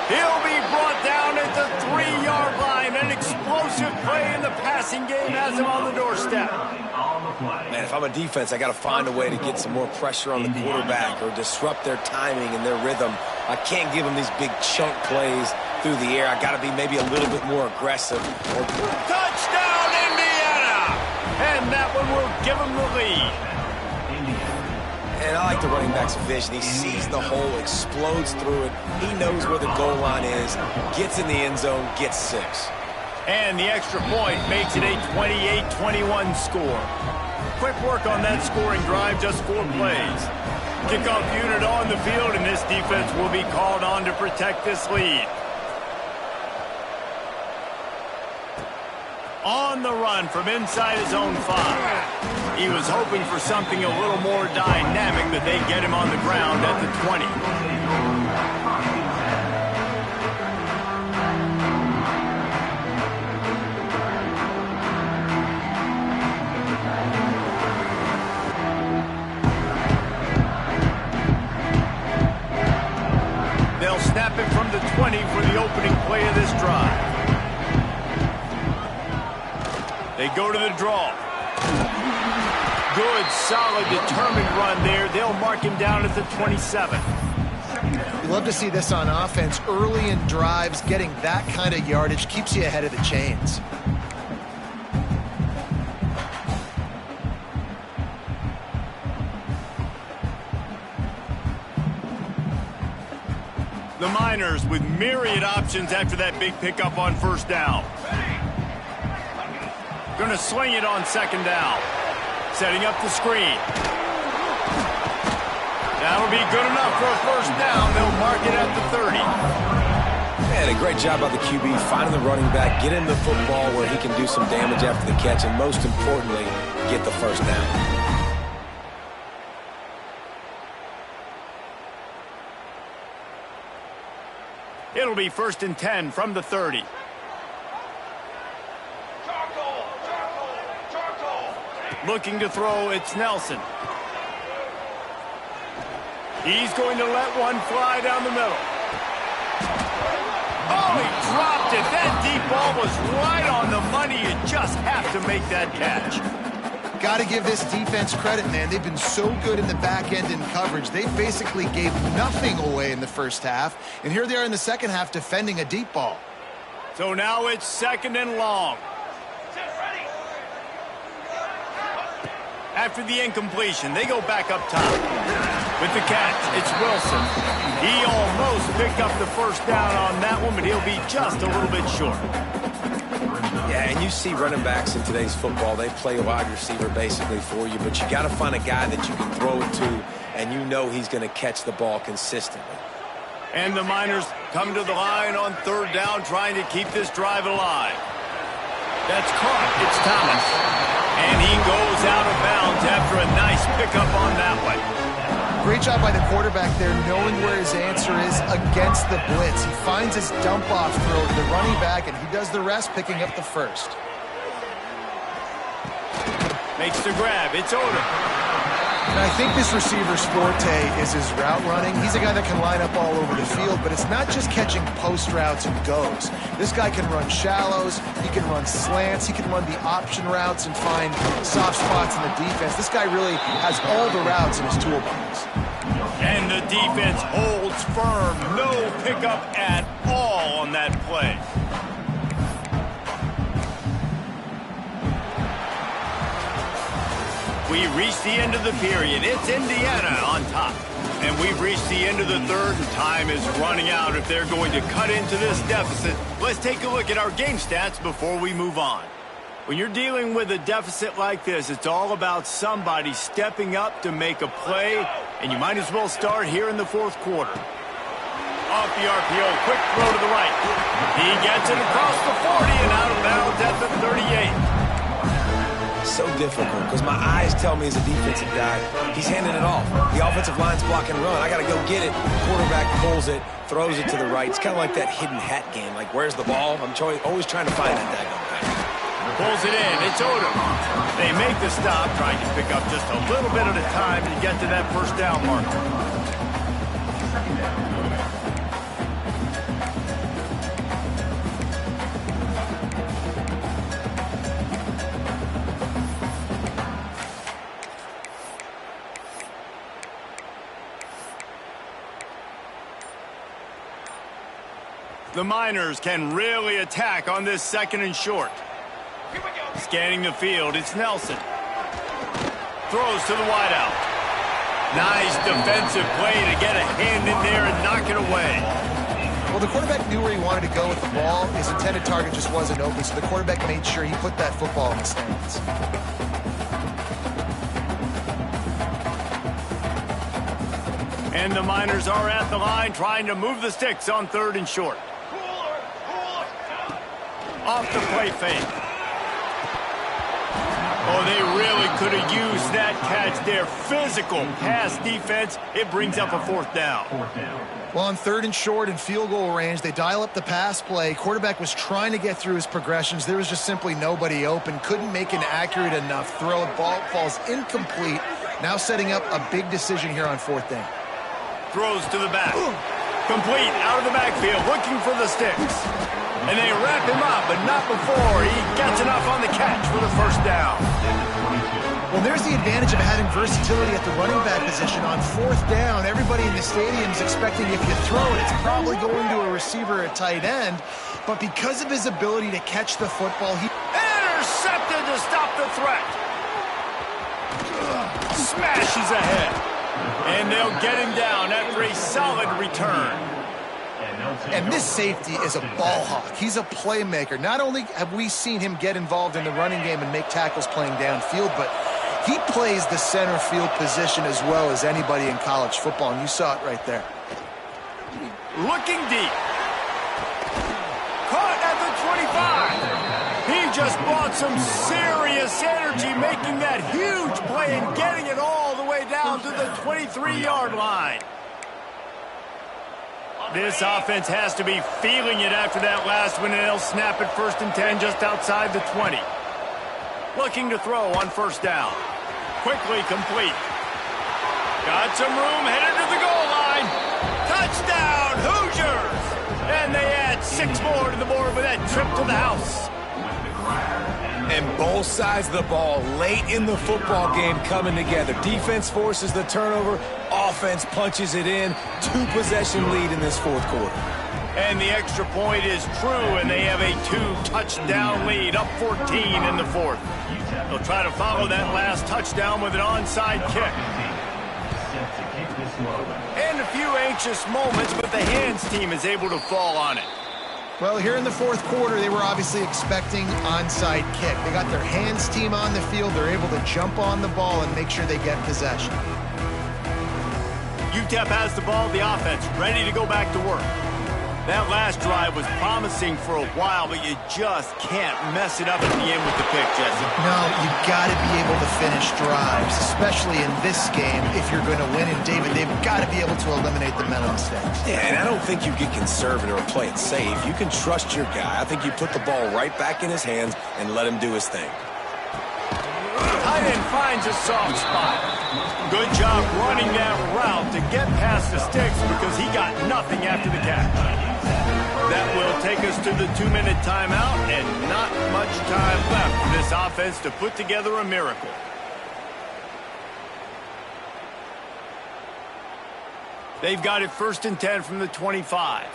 He'll be brought down at the 3-yard line. An explosive play in the passing game has him on the doorstep. Man, if I'm a defense, I got to find a way to get some more pressure on the quarterback or disrupt their timing and their rhythm. I can't give them these big chunk plays through the air. I got to be maybe a little bit more aggressive. Touchdown, Indiana! And that one will give them the lead. And I like the running back's vision. He sees the hole, explodes through it. He knows where the goal line is, gets in the end zone, gets 6. And the extra point makes it a 28-21 score. Quick work on that scoring drive, just 4 plays. Kickoff unit on the field, and this defense will be called on to protect this lead. On the run from inside his own 5. He was hoping for something a little more dynamic, but they get him on the ground at the 20. They'll snap it from the 20 for the opening play of this drive. They go to the draw. good, solid, determined run there. They'll mark him down at the 27. You love to see this on offense. Early in drives, getting that kind of yardage keeps you ahead of the chains. The Miners with myriad options after that big pickup on first down. Going to sling it on second down. Setting up the screen. That'll be good enough for a first down. They'll mark it at the 30. Man, a great job by the QB finding the running back, get him the football where he can do some damage after the catch, and most importantly, get the first down. It'll be 1st and 10 from the 30. Looking to throw, it's Nelson. He's going to let one fly down the middle. Oh, he dropped it. That deep ball was right on the money. You just have to make that catch. Got to give this defense credit, man. They've been so good in the back end in coverage. They basically gave nothing away in the first half. And here they are in the second half defending a deep ball. So now it's 2nd and long. After the incompletion, they go back up top. With the catch, it's Wilson. He almost picked up the first down on that one, but he'll be just a little bit short. Yeah, and you see running backs in today's football, they play a wide receiver basically for you, but you got to find a guy that you can throw it to, and you know he's going to catch the ball consistently. And the Miners come to the line on 3rd down, trying to keep this drive alive. That's caught. It's Thomas. And he goes out of bounds after a nice pickup on that one. Great job by the quarterback there, knowing where his answer is against the blitz. He finds his dump-off throw to the running back, and he does the rest, picking up the first. Makes the grab. It's Odom. And I think this receiver's forte is his route running. He's a guy that can line up all over the field, but it's not just catching post routes and goes. This guy can run shallows, he can run slants, he can run the option routes and find soft spots in the defense. This guy really has all the routes in his toolbox. And the defense holds firm. No pickup at all on that play. We reached the end of the period. It's Indiana on top. And we've reached the end of the 3rd, and time is running out if they're going to cut into this deficit. Let's take a look at our game stats before we move on. When you're dealing with a deficit like this, it's all about somebody stepping up to make a play, and you might as well start here in the 4th quarter. Off the RPO, quick throw to the right. He gets it across the 40 and out of bounds at the 38. So difficult because my eyes tell me as a defensive guy, he's handing it off. The offensive line's blocking run. I got to go get it. Quarterback pulls it, throws it to the right. It's kind of like that hidden hat game. Like, where's the ball? I'm always trying to find that daggone guy. Pulls it in. It's Odom. They make the stop, trying to pick up just a little bit at a time to get to that first down marker. The Miners can really attack on this 2nd and short. Scanning the field, it's Nelson. Throws to the wideout. Nice defensive play to get a hand in there and knock it away. Well, the quarterback knew where he wanted to go with the ball. His intended target just wasn't open, so the quarterback made sure he put that football in the stands. And the Miners are at the line trying to move the sticks on 3rd and short. Off the play fake. Oh, they really could have used that catch there. Physical pass defense. It brings up a 4th down. Well, on 3rd and short and field goal range, they dial up the pass play. Quarterback was trying to get through his progressions. There was just simply nobody open. Couldn't make an accurate enough throw. Ball falls incomplete. Now setting up a big decision here on 4th down. Throws to the back. Complete out of the backfield, looking for the sticks. And they wrap him up, but not before he gets enough on the catch for the first down. Well, there's the advantage of having versatility at the running back position. On fourth down, everybody in the stadium is expecting if you throw it, it's probably going to a receiver or a tight end. But because of his ability to catch the football, he... Intercepted to stop the threat. Smashes ahead. And they'll get him down after a solid return. And this safety is a ball hawk. He's a playmaker. Not only have we seen him get involved in the running game and make tackles playing downfield, but he plays the center field position as well as anybody in college football, and you saw it right there. Looking deep. Caught at the 25. He just brought some serious energy, making that huge play and getting it all the way down to the 23-yard line. This offense has to be feeling it after that last one, and they'll snap it 1st and 10 just outside the 20. Looking to throw on 1st down. Quickly complete. Got some room, headed to the goal line. Touchdown, Hoosiers! And they add 6 more to the board with that trip to the house. And both sides of the ball late in the football game coming together. Defense forces the turnover. Offense punches it in. 2-possession lead in this 4th quarter. And the extra point is true, and they have a 2-touchdown lead, up 14 in the 4th. They'll try to follow that last touchdown with an onside kick. And a few anxious moments, but the hands team is able to fall on it. Well, here in the 4th quarter, they were obviously expecting onside kick. They got their hands team on the field. They're able to jump on the ball and make sure they get possession. UTEP has the ball, the offense ready to go back to work. That last drive was promising for a while, but you just can't mess it up at the end with the pick, Jesse. No, you got to be able to finish drives, especially in this game if you're going to win. And David, they've got to be able to eliminate the mental mistakes. Yeah, and I don't think you get conservative or play it safe. You can trust your guy. I think you put the ball right back in his hands and let him do his thing. Tight end finds a soft spot. Good job running that route to get past the sticks because he got nothing after the catch. That will take us to the 2-minute timeout, and not much time left for this offense to put together a miracle. They've got it 1st and 10 from the 25.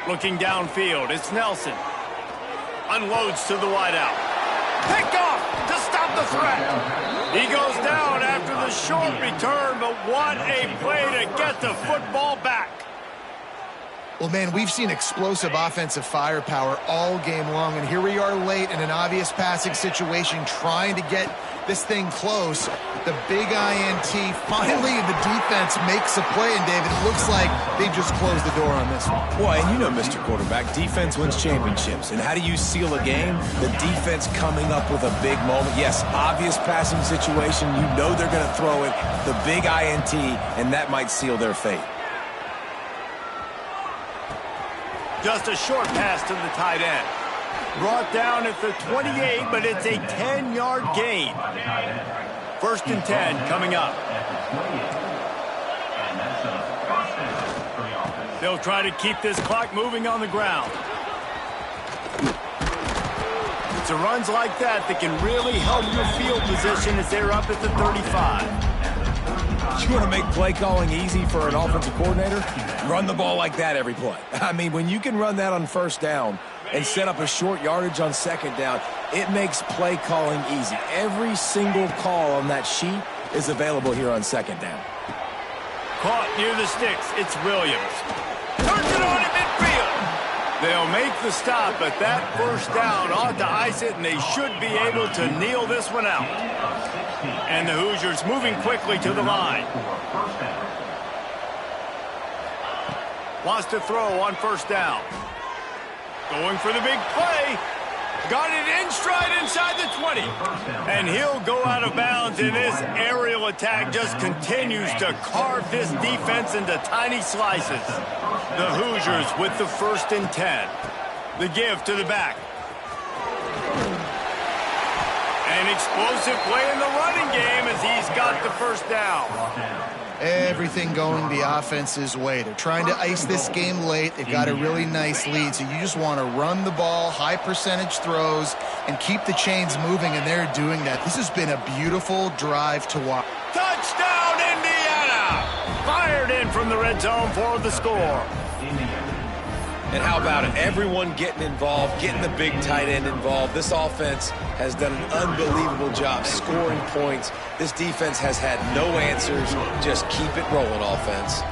Looking downfield, it's Nelson. Unloads to the wideout. Picked off to stop the threat. He goes down after the short return, but what a play to get the football back. Well, man, we've seen explosive offensive firepower all game long, and here we are late in an obvious passing situation trying to get this thing close. The big INT, finally the defense makes a play, and David, it looks like they just closed the door on this one. Boy, and you know, Mr. Quarterback, defense wins championships. And how do you seal a game? The defense coming up with a big moment. Yes, obvious passing situation. You know they're going to throw it. The big INT, and that might seal their fate. Just a short pass to the tight end. Brought down at the 28, but it's a 10-yard gain. 1st and 10 coming up. They'll try to keep this clock moving on the ground. It's the runs like that that can really help your field position as they're up at the 35. You want to make play calling easy for an offensive coordinator? Run the ball like that every play. I mean, when you can run that on 1st down and set up a short yardage on 2nd down, it makes play calling easy. Every single call on that sheet is available here on 2nd down. Caught near the sticks. It's Williams. Turns it on at midfield. They'll make the stop, but that 1st down ought to ice it, and they should be able to kneel this one out. And the Hoosiers moving quickly to the line. Wants to throw on 1st down. Going for the big play. Got it in stride inside the 20. And he'll go out of bounds, and this aerial attack just continues to carve this defense into tiny slices. The Hoosiers with the 1st and 10. The give to the back. An explosive play in the running game as he's got the 1st down. Everything going the offense's way. They're trying to ice this game late. They've got a really nice lead, so you just want to run the ball, high percentage throws, and keep the chains moving, and they're doing that. This has been a beautiful drive to watch. Touchdown, Indiana! Fired in from the red zone for the score. And how about it? Everyone getting involved, getting the big tight end involved. This offense has done an unbelievable job scoring points. This defense has had no answers. Just keep it rolling, offense.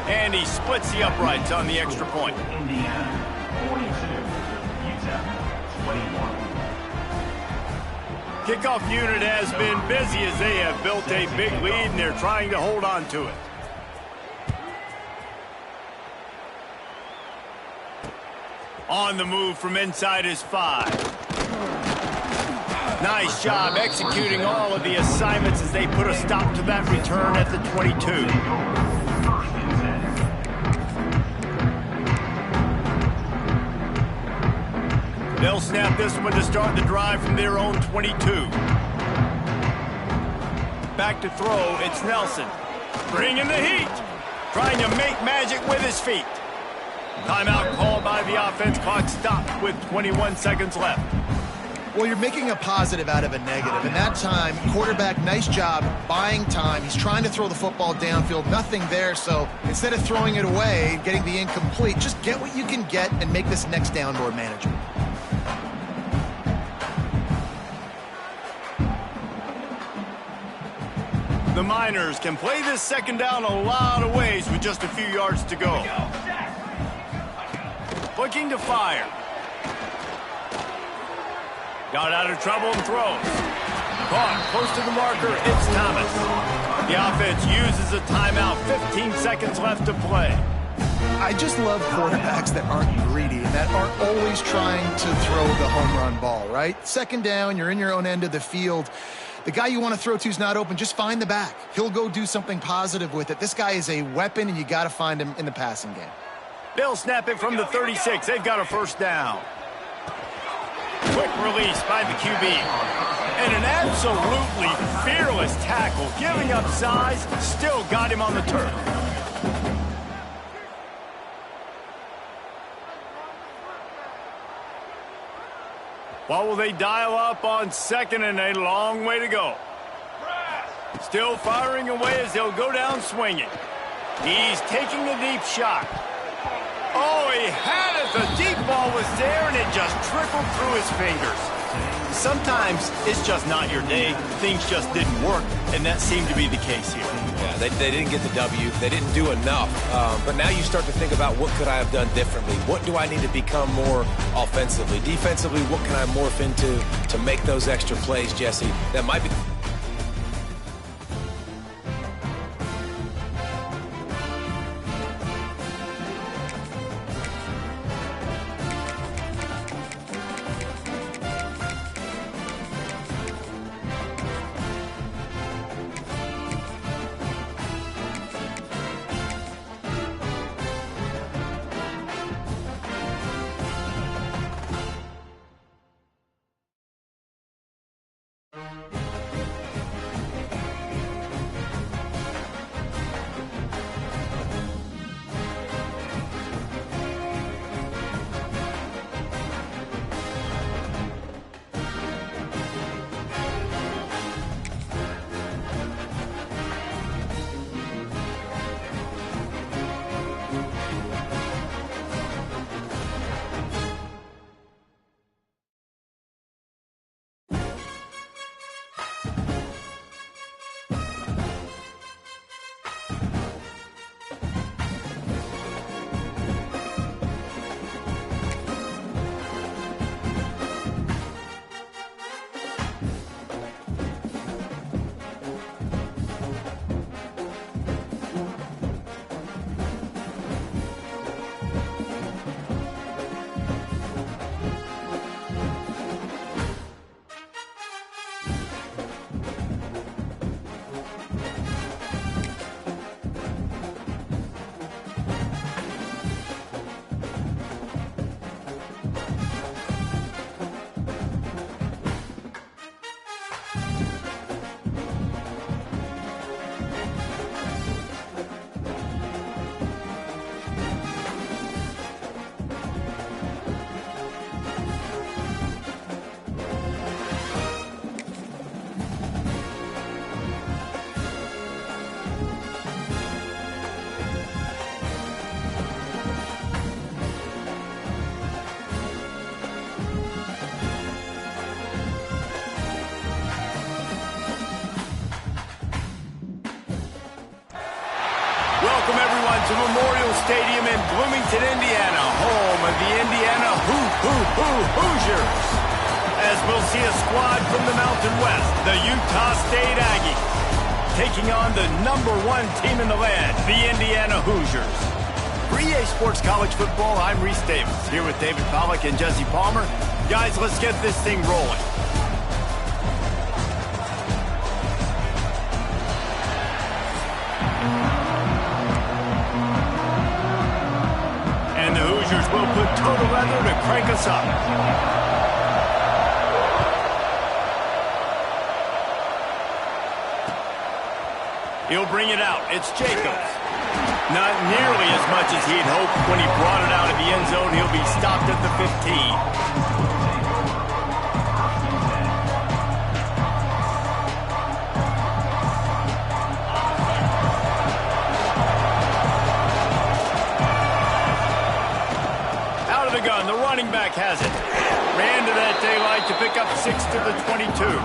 And he splits the uprights on the extra point. Indiana 42, Utah 21. Kickoff unit has been busy as they have built a big lead, and they're trying to hold on to it. On the move from inside his 5. Nice job executing all of the assignments as they put a stop to that return at the 22. They'll snap this one to start the drive from their own 22. Back to throw, it's Nelson. Bringing the heat. Trying to make magic with his feet. Timeout called by the offense. Clock stopped with 21 seconds left. Well, you're making a positive out of a negative. And that time, quarterback, nice job buying time. He's trying to throw the football downfield. Nothing there. So instead of throwing it away, getting the incomplete, just get what you can get and make this next down more manageable. The Miners can play this second down a lot of ways with just a few yards to go. Looking to fire. Got out of trouble and throws. Caught close to the marker, it's Thomas. The offense uses a timeout, 15 seconds left to play. I just love quarterbacks that aren't greedy and that aren't always trying to throw the home run ball, right? Second down, you're in your own end of the field. The guy you want to throw to is not open. Just find the back. He'll go do something positive with it. This guy is a weapon, and you got to find him in the passing game. They'll snap it from the 36. They've got a first down. Quick release by the QB. And an absolutely fearless tackle. Giving up size, still got him on the turf. What will they dial up on second and a long way to go? Still firing away as they'll go down swinging. He's taking a deep shot. Oh, he had it. The deep ball was there, and it just trickled through his fingers. Sometimes it's just not your day. Things just didn't work, and that seemed to be the case here. Yeah, they didn't get the W. They didn't do enough. But now you start to think about what could I have done differently? What do I need to become more offensively? Defensively, what can I morph into to make those extra plays, Jesse? That might be... welcome everyone to Memorial Stadium in Bloomington, Indiana, home of the Indiana Hoosiers. As we'll see a squad from the Mountain West, the Utah State Aggies, taking on the #1 team in the land, the Indiana Hoosiers. For EA Sports College Football, I'm Reese Davis, here with David Pollack and Jesse Palmer. Guys, let's get this thing rolling. And the Hoosiers will put total leather to crank us up. He'll bring it out. It's Jacobs. Not nearly as much as he'd hoped when he brought it out of the end zone. He'll be stopped at the 15. Out of the gun, the running back has it. Ran to that daylight to pick up 6 to the 22.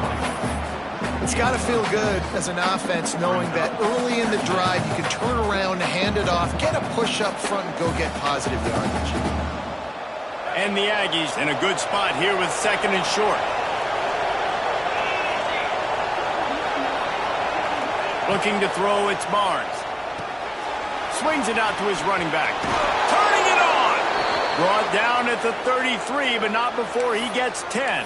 It's got to feel good as an offense knowing that early in the drive you can turn around, hand it off, get a push up front, and go get positive yardage. And the Aggies in a good spot here with 2nd and short. Looking to throw, it's Barnes. Swings it out to his running back. Turning it on! Brought down at the 33, but not before he gets 10.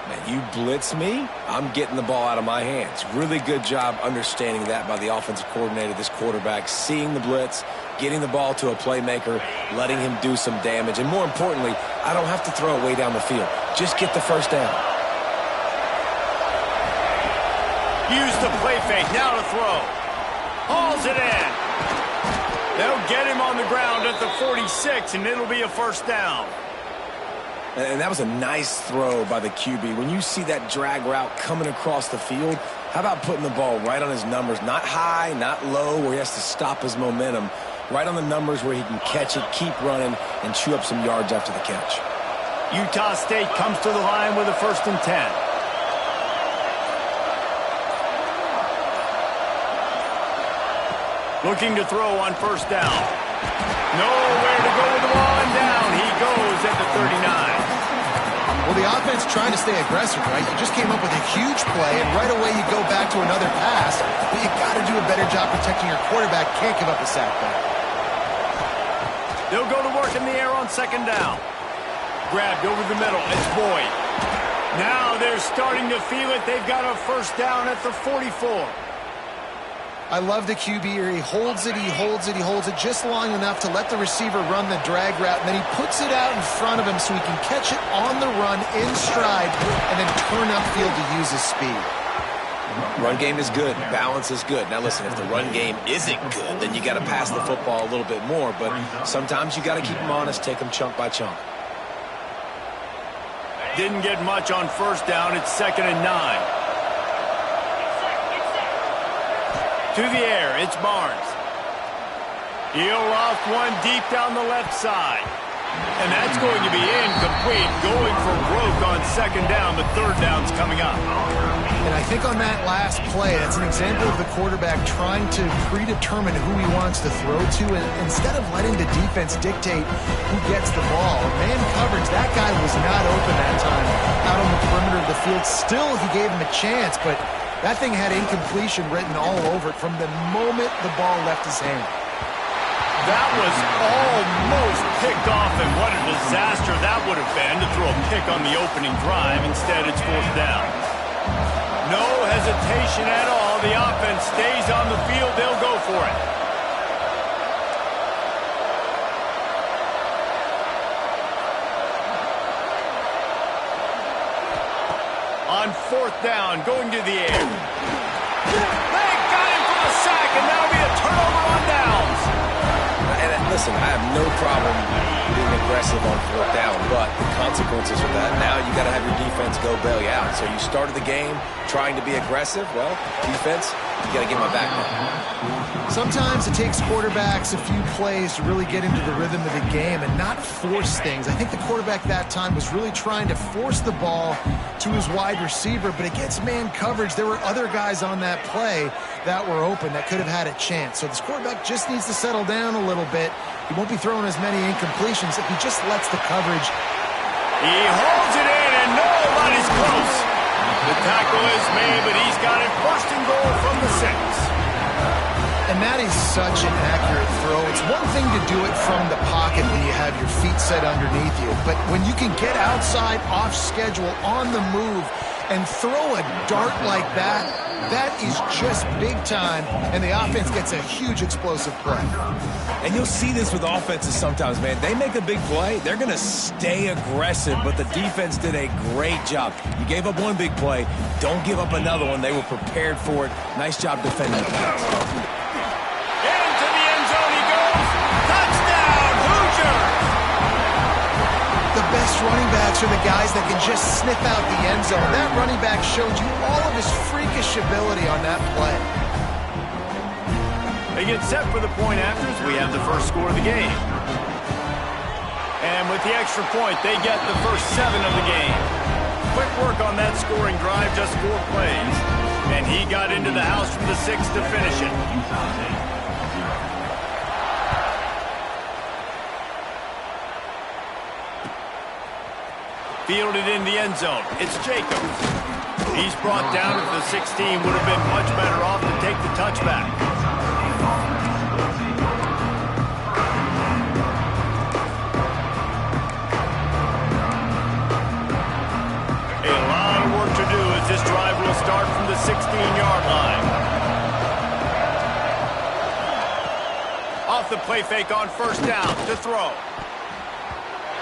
Man, you blitz me, I'm getting the ball out of my hands. Really good job understanding that by the offensive coordinator, this quarterback, seeing the blitz, getting the ball to a playmaker, letting him do some damage. And more importantly, I don't have to throw it way down the field. Just get the first down. Use the play fake, now to throw. Hauls it in. They'll get him on the ground at the 46, and it'll be a first down. And that was a nice throw by the QB. When you see that drag route coming across the field, how about putting the ball right on his numbers? Not high, not low, where he has to stop his momentum. Right on the numbers where he can catch it, keep running, and chew up some yards after the catch. Utah State comes to the line with a 1st and 10. Looking to throw on 1st down. Nowhere to go with the ball, and down he goes at the 39. Well, the offense trying to stay aggressive, right? You just came up with a huge play, and right away you go back to another pass, but you got to do a better job protecting your quarterback. Can't give up a sack back. They'll go to work in the air on 2nd down. Grabbed over the middle. It's Boyd. Now they're starting to feel it. They've got a 1st down at the 44. I love the QB here. He holds it, he holds it, he holds it just long enough to let the receiver run the drag route, and then he puts it out in front of him so he can catch it on the run in stride and then turn upfield to use his speed. Run game is good. Balance is good. Now listen, if the run game isn't good, then you got to pass the football a little bit more, but sometimes you got to keep them honest, take them chunk by chunk. Didn't get much on 1st down. It's 2nd and 9. To the air, it's Barnes. He'll loft one deep down the left side. And that's going to be incomplete, going for broke on 2nd down, but 3rd down's coming up. And I think on that last play, that's an example of the quarterback trying to predetermine who he wants to throw to, and instead of letting the defense dictate who gets the ball. Man coverage, that guy was not open that time out on the perimeter of the field. Still, he gave him a chance, but that thing had incompletion written all over it from the moment the ball left his hand. That was almost picked off, and what a disaster that would have been to throw a pick on the opening drive. Instead, it's 4th down. No hesitation at all. The offense stays on the field. They'll go for it. On 4th down, going to the air. They got him for the sack, and that'll be a turnover on downs. And listen, I have no problem being aggressive on fourth down, but the consequences of that, now you got to have your defense go bail you out. So you started the game trying to be aggressive. Well, defense, you got to get my back now. Sometimes it takes quarterbacks a few plays to really get into the rhythm of the game and not force things. I think the quarterback that time was really trying to force the ball to his wide receiver, but against man coverage, there were other guys on that play that were open that could have had a chance. So this quarterback just needs to settle down a little bit. He won't be throwing as many incompletions if he just lets the coverage. He holds it in, and nobody's close. The tackle is made, but he's got it first and goal from the 6. And that is such an accurate throw. It's one thing to do it from the pocket when you have your feet set underneath you, but when you can get outside, off schedule, on the move, and throw a dart like that, that is just big time, and the offense gets a huge explosive play. And you'll see this with offenses sometimes, man. They make a big play, they're going to stay aggressive, but the defense did a great job. You gave up one big play, don't give up another one. They were prepared for it. Nice job defending the pass. The best running backs are the guys that can just sniff out the end zone. That running back showed you all of his freakish ability on that play. They get set for the point afters. We have the first score of the game. And with the extra point, they get the first 7 of the game. Quick work on that scoring drive, just 4 plays. And he got into the house from the 6 to finish it. Fielded in the end zone. It's Jacobs. He's brought down at the 16. Would have been much better off to take the touchback. A lot of work to do as this drive will start from the 16-yard line. Off the play fake on first down to throw.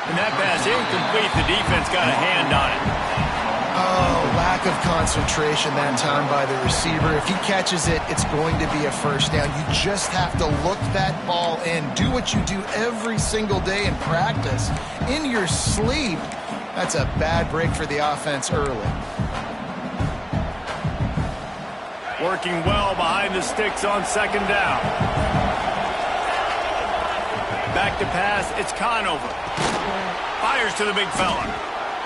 And that pass incomplete. The defense got a hand on it. Oh, lack of concentration that time by the receiver. If he catches it, it's going to be a first down. You just have to look that ball in. Do what you do every single day in practice. In your sleep. That's a bad break for the offense early. Working well behind the sticks on second down. Back to pass. It's Conover. Fires to the big fella.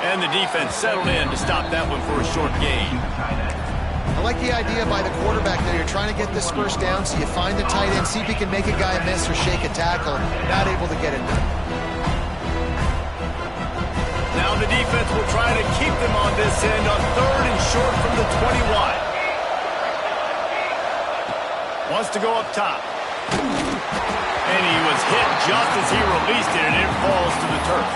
And the defense settled in to stop that one for a short gain. I like the idea by the quarterback that you're trying to get this first down, so you find the tight end, see if he can make a guy miss or shake a tackle. Not able to get it done. Now the defense will try to keep them on this end on 3rd and short from the 21. Wants to go up top. And he was hit just as he released it, and it falls to the turf.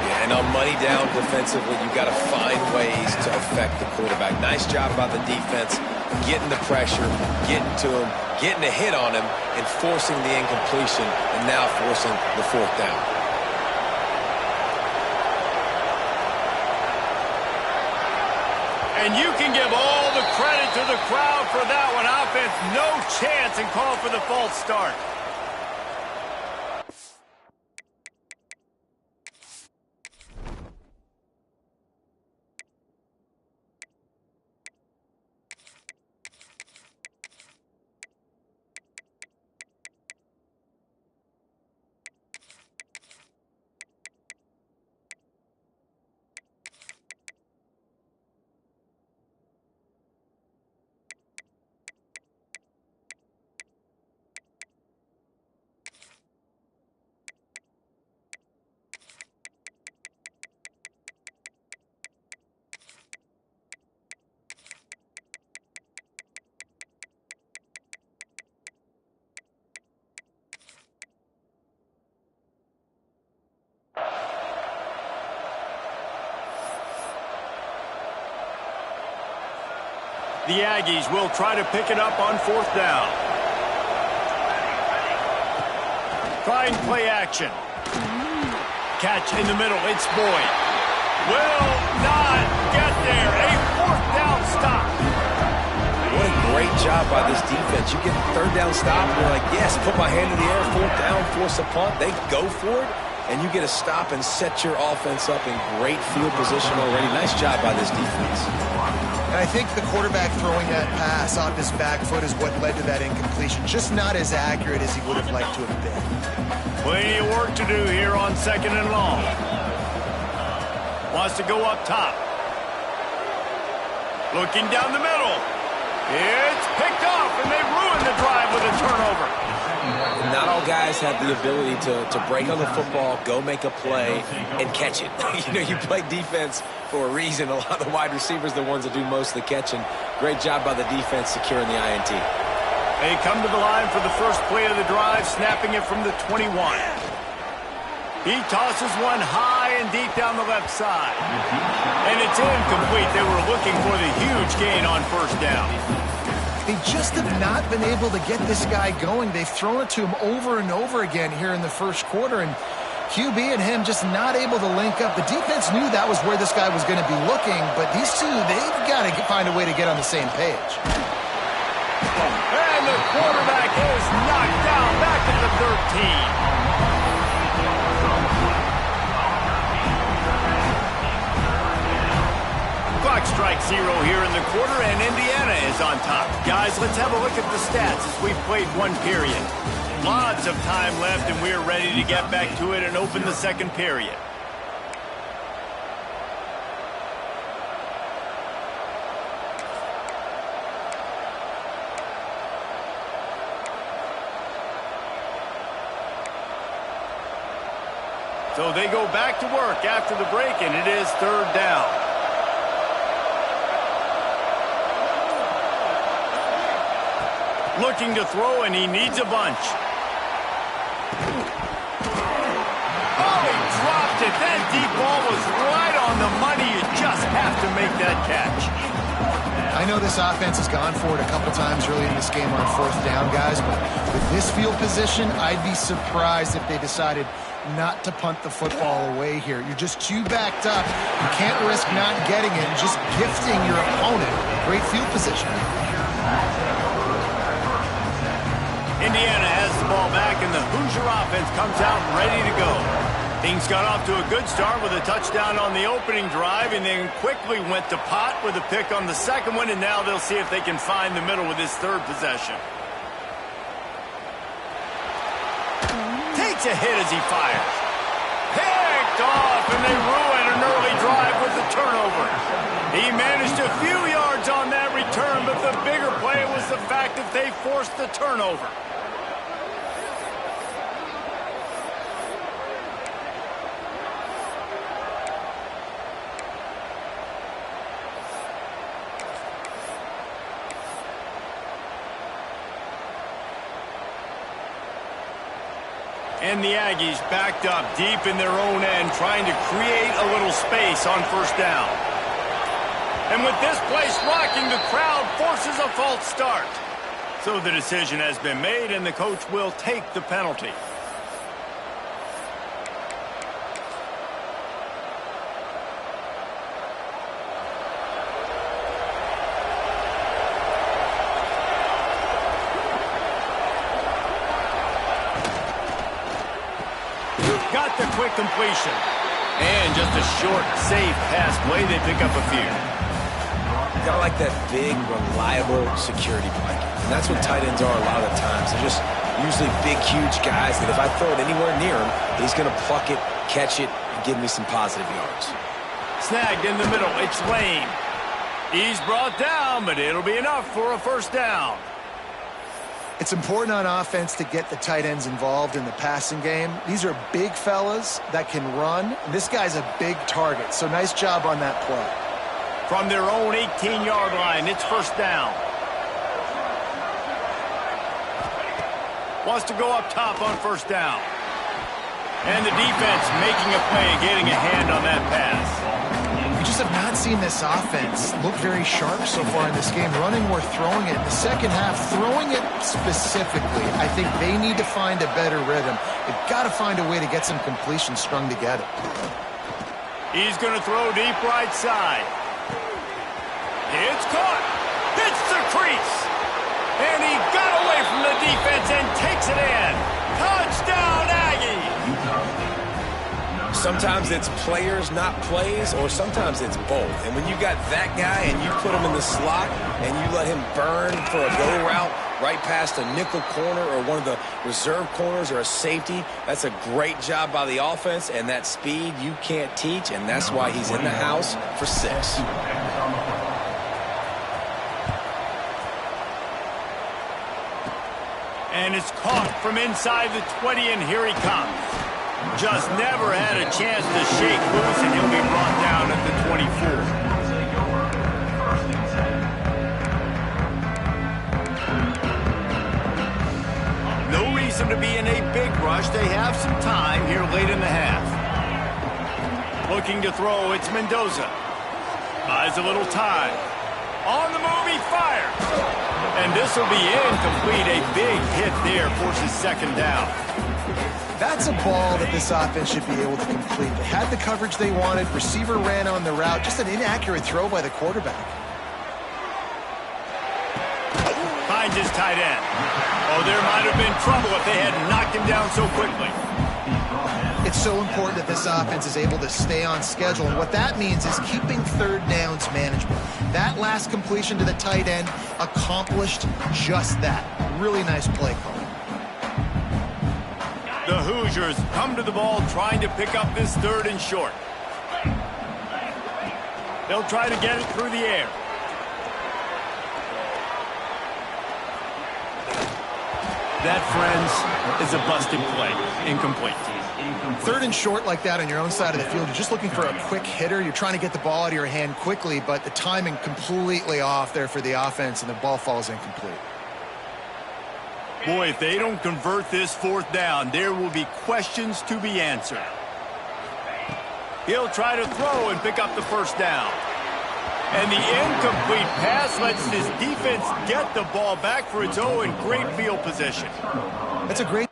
Yeah, and on money down defensively, you've got to find ways to affect the quarterback. Nice job by the defense, getting the pressure, getting to him, getting a hit on him, and forcing the incompletion, and now forcing the 4th down. And you can give all the credit to the crowd for that one. Offense, no chance, and call for the false start. The Aggies will try to pick it up on 4th down. Trying play action. Catch in the middle. It's Boyd. Will not get there. A 4th down stop. What a great job by this defense. You get the 3rd down stop, and you're like, yes, put my hand in the air, 4th down, force a punt. They go for it. and you get a stop and set your offense up in great field position already. Nice job by this defense. And I think the quarterback throwing that pass off his back foot is what led to that incompletion. Just not as accurate as he would have liked to have been. Plenty of work to do here on 2nd and long. Wants to go up top. Looking down the middle. It's picked off, and they ruin the drive with a turnover. Not all guys have the ability to break on the football, go make a play, and catch it. You play defense for a reason. A lot of the wide receivers are the ones that do most of the catching. Great job by the defense securing the INT. They come to the line for the first play of the drive, snapping it from the 21. He tosses one high and deep down the left side. And it's incomplete. They were looking for the huge gain on first down. They just have not been able to get this guy going. They've thrown it to him over and over again here in the first quarter, and QB and him just not able to link up. The defense knew that was where this guy was going to be looking, but these two, they've got to find a way to get on the same page. And the quarterback is knocked down back at the 13. Clock strikes 0 here in the quarter, and Indiana is on top. Guys, let's have a look at the stats as we've played one period. Lots of time left, and we're ready to get back to it and open the second period. So they go back to work after the break, and it is 3rd down. Looking to throw, and he needs a bunch. Oh, he dropped it. That deep ball was right on the money. You just have to make that catch. I know this offense has gone for it a couple times early in this game on 4th down, guys, but with this field position, I'd be surprised if they decided not to punt the football away here. You're just too backed up. You can't risk not getting it and just gifting your opponent great field position. Indiana has the ball back, and the Hoosier offense comes out ready to go. Things got off to a good start with a touchdown on the opening drive, and then quickly went to pot with a pick on the second one, and now they'll see if they can find the middle with this 3rd possession. Takes a hit as he fires. Picked off, and they ruin an early drive with the turnover. He managed a few yards on that return, but the bigger play was the fact that they forced the turnover. And the Aggies backed up deep in their own end, trying to create a little space on first down. And with this place rocking, the crowd forces a false start. So the decision has been made, and the coach will take the penalty. Got the quick completion. And just a short, safe pass play. They pick up a few. Got like that big, reliable security blanket. And that's what tight ends are a lot of the times. They're just usually big, huge guys that if I throw it anywhere near him, he's going to pluck it, catch it, and give me some positive yards. Snagged in the middle. It's Lane. He's brought down, but it'll be enough for a first down. It's important on offense to get the tight ends involved in the passing game. These are big fellas that can run. This guy's a big target, so nice job on that play. From their own 18-yard line, it's first down. Wants to go up top on first down. And the defense making a play and getting a hand on that pass. We just have not seen this offense look very sharp so far in this game, running or throwing it. In the second half, throwing it specifically, I think they need to find a better rhythm. They've got to find a way to get some completions strung together. He's going to throw deep right side. It's caught. Hits the crease. And he got away from the defense and takes it in. Touchdown, Aggie. Sometimes it's players, not plays, or sometimes it's both. And when you got that guy and you put him in the slot and you let him burn for a go route right past a nickel corner or one of the reserve corners or a safety, that's a great job by the offense, and that speed you can't teach, and that's why he's in the house for 6. And it's caught from inside the 20, and here he comes. Just never had a chance to shake loose, and he'll be brought down at the 24. No reason to be in a big rush. They have some time here late in the half. Looking to throw, it's Mendoza. Buys a little time. On the move, he fires. And this will be incomplete. A big hit there forces second down. That's a ball that this offense should be able to complete. They had the coverage they wanted. Receiver ran on the route. Just an inaccurate throw by the quarterback. Finds his tight end. Oh, there might have been trouble if they had knocked him down so quickly. It's so important that this offense is able to stay on schedule, and what that means is keeping third downs manageable. That last completion to the tight end accomplished just that. Really nice play call. The Hoosiers come to the ball trying to pick up this 3rd and short. They'll try to get it through the air. That, friends, is a busted play. Incomplete. 3rd and short like that on your own side of the field, you're just looking for a quick hitter. You're trying to get the ball out of your hand quickly, but the timing completely off there for the offense, and the ball falls incomplete. Boy, if they don't convert this 4th down, there will be questions to be answered. He'll try to throw and pick up the 1st down. And the incomplete pass lets this defense get the ball back for its own in great field position. That's a great...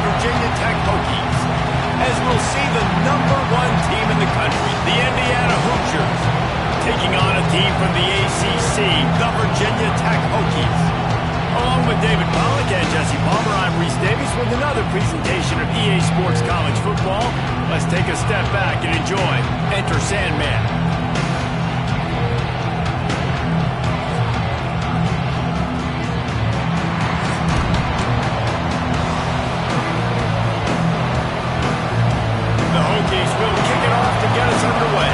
Virginia Tech Hokies, as we'll see the #1 team in the country, the Indiana Hoosiers, taking on a team from the ACC, the Virginia Tech Hokies. Along with David Pollack and Jesse Palmer, I'm Reese Davies with another presentation of EA Sports College Football. Let's take a step back and enjoy Enter Sandman. Will kick it off to get us underway.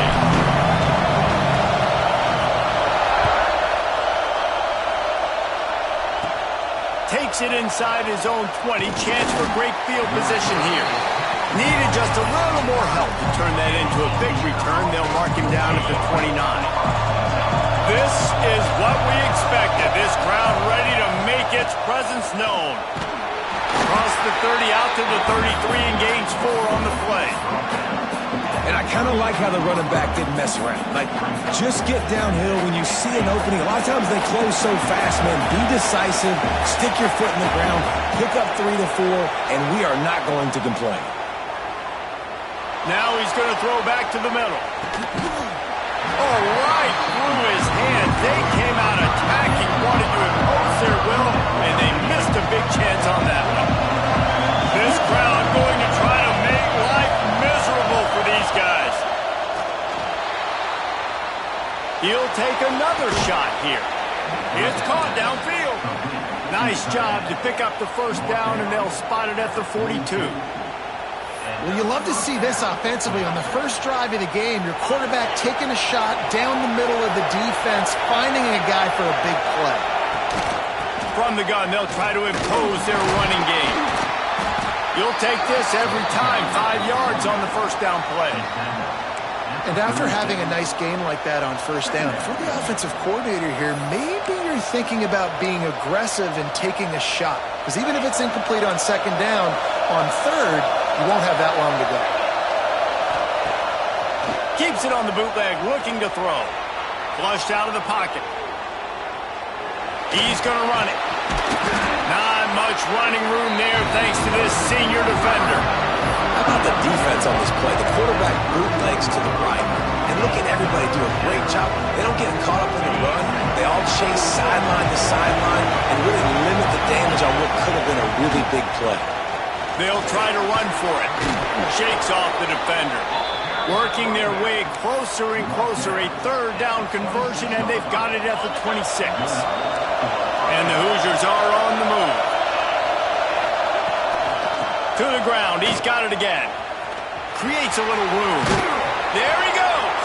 Takes it inside his own 20. Chance for great field position here. Needed just a little more help to turn that into a big return. They'll mark him down at the 29. This is what we expected. This crowd ready to make its presence known. Across the 30 out to the 33 and gains 4 on the play. And I kind of like how the running back didn't mess around. Like, just get downhill when you see an opening. A lot of times they close so fast, man. Be decisive, stick your foot in the ground, pick up 3 to 4, and we are not going to complain. Now he's going to throw back to the middle. Oh, right through his hands. They came out attacking, wanted to impose their will, and they missed a big chance on that one. another shot here. It's caught downfield. Nice job to pick up the first down, and they'll spot it at the 42. Well, you love to see this offensively. On the first drive of the game, your quarterback taking a shot down the middle of the defense, finding a guy for a big play. From the gun, they'll try to impose their running game. You'll take this every time. 5 yards on the first down play. And after having a nice game like that on first down, for the offensive coordinator here, maybe you're thinking about being aggressive and taking a shot. Because even if it's incomplete on second down, on third, you won't have that long to go. Keeps it on the bootleg, looking to throw. Flushed out of the pocket. He's going to run it. Not much running room there thanks to this senior defender. How about the defense on this play? The quarterback bootlegs to the right. And look at everybody do a great job. They don't get caught up in the run. They all chase sideline to sideline and really limit the damage on what could have been a really big play. They'll try to run for it. Shakes off the defender. Working their way closer and closer. A third down conversion, and they've got it at the 26. And the Hoosiers are on the move. To the ground. He's got it again. Creates a little room. There he goes.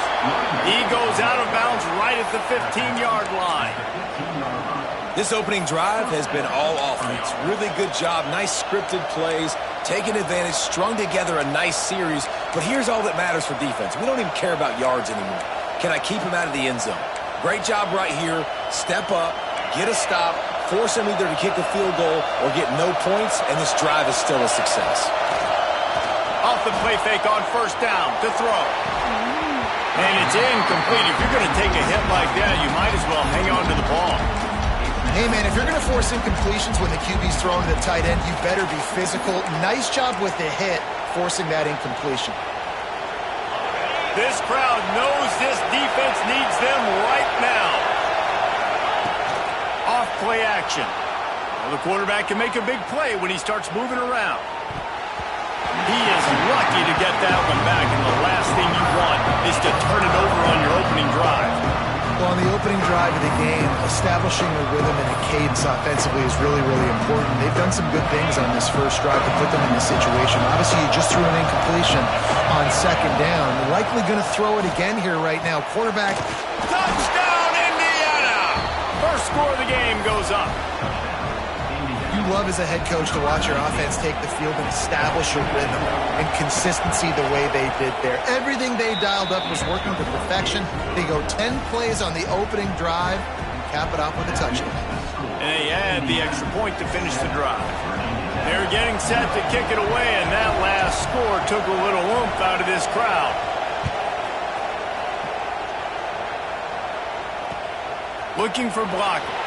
He goes out of bounds right at the 15-yard line. This opening drive has been all offense. Really good job. Nice scripted plays. Taking advantage. Strung together a nice series. But here's all that matters for defense. We don't even care about yards anymore. Can I keep him out of the end zone? Great job right here. Step up. Get a stop, force him either to kick a field goal or get no points, and this drive is still a success. Off the play fake on first down to throw. And it's incomplete. If you're going to take a hit like that, you might as well hang on to the ball. Hey, man, if you're going to force incompletions when the QB's throwing to the tight end, you better be physical. Nice job with the hit, forcing that incompletion. This crowd knows this defense needs them right now. Off play action. Well, the quarterback can make a big play when he starts moving around. He is lucky to get that one back, and the last thing you want is to turn it over on your opening drive. Well, on the opening drive of the game, establishing a rhythm and a cadence offensively is really, really important. They've done some good things on this first drive to put them in this situation. Obviously, you just threw an incompletion on second down. Likely going to throw it again here right now. Quarterback. Touchdown, Indiana! First score of the game goes up. You love as a head coach to watch your offense take the field and establish a rhythm and consistency the way they did there. Everything they dialed up was working to perfection. They go 10 plays on the opening drive and cap it off with a touchdown. And they add the extra point to finish the drive. They're getting set to kick it away, and that last score took a little oomph out of this crowd. Looking for blockers.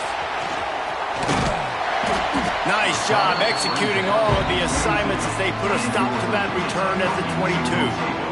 Nice job executing all of the assignments as they put a stop to that return at the 22.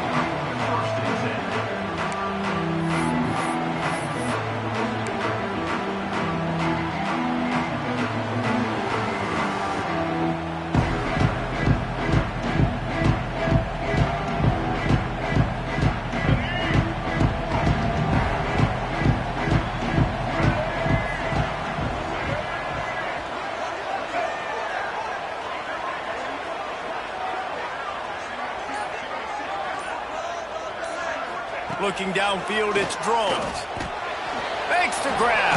Looking downfield, it's Drones. Makes the grab.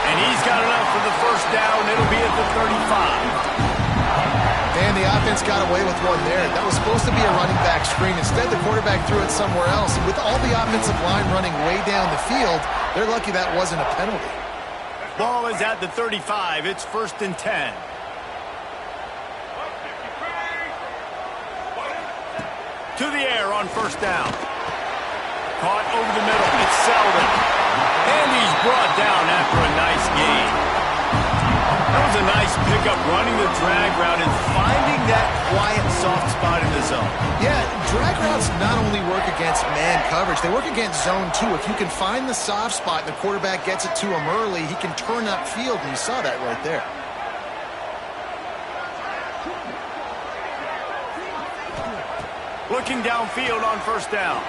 And he's got enough for the first down. It'll be at the 35. Man, the offense got away with one there. That was supposed to be a running back screen. Instead, the quarterback threw it somewhere else. And with all the offensive line running way down the field, they're lucky that wasn't a penalty. Ball is at the 35. It's 1st and 10. To the air on first down. Caught over the middle. It's Selden. And he's brought down after a nice gain. That was a nice pickup, running the drag route and finding that quiet, soft spot in the zone. Yeah, drag routes not only work against man coverage, they work against zone too. If you can find the soft spot and the quarterback gets it to him early, he can turn upfield, and you saw that right there. Looking downfield on first down.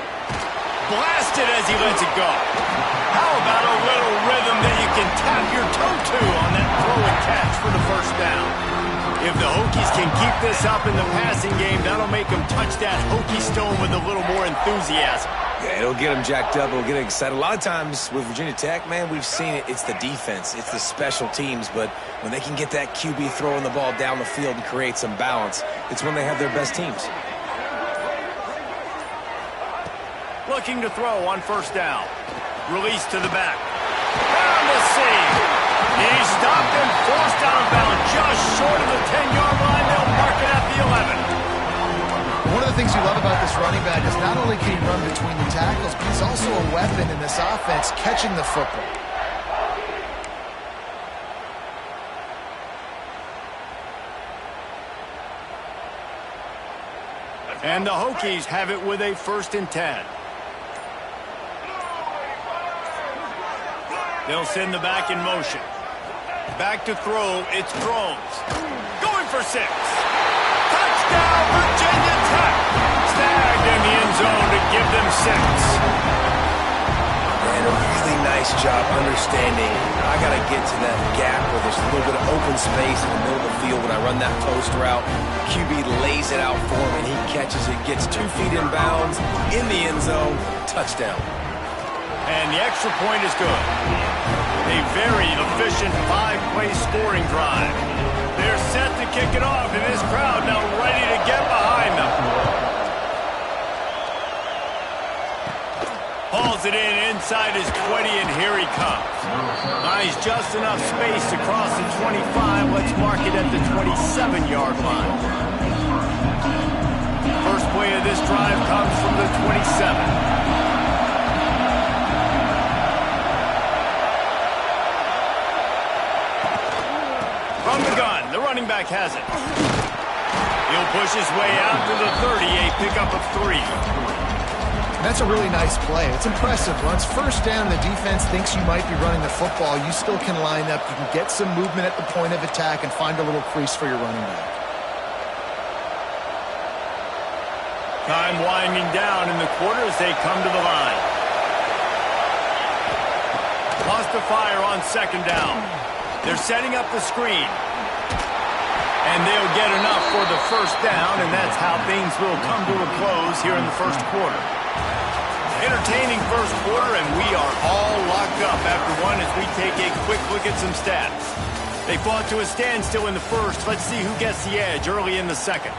Blasted as he lets it go. How about a little rhythm that you can tap your toe to on that throw and catch for the first down. If the Hokies can keep this up in the passing game, that'll make them touch that Hokie stone with a little more enthusiasm. Yeah, it'll get them jacked up. It'll get them excited. A lot of times with Virginia Tech, man, we've seen it. It's the defense. It's the special teams. But when they can get that QB throwing the ball down the field and create some balance, it's when they have their best teams. Looking to throw on first down. Release to the back. Found the seam. He's stopped and forced out of bounds just short of the 10-yard line. They'll mark it at the 11. One of the things you love about this running back is not only can he run between the tackles, but he's also a weapon in this offense, catching the football. And the Hokies have it with a 1st and 10. They'll send the back in motion. Back to throw, it's Groves. Going for 6. Touchdown, Virginia Tech. Snagged in the end zone to give them 6. And a really nice job understanding I got to get to that gap where there's a little bit of open space in the middle of the field when I run that post route. QB lays it out for him, and he catches it, gets 2 feet in bounds, in the end zone, touchdown. And the extra point is good. A very efficient 5-play scoring drive. They're set to kick it off, and this crowd now ready to get behind them. Hauls it in inside his 20, and here he comes. Nice, just enough space to cross the 25. Let's mark it at the 27-yard line. First play of this drive comes from the 27. From the gun, the running back has it. He'll push his way out to the 30, a pickup of 3. That's a really nice play. It's impressive. Once first down, the defense thinks you might be running the football. You still can line up. You can get some movement at the point of attack and find a little crease for your running back. Time winding down in the quarter as they come to the line. Lost to fire on 2nd down. They're setting up the screen. And they'll get enough for the 1st down, and that's how things will come to a close here in the 1st quarter. Entertaining 1st quarter, and we are all locked up after one as we take a quick look at some stats. They fought to a standstill in the 1st. Let's see who gets the edge early in the 2nd.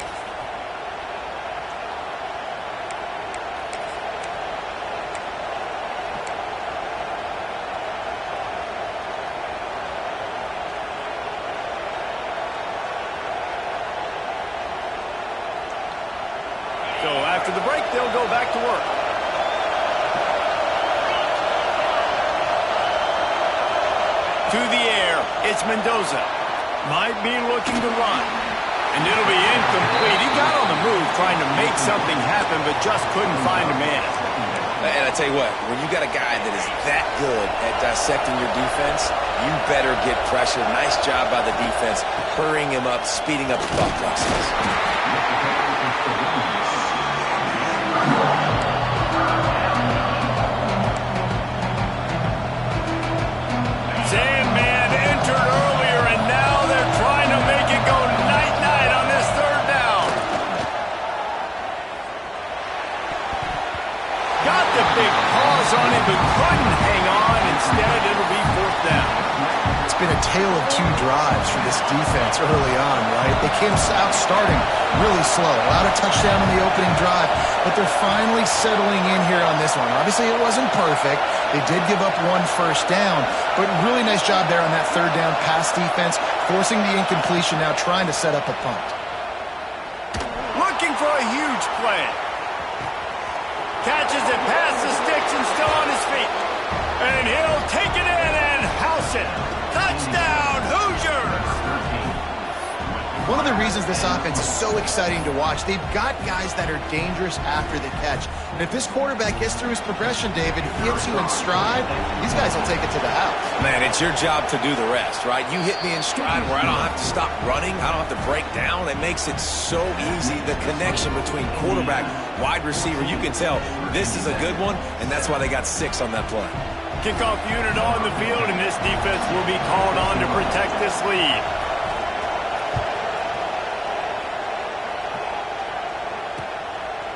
So after the break, they'll go back to work. To the air, it's Mendoza. Might be looking to run. And it'll be incomplete. He got on the move trying to make something happen, but just couldn't find a man. And I tell you what, when you got a guy that is that good at dissecting your defense, you better get pressure. Nice job by the defense, hurrying him up, speeding up the thought process. Sandman entered earlier, and now they're trying to make it go night-night on this 3rd down. Got the big paws on it, but couldn't hang on. Instead, it'll be 4th down. It's been a tale of 2 drives for this defense early on, right? They came out starting really slow. A lot of touchdown in the opening drive, but they're finally settling in here on this one. Obviously, it wasn't perfect. They did give up 1 first down, but really nice job there on that 3rd down pass defense, forcing the incompletion, now trying to set up a punt. Looking for a huge play. Catches it past the sticks and still on his feet. And he'll take it in and house it. Touchdown, Hoosiers! One of the reasons this offense is so exciting to watch, they've got guys that are dangerous after the catch. And if this quarterback gets through his progression, David, hits you in stride, these guys will take it to the house. Man, it's your job to do the rest, right? You hit me in stride where I don't have to stop running. I don't have to break down. It makes it so easy. The connection between quarterback, wide receiver, you can tell this is a good one, and that's why they got 6 on that play. Kickoff unit on the field, and this defense will be called on to protect this lead.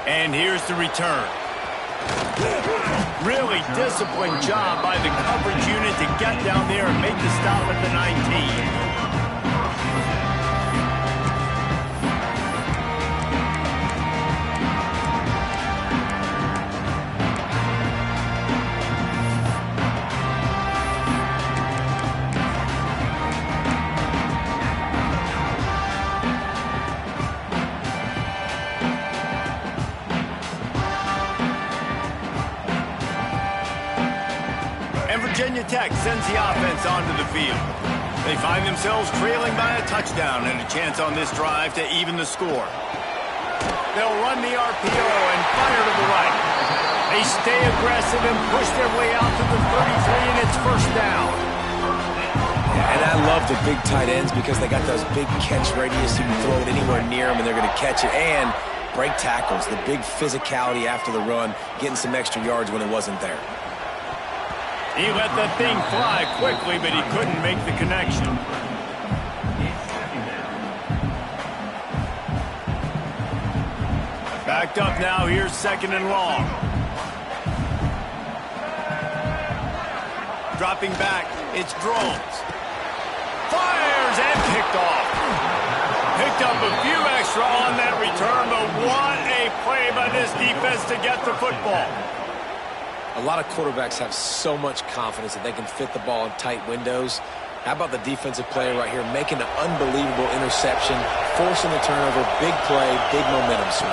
And here's the return. Really disciplined job by the coverage unit to get down there and make the stop at the 19. Virginia Tech sends the offense onto the field. They find themselves trailing by a touchdown and a chance on this drive to even the score. They'll run the RPO and fire to the right. They stay aggressive and push their way out to the 33, and it's first down. And I love the big tight ends because they got those big catch radius. You can throw it anywhere near them, and they're going to catch it. And break tackles, the big physicality after the run, getting some extra yards when it wasn't there. He let the thing fly quickly, but he couldn't make the connection. Backed up now, here's second and long. Dropping back, it's Drones. Fires and picked off. Picked up a few extra on that return, but what a play by this defense to get the football. A lot of quarterbacks have so much confidence that they can fit the ball in tight windows. How about the defensive player right here making an unbelievable interception, forcing the turnover, big play, big momentum swing.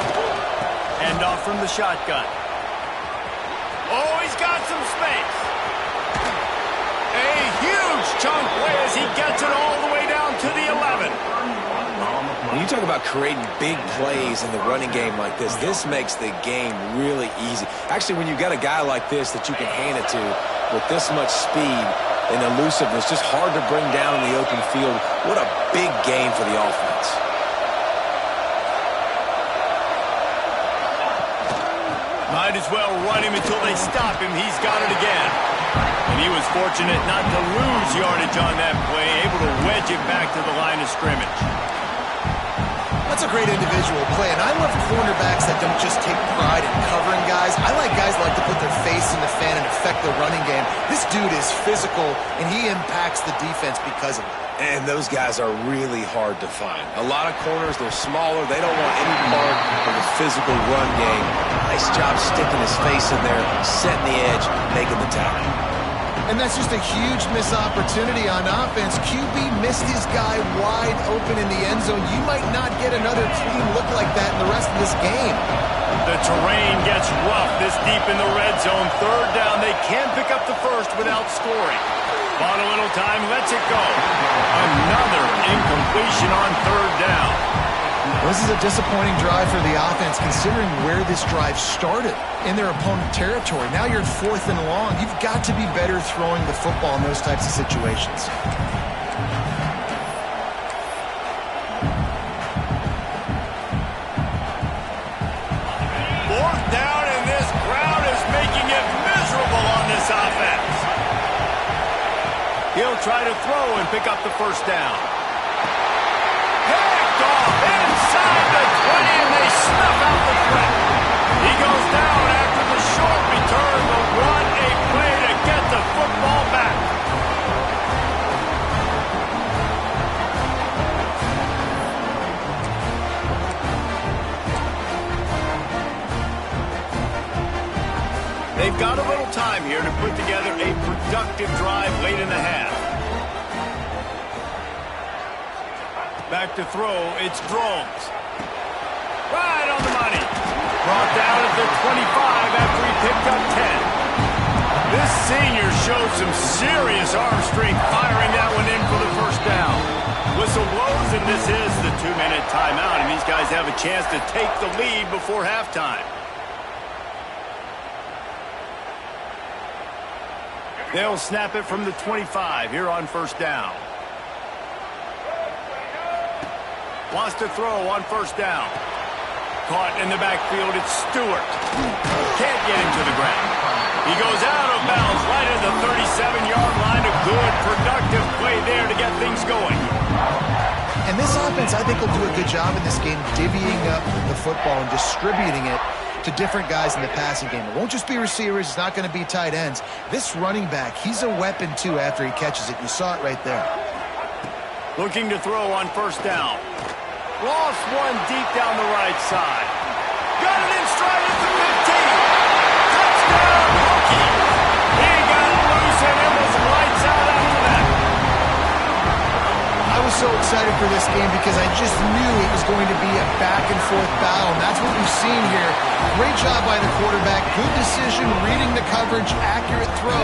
Hand off from the shotgun. Oh, he's got some space. A huge chunk play as he gets it all the way down to the 11. When you talk about creating big plays in the running game like this makes the game really easy. Actually, when you got a guy like this that you can hand it to with this much speed and elusiveness, just hard to bring down in the open field, what a big game for the offense. Might as well run him until they stop him. He's got it again. And he was fortunate not to lose yardage on that play, able to wedge it back to the line of scrimmage. That's a great individual play, and I love cornerbacks that don't just take pride in covering guys. I like guys that like to put their face in the fan and affect the running game. This dude is physical, and he impacts the defense because of it. And those guys are really hard to find. A lot of corners, they're smaller. They don't want any part of the physical run game. Nice job sticking his face in there, setting the edge, making the tackle. And that's just a huge missed opportunity on offense. QB missed his guy wide open in the end zone. You might not get another clean look like that in the rest of this game. The terrain gets rough this deep in the red zone. Third down, they can't pick up the first without scoring. Bought a little time, lets it go. Another incompletion on third down. This is a disappointing drive for the offense considering where this drive started in their opponent territory. Now you're at fourth and long. You've got to be better throwing the football in those types of situations. Fourth down, and this crowd is making it miserable on this offense. He'll try to throw and pick up the first down. Picked off inside the 20, and they snuff out the threat. He goes down after the short return, but what a play to get the football back. They've got a little time here to put together a productive drive late in the half. Back to throw, it's Drones. Right on the money. Brought down at the 25 after he picked up 10. This senior showed some serious arm strength firing that one in for the first down. Whistle blows, and this is the 2-minute timeout, and these guys have a chance to take the lead before halftime. They'll snap it from the 25 here on first down. Wants to throw on first down. Caught in the backfield, it's Stewart. Can't get him to the ground. He goes out of bounds right at the 37-yard line. A good, productive play there to get things going. And this offense, I think, will do a good job in this game divvying up the football and distributing it to different guys in the passing game. It won't just be receivers. It's not going to be tight ends. This running back, he's a weapon, too, after he catches it. You saw it right there. Looking to throw on first down. Lost one deep down the right side. Got it in stride at the 15. Touchdown, Hokie. He got loose and it was lights out after that. I was so excited for this game because I just knew it was going to be a back-and-forth battle, and that's what we've seen here. Great job by the quarterback. Good decision, reading the coverage, accurate throw.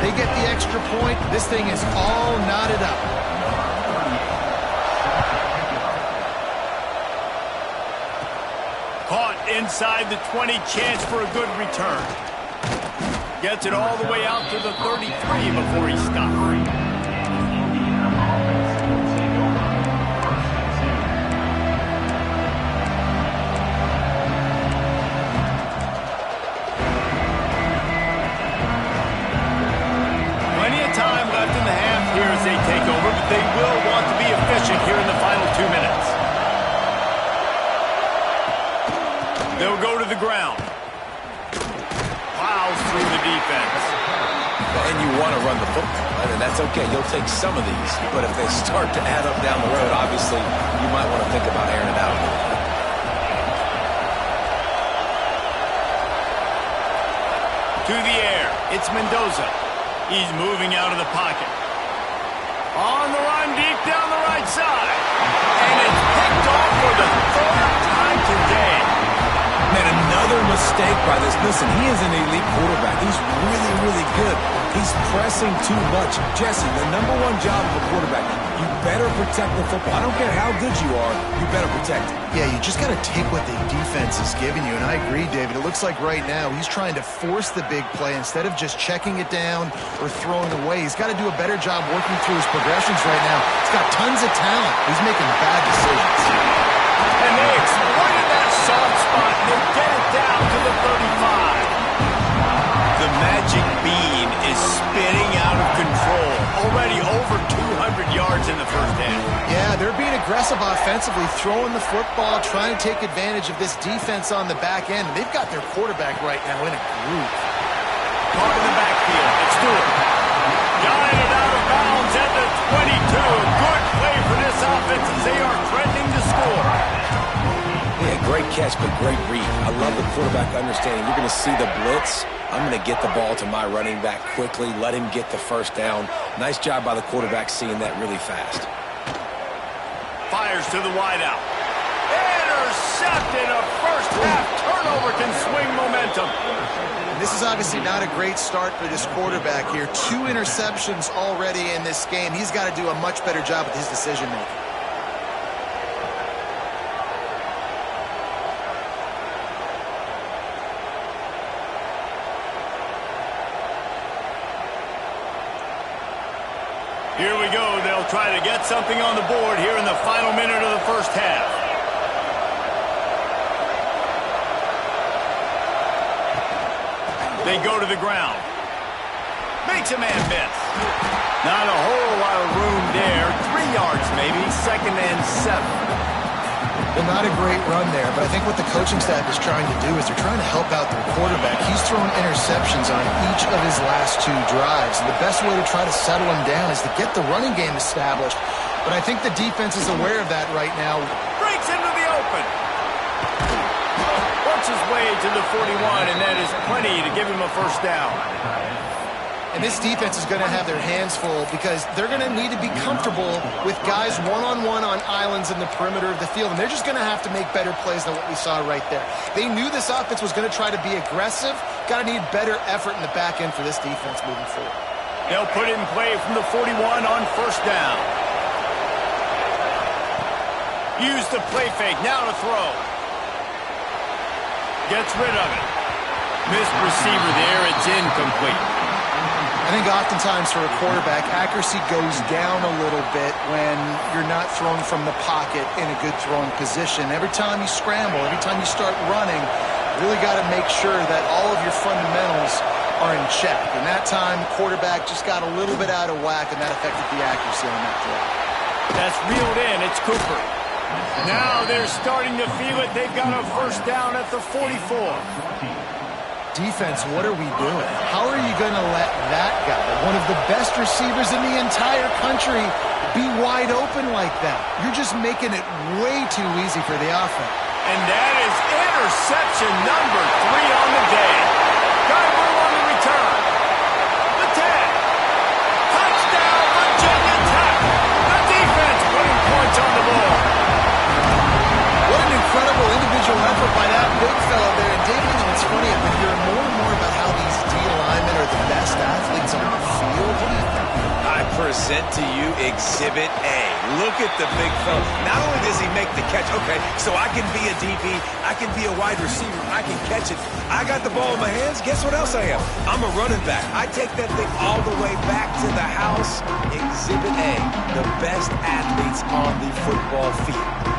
They get the extra point. This thing is all knotted up. Caught inside the 20, chance for a good return. Gets it all the way out to the 33 before he stops. Time left in the half here as they take over, but they will want to be efficient here in the final 2 minutes. They'll go to the ground. Plows through the defense. And you want to run the football, and that's okay. You'll take some of these, but if they start to add up down the road, obviously you might want to think about airing it out. To the air, it's Mendoza. He's moving out of the pocket. On the run, deep down the right side. And it's picked off for the third time today. Man, another mistake by this. Listen, he is an elite quarterback. He's really, really good. He's pressing too much. Jesse, the number one job of a quarterback, you better protect the football. I don't care how good you are, you better protect it. Yeah, you just got to take what the defense is giving you, and I agree, David. It looks like right now he's trying to force the big play instead of just checking it down or throwing away. He's got to do a better job working through his progressions right now. He's got tons of talent. He's making bad decisions. And they exploited that soft spot. They get it down to the 35. The magic bean is spinning out of control. Already over 200 yards in the first half. Yeah, they're being aggressive offensively, throwing the football, trying to take advantage of this defense on the back end. They've got their quarterback right now in a groove. Caught in the backfield. It's Stewart. Got it out of bounds at the 22. A good play for this offense as they are threatening to score. Yeah, great catch, but great read. I love the quarterback understanding. You're going to see the blitz. I'm going to get the ball to my running back quickly, let him get the first down. Nice job by the quarterback seeing that really fast. Fires to the wideout. Intercepted. A first half turnover can swing momentum. This is obviously not a great start for this quarterback here. 2 interceptions already in this game. He's got to do a much better job with his decision-making. Here we go. They'll try to get something on the board here in the final minute of the first half. They go to the ground. Makes a man miss. Not a whole lot of room there. 3 yards maybe. 2nd and 7. Well, not a great run there, but I think what the coaching staff is trying to do is they're trying to help out their quarterback. He's thrown interceptions on each of his last 2 drives, and the best way to try to settle him down is to get the running game established. But I think the defense is aware of that right now. Breaks into the open. Works his way to the 41, and that is plenty to give him a first down. And this defense is going to have their hands full because they're going to need to be comfortable with guys one-on-one on islands in the perimeter of the field. And they're just going to have to make better plays than what we saw right there. They knew this offense was going to try to be aggressive. Got to need better effort in the back end for this defense moving forward. They'll put it in play from the 41 on first down. Use the play fake. Now to throw. Gets rid of it. Missed receiver there. It's incomplete. I think oftentimes for a quarterback, accuracy goes down a little bit when you're not throwing from the pocket in a good throwing position. Every time you scramble, every time you start running, really got to make sure that all of your fundamentals are in check. And that time, the quarterback just got a little bit out of whack, and that affected the accuracy on that throw. That's reeled in. It's Cooper. Now they're starting to feel it. They've got a first down at the 44. Defense, what are we doing? How are you going to let that guy, one of the best receivers in the entire country, be wide open like that? You're just making it way too easy for the offense. And that is interception number 3 on the day. Guidewell on the return. The 10. Touchdown, Virginia Tech. The defense putting points on the board. What an incredible individual effort by that big fellow there. And David, it's funny, I've been hearing more and more about how these D linemen are the best athletes on the field. I present to you Exhibit A. Look at the big fella. Not only does he make the catch, okay, so I can be a DB, I can be a wide receiver, I can catch it. I got the ball in my hands. Guess what else I am? I'm a running back. I take that thing all the way back to the house. Exhibit A, the best athletes on the football field.